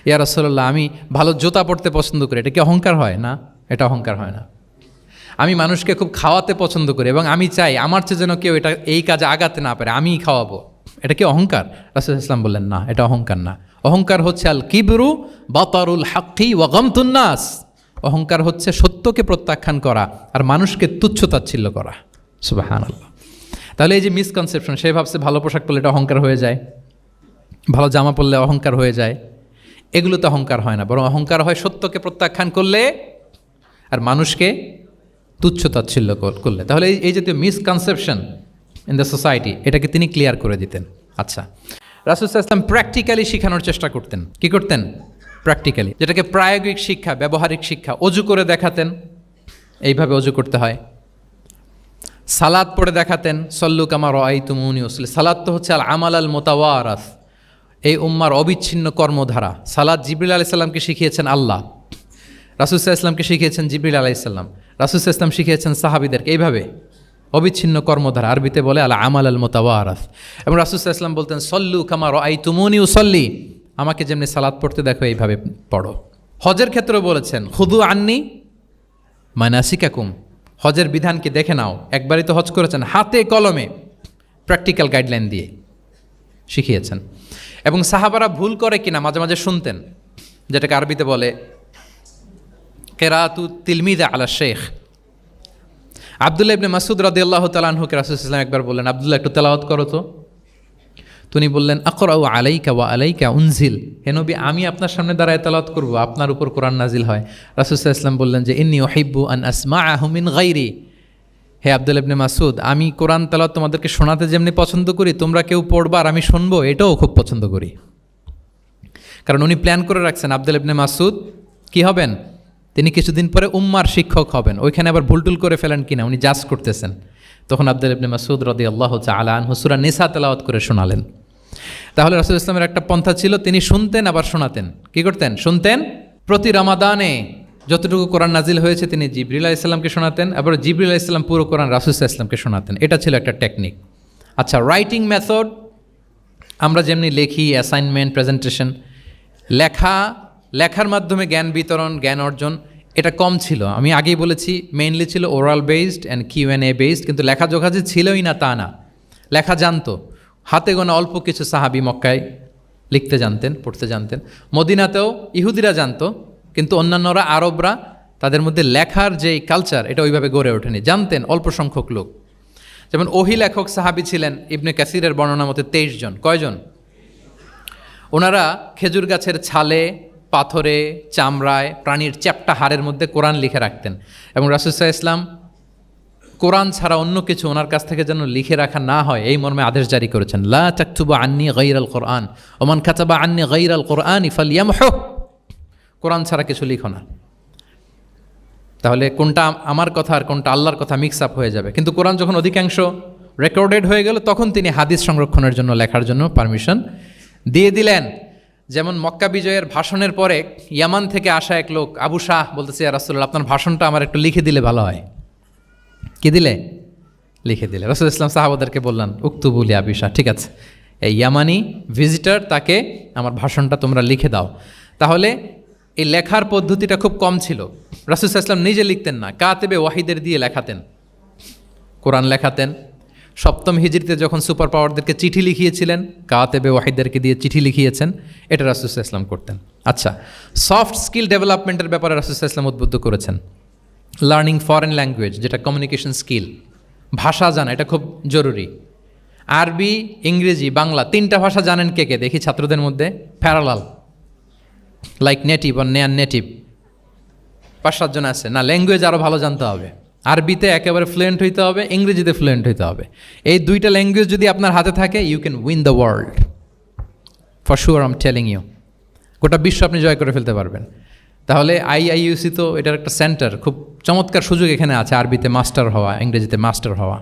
A: ইয়া রাসূলুল্লাহ, আমি ভালো জুতা পরতে পছন্দ করি, এটা কি অহংকার হয়? না, এটা অহংকার হয় না। আমি মানুষকে খুব খাওয়াতে পছন্দ করি এবং আমি চাই আমার চেয়ে যেন কেউ এটা এই কাজে আগাতে না পারে, আমিই খাওয়াবো, এটা কি অহংকার? রাসূল ইসলাম বললেন, না, এটা অহংকার না। অহংকার হচ্ছে আল কিবরু বাতারুল হাক্কি ওয়া গামতুন নাস। অহংকার হচ্ছে সত্যকে প্রত্যাখ্যান করা আর মানুষকে তুচ্ছ-তাচ্ছিল্য করা। সুবহানাল্লাহ। তাহলে এই যে মিসকনসেপশন, সে ভাবছে ভালো পোশাক পরলে এটা অহংকার হয়ে যায়, ভালো জামা পরলে অহংকার হয়ে যায়, এগুলো তো অহংকার হয় না, বরং অহংকার হয় সত্যকে প্রত্যাখ্যান করলে আর মানুষকে তুচ্ছ-তাচ্ছিল্য করলে। তাহলে এই জাতীয় মিসকনসেপশন ইন দ্য সোসাইটি, এটাকে তিনি ক্লিয়ার করে দিতেন। আচ্ছা, রাসূল সাল্লাল্লাহু আলাইহি ওয়াসাল্লাম প্র্যাকটিক্যালি শেখানোর চেষ্টা করতেন। কি করতেন? প্র্যাকটিক্যালি, যেটাকে প্রায়োগিক শিক্ষা, ব্যবহারিক শিক্ষা। অজু করে দেখাতেন, এইভাবে অজু করতে হয়। সালাত পড়ে দেখাতেন, সল্লু কামা রাআইতুমুনি উসাল্লি। সালাত তো হচ্ছে আল আমাল আল মুতাওয়ারাস, এই উম্মার অবিচ্ছিন্ন কর্মধারা। সালাত জিবরিল আলাইহিস সালামকে শিখিয়েছেন আল্লাহ, রাসূল সাল্লাল্লাহু আলাইহি ওয়াসাল্লামকে শিখিয়েছেন জিবরিল আলাইহিস সালাম, রাসূল সাল্লাল্লাহু আলাইহি ওয়াসাল্লাম শিখিয়েছেন সাহাবীদেরকে। এইভাবে অবিচ্ছিন্ন কর্মধারা, আরবিতে বলে আল আমাল আল মুতাওয়ারাস। এবং রাসূল সাল্লাল্লাহু আলাইহি ওয়াসাল্লাম বলতেন, সল্লু কামা রাআইতুমুনি উসাল্লি, আমাকে যেমনি সালাত পড়তে দেখো এইভাবে পড়ো। হজের ক্ষেত্রেও বলেছেন, খুযু আন্নি মানাসিকাকুম, হজের বিধানকে দেখে নাও। একবারই তো হজ করেছেন, হাতে কলমে প্র্যাকটিক্যাল গাইডলাইন দিয়ে শিখিয়েছেন। এবং সাহাবারা ভুল করে কিনা মাঝে মাঝে শুনতেন, যেটাকে আরবিতে বলে কেরাতু তিলমিদা আলা শেখ। আব্দুল্লাহ ইবনে মাসউদ রাদিয়াল্লাহু তাআলা আনহুকে রাসূল সাল্লাল্লাহু আলাইহি ওয়াসাল্লাম একবার বললেন, আব্দুল্লাহ একটু তেলাওয়াত করো তো। তিনি বললেন, আকরাউ আলাইকা ওয়া আলাইকা উনজিল, হে নবী, আমি আপনার সামনে দাঁড়ায় তেলাওয়াত করব, আপনার উপর কোরআন নাজিল হয়। রাসূল সাল্লাল্লাহু আলাইহি ওয়াসাল্লাম বললেন যে, ইন্নী উহিব্বু আন আসমাআহু মিন গায়রি, হে আব্দুল্লাহ ইবনে মাসউদ, আমি কোরআন তেলাওয়াত তোমাদেরকে শোনাতে যেমনি পছন্দ করি, তোমরা কেউ পড়বা আর আমি শুনবো, এটাও খুব পছন্দ করি। কারণ উনি প্ল্যান করে রাখছেন আব্দুল্লাহ ইবনে মাসউদ কি হবেন, তিনি কিছুদিন পরে উম্মার শিক্ষক হবেন। ওইখানে আবার ভুলটুল করে ফেলেন কিনা উনি জাজ করতেছেন। তখন আব্দুল্লাহ ইবনে মাসউদ রাদিয়াল্লাহু তাআলা আনহু সূরা নিসা তেলাওয়াত করে শোনালেন। তাহলে রাসূল ইসলামের একটা পন্থা ছিল, তিনি শুনতেন আবার শোনাতেন। কি করতেন? শুনতেন। প্রতি রমাদানে যতটুকু কোরআন নাজিল হয়েছে তিনি জিবরিল আলাইহিস সালামকে শোনাতেন, আবার জিবরিল আলাইহিস সালাম পুরো কোরআন রাসূল সাল্লাল্লাহু আলাইহি ওয়াসাল্লামকে শোনাতেন। এটা ছিল একটা টেকনিক। আচ্ছা, রাইটিং মেথড, আমরা যেমনি লেখি, অ্যাসাইনমেন্ট, প্রেজেন্টেশন, লেখার মাধ্যমে জ্ঞান বিতরণ, জ্ঞান অর্জন, এটা কম ছিল। আমি আগেই বলেছি, মেইনলি ছিল oral based and QnA based, কিন্তু লেখাজোখা যে ছিলই না তা না, লেখা জানতো। হাতে গোনা অল্প কিছু সাহাবী মক্কায় লিখতে জানতেন, পড়তে জানতেন। মদিনাতেও ইহুদিরা জানতো, কিন্তু অন্যান্যরা, আরবরা, তাদের মধ্যে লেখার যে কালচার, এটা ওইভাবে গড়ে ওঠেনি। জানতেন অল্প সংখ্যক লোক। যেমন ওহী লেখক সাহাবী ছিলেন ইবনে কাসিরের বর্ণনা মতে 23 জন। কয়জন? ওনারা খেজুর গাছের ছালে, পাথরে, চামড়ায়, প্রাণীর চ্যাপ্টা হাড়ের মধ্যে কোরআন লিখে রাখতেন। এবং রাসূল সাল্লাল্লাহু আলাইহি ওয়াসাল্লাম কোরআন ছাড়া অন্য কিছু ওনার কাছ থেকে যেন লিখে রাখা না হয়, এই মর্মে আদেশ জারি করেছেন, লা তাকতুবু আন্নী গায়রাল কোরআন ওমান কাতাবা আন্নী গায়রাল কোরআনি ফালইয়ামহু, কোরআন ছাড়া কিছু লিখো না। তাহলে কোনটা আমার কথা আর কোনটা আল্লাহর কথা মিক্স আপ হয়ে যাবে। কিন্তু কোরআন যখন অধিকাংশ রেকর্ডেড হয়ে গেল, তখন তিনি হাদিস সংরক্ষণের জন্য, লেখার জন্য পারমিশন দিয়ে দিলেন। যেমন মক্কা বিজয়ের ভাষণের পরে ইয়ামান থেকে আসা এক লোক আবু শাহ বলতেছে, ইয়া রাসূলুল্লাহ, আপনার ভাষণটা আমার একটু লিখে দিলে ভালো হয়। কি দিলে? লিখে দিলে। রাসূল ইসলাম সাহাবাদেরকে বললেন, উক্তুবু লি আবি শাহ, ঠিক আছে, এই ইয়ামানি ভিজিটর, তাকে আমার ভাষণটা তোমরা লিখে দাও। তাহলে এই লেখার পদ্ধতিটা খুব কম ছিল। রাসূল ইসলাম নিজে লিখতেন না, কাতেবে ওয়াহিদের দিয়ে লেখাতেন, কোরআন লেখাতেন। 7ম হিজরিতে যখন সুপার পাওয়ারদেরকে চিঠি লিখিয়েছিলেন, কাতেবে ওয়াহিদদেরকে দিয়ে চিঠি লিখিয়েছেন, এটা রাসূল ইসলাম করতেন। আচ্ছা, সফট স্কিল ডেভেলপমেন্টের ব্যাপারে রাসূল ইসলাম উদ্বুদ্ধ করেছেন। লার্নিং ফরেন ল্যাঙ্গুয়েজ, যেটা কমিউনিকেশন স্কিল, ভাষা জানা, এটা খুব জরুরি। আরবি, ইংরেজি, বাংলা, 3টা ভাষা জানেন কে কে? দেখি ছাত্রদের মধ্যে। প্যারালাল, লাইক নেটিভ আর নেয়ার নেটিভ, 5-7 জন আছে না? ল্যাঙ্গুয়েজ আরও ভালো জানতে হবে। আরবিতে একেবারে ফ্লুয়েন্ট হইতে হবে, ইংরেজিতে ফ্লুয়েন্ট হইতে হবে। এই 2টা ল্যাঙ্গুয়েজ যদি আপনার হাতে থাকে, you can win the world for sure, I am telling you. গোটা বিশ্ব আপনি জয় করে ফেলতে পারবেন। তাহলে আইআইইউসি তো এটার একটা সেন্টার, খুব চমৎকার সুযোগ এখানে আছে আরবিতে মাস্টার হওয়া, ইংরেজিতে মাস্টার হওয়া।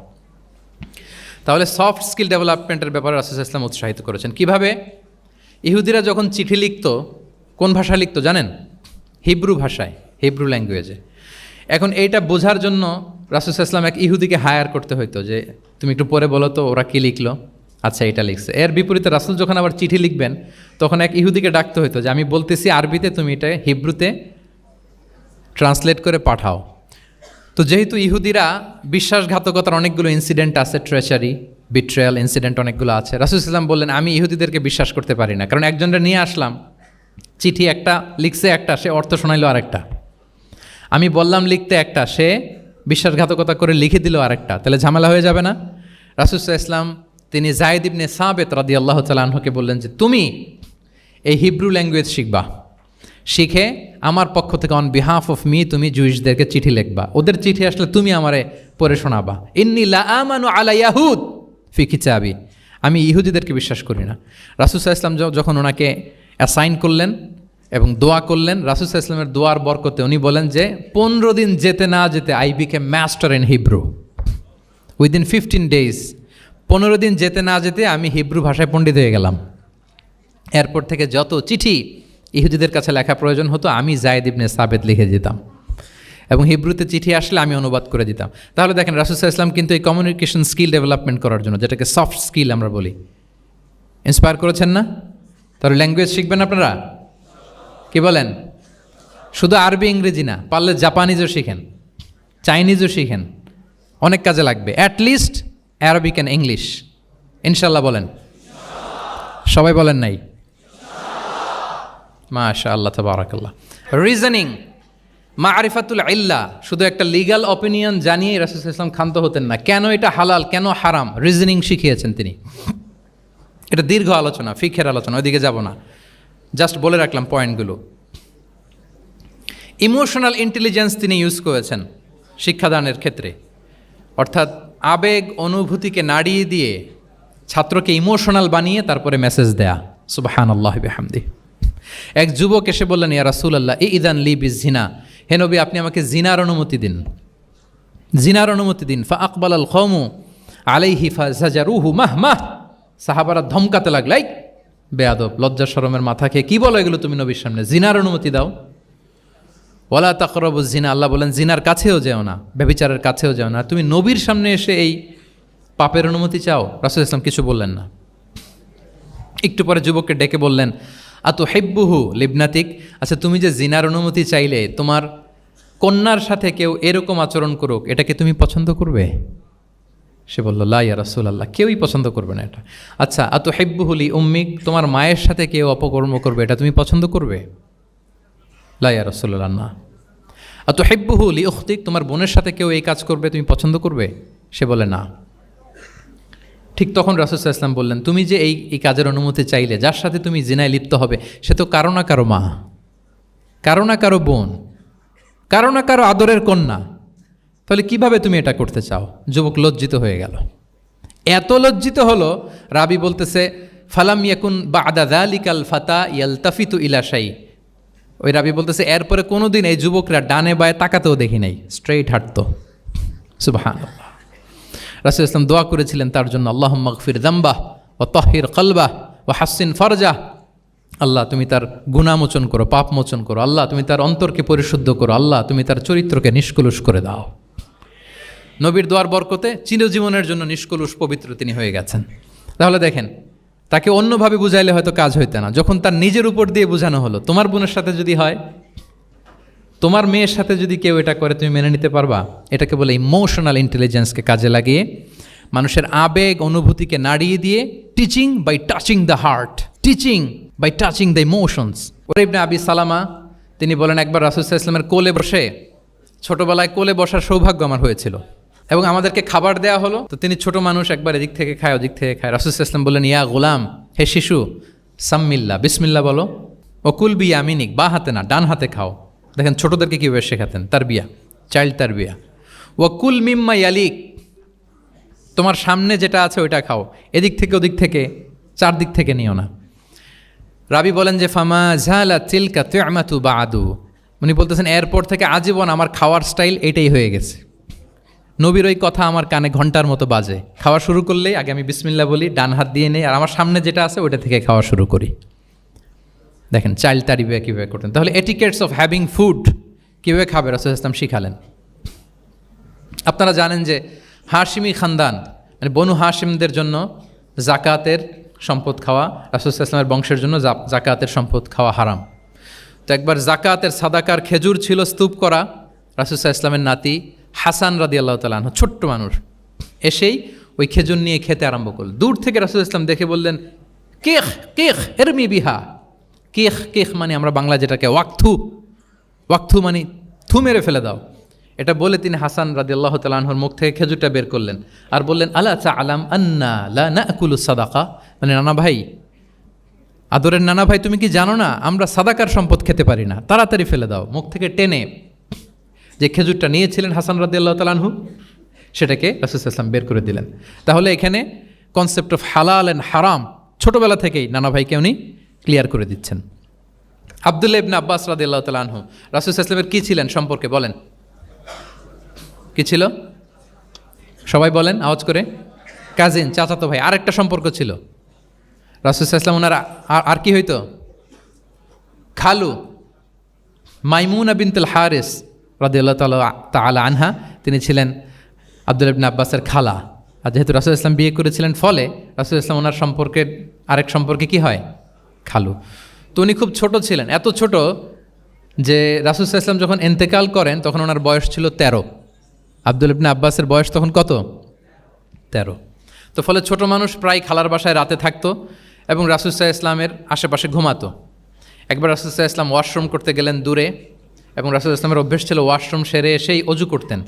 A: তাহলে সফট স্কিল ডেভেলপমেন্টের ব্যাপারে রাসূল ইসলাম উৎসাহিত করেছেন। কিভাবে? ইহুদিরা যখন চিঠি লিখত কোন ভাষায় লিখত জানেন? হিব্রু ভাষায়, হিব্রু ল্যাঙ্গুয়েজে। এখন এইটা বোঝার জন্য রাসূল সাল্লাল্লাহু আলাইহি ওয়াসাল্লাম এক ইহুদিকে হায়ার করতে হইতো যে তুমি একটু পরে বলো তো ওরা কী লিখলো, আচ্ছা এটা লিখছে। এর বিপরীতে রাসূল যখন আবার চিঠি লিখবেন তখন এক ইহুদিকে ডাকতে হইতো যে আমি বলতেছি আরবিতে, তুমি এটা হিব্রুতে ট্রান্সলেট করে পাঠাও। তো যেহেতু ইহুদিরা বিশ্বাসঘাতকতার অনেকগুলো ইনসিডেন্ট আছে, ট্রেচারি, বিট্রেয়াল ইনসিডেন্ট অনেকগুলো আছে, রাসূল সাল্লাল্লাহু আলাইহি ওয়াসাল্লাম বললেন আমি ইহুদিদেরকে বিশ্বাস করতে পারি না, কারণ একজনটা নিয়ে আসলাম, চিঠি একটা লিখছে একটা, সে অর্থ শোনাইলো আরেকটা। আমি বললাম লিখতে একটা, সে বিশ্বাসঘাতকতা করে লিখে দিল আরেকটা, তাহলে ঝামেলা হয়ে যাবে না? রাসূল সাল্লাল্লাহু আলাইহি ওয়াসাল্লাম তিনি যায়েদ ইবনে সাবিত রাদিয়াল্লাহু তাআলা আনহুকে বললেন যে তুমি এই হিব্রু ল্যাঙ্গুয়েজ শিখবা, শিখে আমার পক্ষ থেকে অন বিহাফ অফ মি তুমি জুইশদেরকে চিঠি লিখবা, ওদের চিঠি আসলে তুমি আমারে পড়ে শোনাবা। ইন্নী লা আমানু আলা ইয়াহুদ ফি কিতাবি, আমি ইহুদিদেরকে বিশ্বাস করি না। রাসূল সাল্লাল্লাহু আলাইহি ওয়াসাল্লাম যখন ওনাকে অ্যাসাইন করলেন এবং দোয়া করলেন, রাসূল সাল্লাল্লাহু আলাইহি ওয়াসাল্লামের দোয়ার বরকতে উনি বলেন যে 15 দিন যেতে না যেতে I became master in Hebrew within 15 days। 15 দিন যেতে না যেতে আমি হিব্রু ভাষায় পণ্ডিত হয়ে গেলাম। এরপর থেকে যত চিঠি ইহুদিদের কাছে লেখা প্রয়োজন হতো আমি যায়েদ ইবনে সাবিত লিখে দিতাম, এবং হিব্রুতে চিঠি আসলে আমি অনুবাদ করে দিতাম। তাহলে দেখেন রাসূল সাল্লাল্লাহু আলাইহি ওয়াসাল্লাম কিন্তু এই কমিউনিকেশন স্কিল ডেভেলপমেন্ট করার জন্য, যেটাকে সফট স্কিল আমরা বলি, ইন্সপায়ার করেছেন না? তাহলে ল্যাঙ্গুয়েজ শিখবেন আপনারা, কি বলেন? শুধু আরবি ইংরেজি না, পারলে জাপানিজও শিখেন, চাইনিজও শিখেন, অনেক কাজে লাগবে। অ্যাটলিস্ট অ্যারাবিক অ্যান্ড ইংলিশ, ইনশাল্লাহ বলেন। সবাই বলেন নাই? মাশাআল্লাহ তাবারাকাল্লাহ। রিজনিং, মারিফাতুল ইল্লা, শুধু একটা লিগ্যাল অপিনিয়ন জানিয়েই রাসূল সাল্লাল্লাহু আলাইহি ওয়াসাল্লাম ক্ষান্ত হতেন না। কেন এটা হালাল, কেন হারাম, রিজনিং শিখিয়েছেন তিনি। এটা দীর্ঘ আলোচনা, ফিকহের আলোচনা, ওইদিকে যাব না, জাস্ট বলে রাখলাম পয়েন্টগুলো। ইমোশনাল ইন্টেলিজেন্স তিনি ইউজ করেছেন শিক্ষাদানের ক্ষেত্রে, অর্থাৎ আবেগ অনুভূতিকে নাড়িয়ে দিয়ে ছাত্রকে ইমোশনাল বানিয়ে তারপরে মেসেজ দেয়া। সুবহানাল্লাহি বিহামদিহি। এক যুবক এসে বললেন ইয়া রাসূলুল্লাহ ইদান লি বিজিনা, হে নবী আপনি আমাকে জিনার অনুমতি দিন, জিনার অনুমতি দিন। ফা আকবালাল কওমু আলাইহি ফাজাজারুহু মাহমাহ, সাহাবারা ধমকাতে লাগলাই, বেয়াদব, লজ্জা শরমের মাথা খেয়ে কি বলো এগুলো তুমি নবীর সামনে, জিনার অনুমতি দাও। ওয়ালা তাকরাবুজ জিনা, আল্লাহ বলেন জিনার কাছেও যেও না, ব্যভিচারের কাছেও যেও না, তুমি নবীর সামনে এসে এই পাপের অনুমতি চাও? রাসূল ইসলাম কিছু বললেন না। একটু পরে যুবককে ডেকে বললেন আতু হিব্বুহু লিবনাতিক, আচ্ছা তুমি যে জিনার অনুমতি চাইলে তোমার কন্যার সাথে কেউ এরকম আচরণ করুক, এটাকে তুমি পছন্দ করবে? সে বলল লা ইয়া রাসূলুল্লাহ, কেউই পছন্দ করবে না এটা। আচ্ছা আতু হিব্বুহু লি উম্মিক, তোমার মায়ের সাথে কেউ অপকর্ম করবে, এটা তুমি পছন্দ করবে? লা ইয়া রাসূলুল্লাহ, না। আতু হিব্বুহু লি উখতিক, তোমার বোনের সাথে কেউ এই কাজ করবে, তুমি পছন্দ করবে? সে বলে না। ঠিক তখন রাসূল সাল্লাল্লাহু আলাইহি ওয়াসাল্লাম বললেন তুমি যে এই কাজের অনুমতি চাইলে, যার সাথে তুমি জিনায় লিপ্ত হবে সে তো কারো না কারো মা, কারো না কারো বোন, কারো না কারো আদরের কন্যা, তাহলে কিভাবে তুমি এটা করতে চাও? যুবক লজ্জিত হয়ে গেল, এত লজ্জিত হলো, রাবি বলতেছে ফালাম ইয়াকুন বা'দা যালিকাল ফাতা ইয়ালতাফিতু ইলা শাই, ওই রাবি বলতেছে এরপরে কোনোদিন এই যুবকরা ডানে বায়ে তাকাতেও দেখি নাই, স্ট্রেইট হাঁটতো। সুবহানাল্লাহ। রাসূল ইসলাম দোয়া করেছিলেন তার জন্য, আল্লাহুম্মা গফির যামবাহ ওয়া তাহহির কলবাহ ওয়া হাসসিন ফারজাহ, আল্লাহ তুমি তার গুনাহ মোচন করো, পাপ মোচন করো, আল্লাহ তুমি তার অন্তরকে পরিশুদ্ধ করো, আল্লাহ তুমি তার চরিত্রকে নিষ্কলুষ করে দাও। নবীর দোয়ার বরকতে চিরজীবনের জন্য নিষ্কলুষ পবিত্র তিনি হয়ে গেছেন। তাহলে দেখেন, তাকে অন্যভাবে বুঝাইলে হয়তো কাজ হইতে না, যখন তার নিজের উপর দিয়ে বোঝানো হলো। তোমার বোনের সাথে যদি হয়, তোমার মেয়ের সাথে যদি কেউ এটা করে, তুমি মেনে নিতে পারবা? এটাকে বলে ইমোশনাল ইন্টেলিজেন্সকে কাজে লাগিয়ে মানুষের আবেগ অনুভূতিকে নাড়িয়ে দিয়ে, teaching by touching the heart, teaching by touching the emotions. ইবনে আবি সালামা তিনি বলেন একবার রাসূল সাল্লাল্লাহু আলাইহি ওয়াসাল্লামের কোলে বসে, ছোটবেলায় কোলে বসার সৌভাগ্য আমার হয়েছিল, এবং আমাদেরকে খাবার দেয়া হলো, তো তিনি ছোট মানুষ, একবার এদিক থেকে খায় ওদিক থেকে খায়। রাসূল সাল্লাল্লাহু আলাইহি ওয়াসাল্লাম বললেন ইয়া গোলাম, হে শিশু, সাম্মিল্লাহ, বিসমিল্লাহ বলো, ওকুল বিয়ামিনিক, বা হাতে না ডান হাতে খাও। দেখেন ছোটদেরকে কীভাবে শেখাতেন, তারবিয়া, চাইল্ড তারবিয়া। ওয়াকুল মিম্মা ইয়ালিক, তোমার সামনে যেটা আছে ওইটা খাও, এদিক থেকে ওদিক থেকে, চারদিক থেকে নিও না। রাবি বলেন যে ফামা ঝালা তিলকা তু'মাতু বা'দু, উনি বলতেছেন এরপর থেকে আজীবন আমার খাওয়ার স্টাইল এটাই হয়ে গেছে। নবীর ওই কথা আমার কানে ঘন্টার মতো বাজে, খাওয়া শুরু করলেই আগে আমি বিসমিল্লাহ বলি, ডান হাত দিয়ে নেই, আর আমার সামনে যেটা আছে ওইটা থেকে খাওয়া শুরু করি। দেখেন চাইল্ড তারিফে কীভাবে করতেন। তাহলে এটিকেটস অফ হ্যাভিং ফুড কীভাবে খাবে রাসূলুল্লাহ ইসলাম শিখালেন। আপনারা জানেন যে হাশিমি খানদান মানে বনু হাশিমদের জন্য জাকাতের সম্পদ খাওয়া, রাসূলুল্লাহ ইসলামের বংশের জন্য জাকাতের সম্পদ খাওয়া হারাম। তো একবার জাকাতের সাদাকার খেজুর ছিল স্তূপ করা, রাসূলুল্লাহ ইসলামের নাতি হাসান রাদিয়াল্লাহু তাআলা আনহু ছোট্ট মানুষ এসেই ওই খেজুর নিয়ে খেতে আরম্ভ করল। দূর থেকে রাসূলুল্লাহ ইসলাম দেখে বললেন, কেখ কেখ এরমি বিহা। কেখ কেখ মানে আমরা বাংলা যেটাকে ওয়াক্থু, ওয়াক্থু মানে থু মেরে ফেলে দাও। এটা বলে তিনি হাসান রাদিয়াল্লাহু তাআলা আনহুর মুখ থেকে খেজুরটা বের করলেন আর বললেন, আলা তা'লাম আন্না লা নাকুলু সাদাকা, মানে নানা ভাই, আদরের নানা ভাই, তুমি কি জানো না আমরা সাদাকার সম্পদ খেতে পারি না, তাড়াতাড়ি ফেলে দাও। মুখ থেকে টেনে যে খেজুরটা নিয়েছিলেন হাসান রাদিয়াল্লাহু তাআলা আনহু সেটাকে রাসূলুল্লাহ সাল্লাল্লাহু আলাইহি ওয়াসাল্লাম বের করে দিলেন। তাহলে এখানে কনসেপ্ট অফ হালাল অ্যান্ড হারাম ছোটোবেলা থেকেই নানা ভাইকে উনি ক্লিয়ার করে দিচ্ছেন। আব্দুল্লাহ ইবনে আব্বাস রাদিয়াল্লাহু তাআলা আনহু রাসূলুল্লাহ সাল্লাল্লাহু আলাইহি ওয়াসাল্লামের কী ছিলেন সম্পর্কে বলেন, কী ছিল? সবাই বলেন আওয়াজ করে। কাজিন, চাচাতো ভাই। আরেকটা সম্পর্ক ছিল রাসূলুল্লাহ সাল্লাল্লাহু আলাইহি ওয়াসাল্লাম ওনার আর কি হইতো? খালু মাইমুনা বিনতুল হারিস রাদিয়াল্লাহু তাআলা আনহা, তিনি ছিলেন আব্দুল্লাহ ইবনে আব্বাসের খালা। আর যেহেতু রাসূলুল্লাহ ইসলাম বিয়ে করেছিলেন ফলে রাসূলুল্লাহ ইসলাম ওনার সম্পর্কের আরেক সম্পর্কে কি হয়? খালু। তো উনি খুব ছোট ছিলেন, এত ছোট যে রাসূলুল্লাহ ইসলাম যখন ইন্তেকাল করেন তখন ওনার বয়স ছিল 13। আব্দুল্লাহ ইবনে আব্বাসের বয়স তখন কত? 13। তো ফলে ছোট মানুষ প্রায় খালার বাসায় রাতে থাকতো এবং রাসূলুল্লাহ ইসলামের আশেপাশে ঘুমাতো। একবার রাসূলুল্লাহ ইসলাম ওয়াশরুম করতে গেলেন দূরে এবং রাসূলুল্লাহ ইসলামের অভ্যেস ছিল ওয়াশরুম সেরে এসেই অজু করতেন।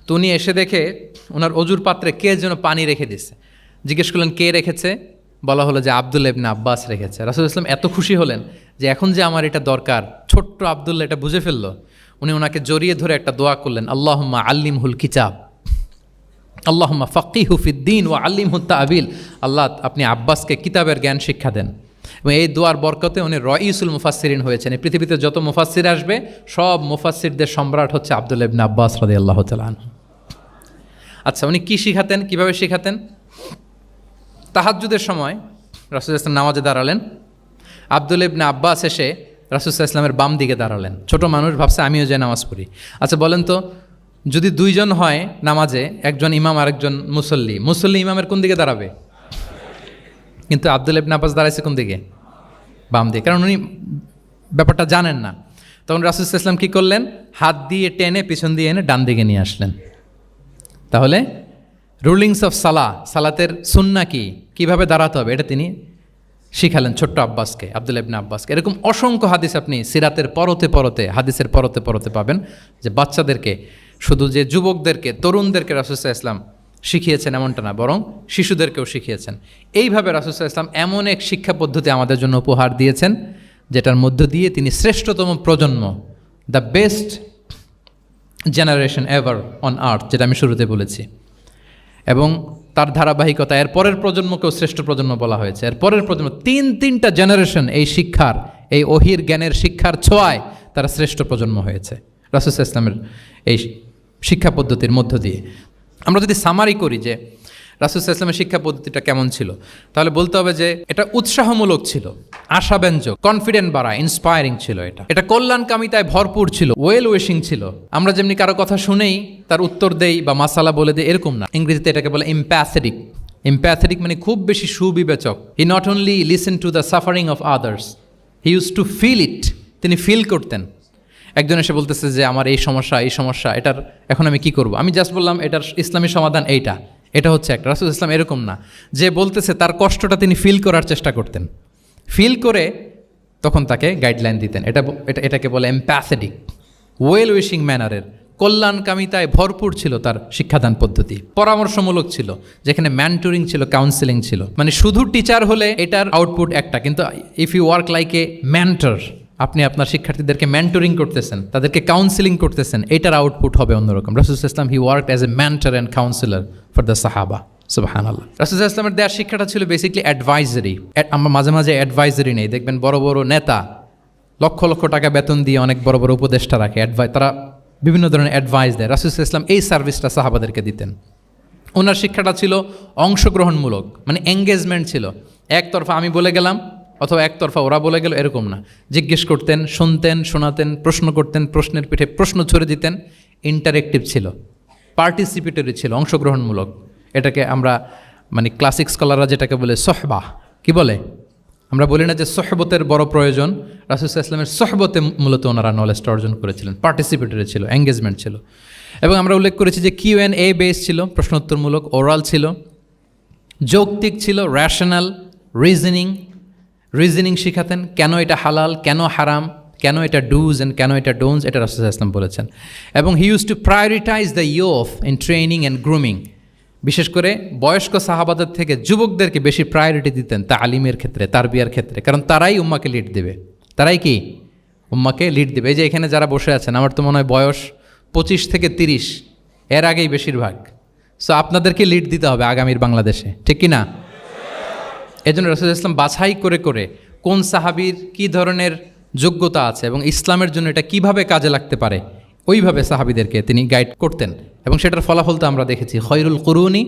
A: তো উনি এসে দেখে ওনার অজুর পাত্রে কে যেন পানি রেখে দিচ্ছে। জিজ্ঞেস করলেন কে রেখেছে? বলা হলো যে আব্দুল্লাহ ইবনে আব্বাস রেখেছে। রাসূলুল্লাহ ইসলাম এত খুশি হলেন যে এখন যে আমার এটা দরকার, ছোট্ট আব্দুল্লাহ এটা বুঝে ফেললো। উনি ওনাকে জড়িয়ে ধরে একটা দোয়া করলেন, আল্লাহুম্মা আল্লিমহুল কিতাব, আল্লাহুম্মা ফাক্কিহু ফিদ্দীন ওয়া আল্লিমহু তা'বীল। আল্লাহ আপনি আব্বাসকে কিতাবের জ্ঞান শিক্ষা দেন। এবং এই দোয়ার বরকতে উনি রাইসুল মুফাসসিরিন হয়েছেন। এই পৃথিবীতে যত মুফাসসির আসবে সব মুফাসসিরদের সম্রাট হচ্ছে আব্দুল্লাহ ইবনে আব্বাস রাদিয়াল্লাহু তাআলা আনহু। আচ্ছা, উনি কী শিখাতেন, কীভাবে শিখাতেন? তাহাজ্জুদের সময় রাসূলুল্লাহ ইসলাম নামাজে দাঁড়ালেন, আব্দুল্লাহ ইবনে আব্বাস এসে রাসূলুল্লাহ ইসলামের বাম দিকে দাঁড়ালেন। ছোট মানুষ ভাবছে আমিও যাই নামাজ পড়ি। আচ্ছা বলেন তো, যদি দুইজন হয় নামাজে, একজন ইমাম আরেকজন মুসল্লি, মুসল্লি ইমামের কোন দিকে দাঁড়াবে? কিন্তু আব্দুল্লাহ ইবনে আব্বাস দাঁড়াইছে কোন দিকে? বাম দিকে, কারণ উনি ব্যাপারটা জানেন না। তখন রাসূলুল্লাহ ইসলাম কী করলেন? হাত দিয়ে টেনে পিছন দিয়ে এনে ডান দিকে নিয়ে আসলেন। তাহলে রুলিংস অফ সালাতের সুন্না কি, কীভাবে দাঁড়াতে হবে, এটা তিনি শিখালেন ছোট্ট আব্বাসকে, আব্দুল্লাহ ইবনে আব্বাসকে। এরকম অসংখ্য হাদিস আপনি সিরাতের পরতে পরতে, হাদিসের পরতে পরতে পাবেন, যে বাচ্চাদেরকে, শুধু যে যুবকদেরকে, তরুণদেরকে রাসূলুল্লাহ ইসলাম শিখিয়েছেন এমনটা না, বরং শিশুদেরকেও শিখিয়েছেন। এইভাবে রাসূলুল্লাহ ইসলাম এমন এক শিক্ষা পদ্ধতি আমাদের জন্য উপহার দিয়েছেন যেটার মধ্য দিয়ে তিনি শ্রেষ্ঠতম প্রজন্ম, the best generation ever on earth, যেটা আমি শুরুতে বলেছি, এবং তার ধারাবাহিকতা এর পরের প্রজন্মকেও শ্রেষ্ঠ প্রজন্ম বলা হয়েছে। এর পরের প্রজন্ম তিনটা জেনারেশন এই শিক্ষার, এই ওহির জ্ঞানের শিক্ষার ছোঁয়ায় তারা শ্রেষ্ঠ প্রজন্ম হয়েছে রাসূলুল্লাহ ইসলামের এই শিক্ষা পদ্ধতির মধ্য দিয়ে। আমরা যদি সামারি করি যে রাসূলুল্লাহ ইসলামের শিক্ষা পদ্ধতিটা কেমন ছিল, তাহলে বলতে হবে যে এটা উৎসাহমূলক ছিল, আশাব্যঞ্জক, কনফিডেন্ট বাড়া, ইন্সপায়ারিং ছিল। এটা কল্যাণকামিতায় ভরপুর ছিল, ওয়েল উইশিং ছিল। আমরা যেমনি কারো কথা শুনেই তার উত্তর দেই বা মাসালা বলে দেই, এরকম না। ইংরেজিতে এটাকে বলে এমপ্যাথেটিক। এমপ্যাথেটিক মানে খুব বেশি সুবিবেচক। He not only listen to the suffering of others, he use to feel it. তিনি ফিল করতেন। একজন এসে বলতেছে যে আমার এই সমস্যা, এটার এখন আমি কি করব? আমি জাস্ট বললাম এটার ইসলামী সমাধান এটা হচ্ছে একটা। রাসূলুল্লাহ ইসলাম এরকম না, যে বলতেছে তার কষ্টটা তিনি ফিল করার চেষ্টা করতেন, ফিল করে তখন তাকে গাইডলাইন দিতেন। এটাকে বলে এমপ্যাথেটিক, ওয়েল উইশিং ম্যানারের, কল্যাণকামিতায় ভরপুর ছিল তার শিক্ষাদান পদ্ধতি। পরামর্শমূলক ছিল, যেখানে ম্যান্টরিং ছিল, কাউন্সেলিং ছিল। মানে শুধু টিচার হলে এটার আউটপুট একটা, কিন্তু if you work like a mentor, আপনি আপনার শিক্ষার্থীদেরকে মেন্টরিং করতেছেন, তাদেরকে কাউন্সেলিং করতেছেন, এটার আউটপুট হবে অন্যরকম। রাসূলুল্লাহ ইসলাম he worked as a mentor and councillor for the সাহাবা। সুবহানাল্লাহ। রাসূলুল্লাহ ইসলামের দেওয়ার শিক্ষাটা ছিল বেসিক্যালি অ্যাডভাইজারি। আমরা মাঝে মাঝে অ্যাডভাইজারি নেই, দেখবেন বড় বড় নেতা লক্ষ লক্ষ টাকা বেতন দিয়ে অনেক বড় বড় উপদেষ্টা রাখে, তারা বিভিন্ন ধরনের অ্যাডভাইস দেয়। রাসূলুল্লাহ ইসলাম এই সার্ভিসটা সাহাবাদেরকে দিতেন। ওনার শিক্ষাটা ছিল অংশগ্রহণমূলক, মানে এঙ্গেজমেন্ট ছিল। একতরফা আমি বলে গেলাম অথবা একতরফা ওরা বলে গেল, এরকম না। জিজ্ঞেস করতেন, শুনতেন, শোনাতেন, প্রশ্ন করতেন, প্রশ্নের পিঠে প্রশ্ন ছড়ে দিতেন। ইন্টারেক্টিভ ছিল, পার্টিসিপেটরি ছিল, অংশগ্রহণমূলক। এটাকে আমরা মানে ক্লাসিক স্কলাররা যেটাকে বলে সহবা, কি বলে? আমরা বলি না যে সহবতের বড় প্রয়োজন, রাসূল সাল্লাল্লাহু আলাইহি ওয়াসাল্লামের সহবতে মূলত ওনারা নলেজটা অর্জন করেছিলেন। পার্টিসিপেটরি ছিল, এঙ্গেজমেন্ট ছিল। এবং আমরা উল্লেখ করেছি যে Q&A বেস ছিল, প্রশ্নোত্তরমূলক, ওরাল ছিল, যৌক্তিক ছিল, র্যাশনাল, রিজনিং শিখাতেন। কেন এটা হালাল, কেন হারাম, কেন এটা ডুজ অ্যান্ড কেন এটা ডোন্টস, এটা রাসূল সাল্লাল্লাহু আলাইহি ওয়াসাল্লাম বলেছেন। এবং হি use two prioritise the youth in training and grooming. বিশেষ করে বয়স্ক সাহাবাদের থেকে যুবকদেরকে বেশি প্রায়োরিটি দিতেন তালিমের ক্ষেত্রে, তারবিয়ার ক্ষেত্রে, কারণ তারাই উম্মাকে লিড দেবে। তারাই কি উম্মাকে লিড দেবে। এই যে এখানে যারা বসে আছেন, আমার তো মনে হয় বয়স 25 থেকে 30, এর আগেই বেশিরভাগ। সো আপনাদেরকে লিড দিতে হবে আগামীর বাংলাদেশে, ঠিক কি না? এই জন্য রাসূল সাল্লাল্লাহু আলাইহি ওয়াসাল্লাম বাছাই করে করে কোন সাহাবীর কী ধরনের যোগ্যতা আছে এবং ইসলামের জন্য এটা কিভাবে কাজে লাগতে পারে, ওইভাবে সাহাবীদেরকে তিনি গাইড করতেন। এবং সেটার ফলাফল তো আমরা দেখেছি, খয়রুল কুরুনি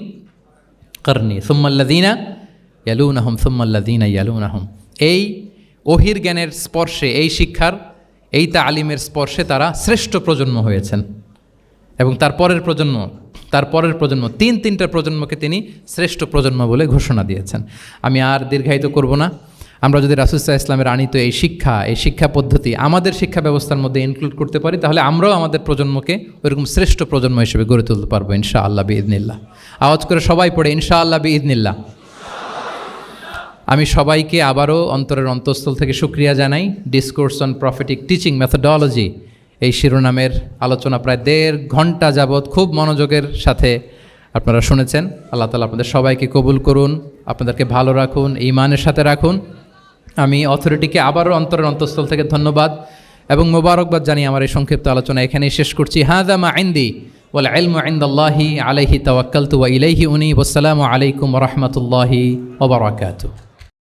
A: করনি সুম্মাল্লাযীনা ইয়ালুনাহুম সুম্মাল্লাযীনা ইয়ালুনাহুম। এই ওহির জ্ঞানের স্পর্শে, এই শিক্ষার, এই তালিমের স্পর্শে তারা শ্রেষ্ঠ প্রজন্ম হয়েছেন। এবং তার পরের প্রজন্ম, তিনটা প্রজন্মকে তিনি শ্রেষ্ঠ প্রজন্ম বলে ঘোষণা দিয়েছেন। আমি আর দীর্ঘায়িত করব না। আমরা যদি রাসূল সাল্লাল্লাহু আলাইহি ওয়াসাল্লামের আনিত এই শিক্ষা পদ্ধতি আমাদের শিক্ষা ব্যবস্থার মধ্যে ইনক্লুড করতে পারি, তাহলে আমরাও আমাদের প্রজন্মকে ওইরকম শ্রেষ্ঠ প্রজন্ম হিসেবে গড়ে তুলতে পারবো ইনশাআল্লাহ বিইذনিল্লাহ। আওয়াজ করে সবাই পড়ে ইনশাআল্লাহ বিইذনিল্লাহ। আমি সবাইকে আবারও অন্তরের অন্তঃস্থল থেকে শুকরিয়া জানাই। Discourse on prophetic teaching methodology, এই শিরোনামের আলোচনা প্রায় 1.5 ঘন্টা যাবৎ খুব মনোযোগের সাথে আপনারা শুনেছেন। আল্লাহ তাআলা আপনাদের সবাইকে কবুল করুন, আপনাদেরকে ভালো রাখুন, ঈমানের সাথে রাখুন। আমি অথরিটিকে আবারও অন্তরের অন্তঃস্থল থেকে ধন্যবাদ এবং মোবারকবাদ জানিয়ে আমার এই সংক্ষিপ্ত আলোচনা এখানেই শেষ করছি। হাযা মা ইনদি ওয়াল ইলমু ইনদাল্লাহি আলাইহি তাওয়াক্কালতু ওয়া ইলাইহি উনীব। আসসালামু আলাইকুম ওয়া রাহমাতুল্লাহি ওয়া বারাকাতুহু।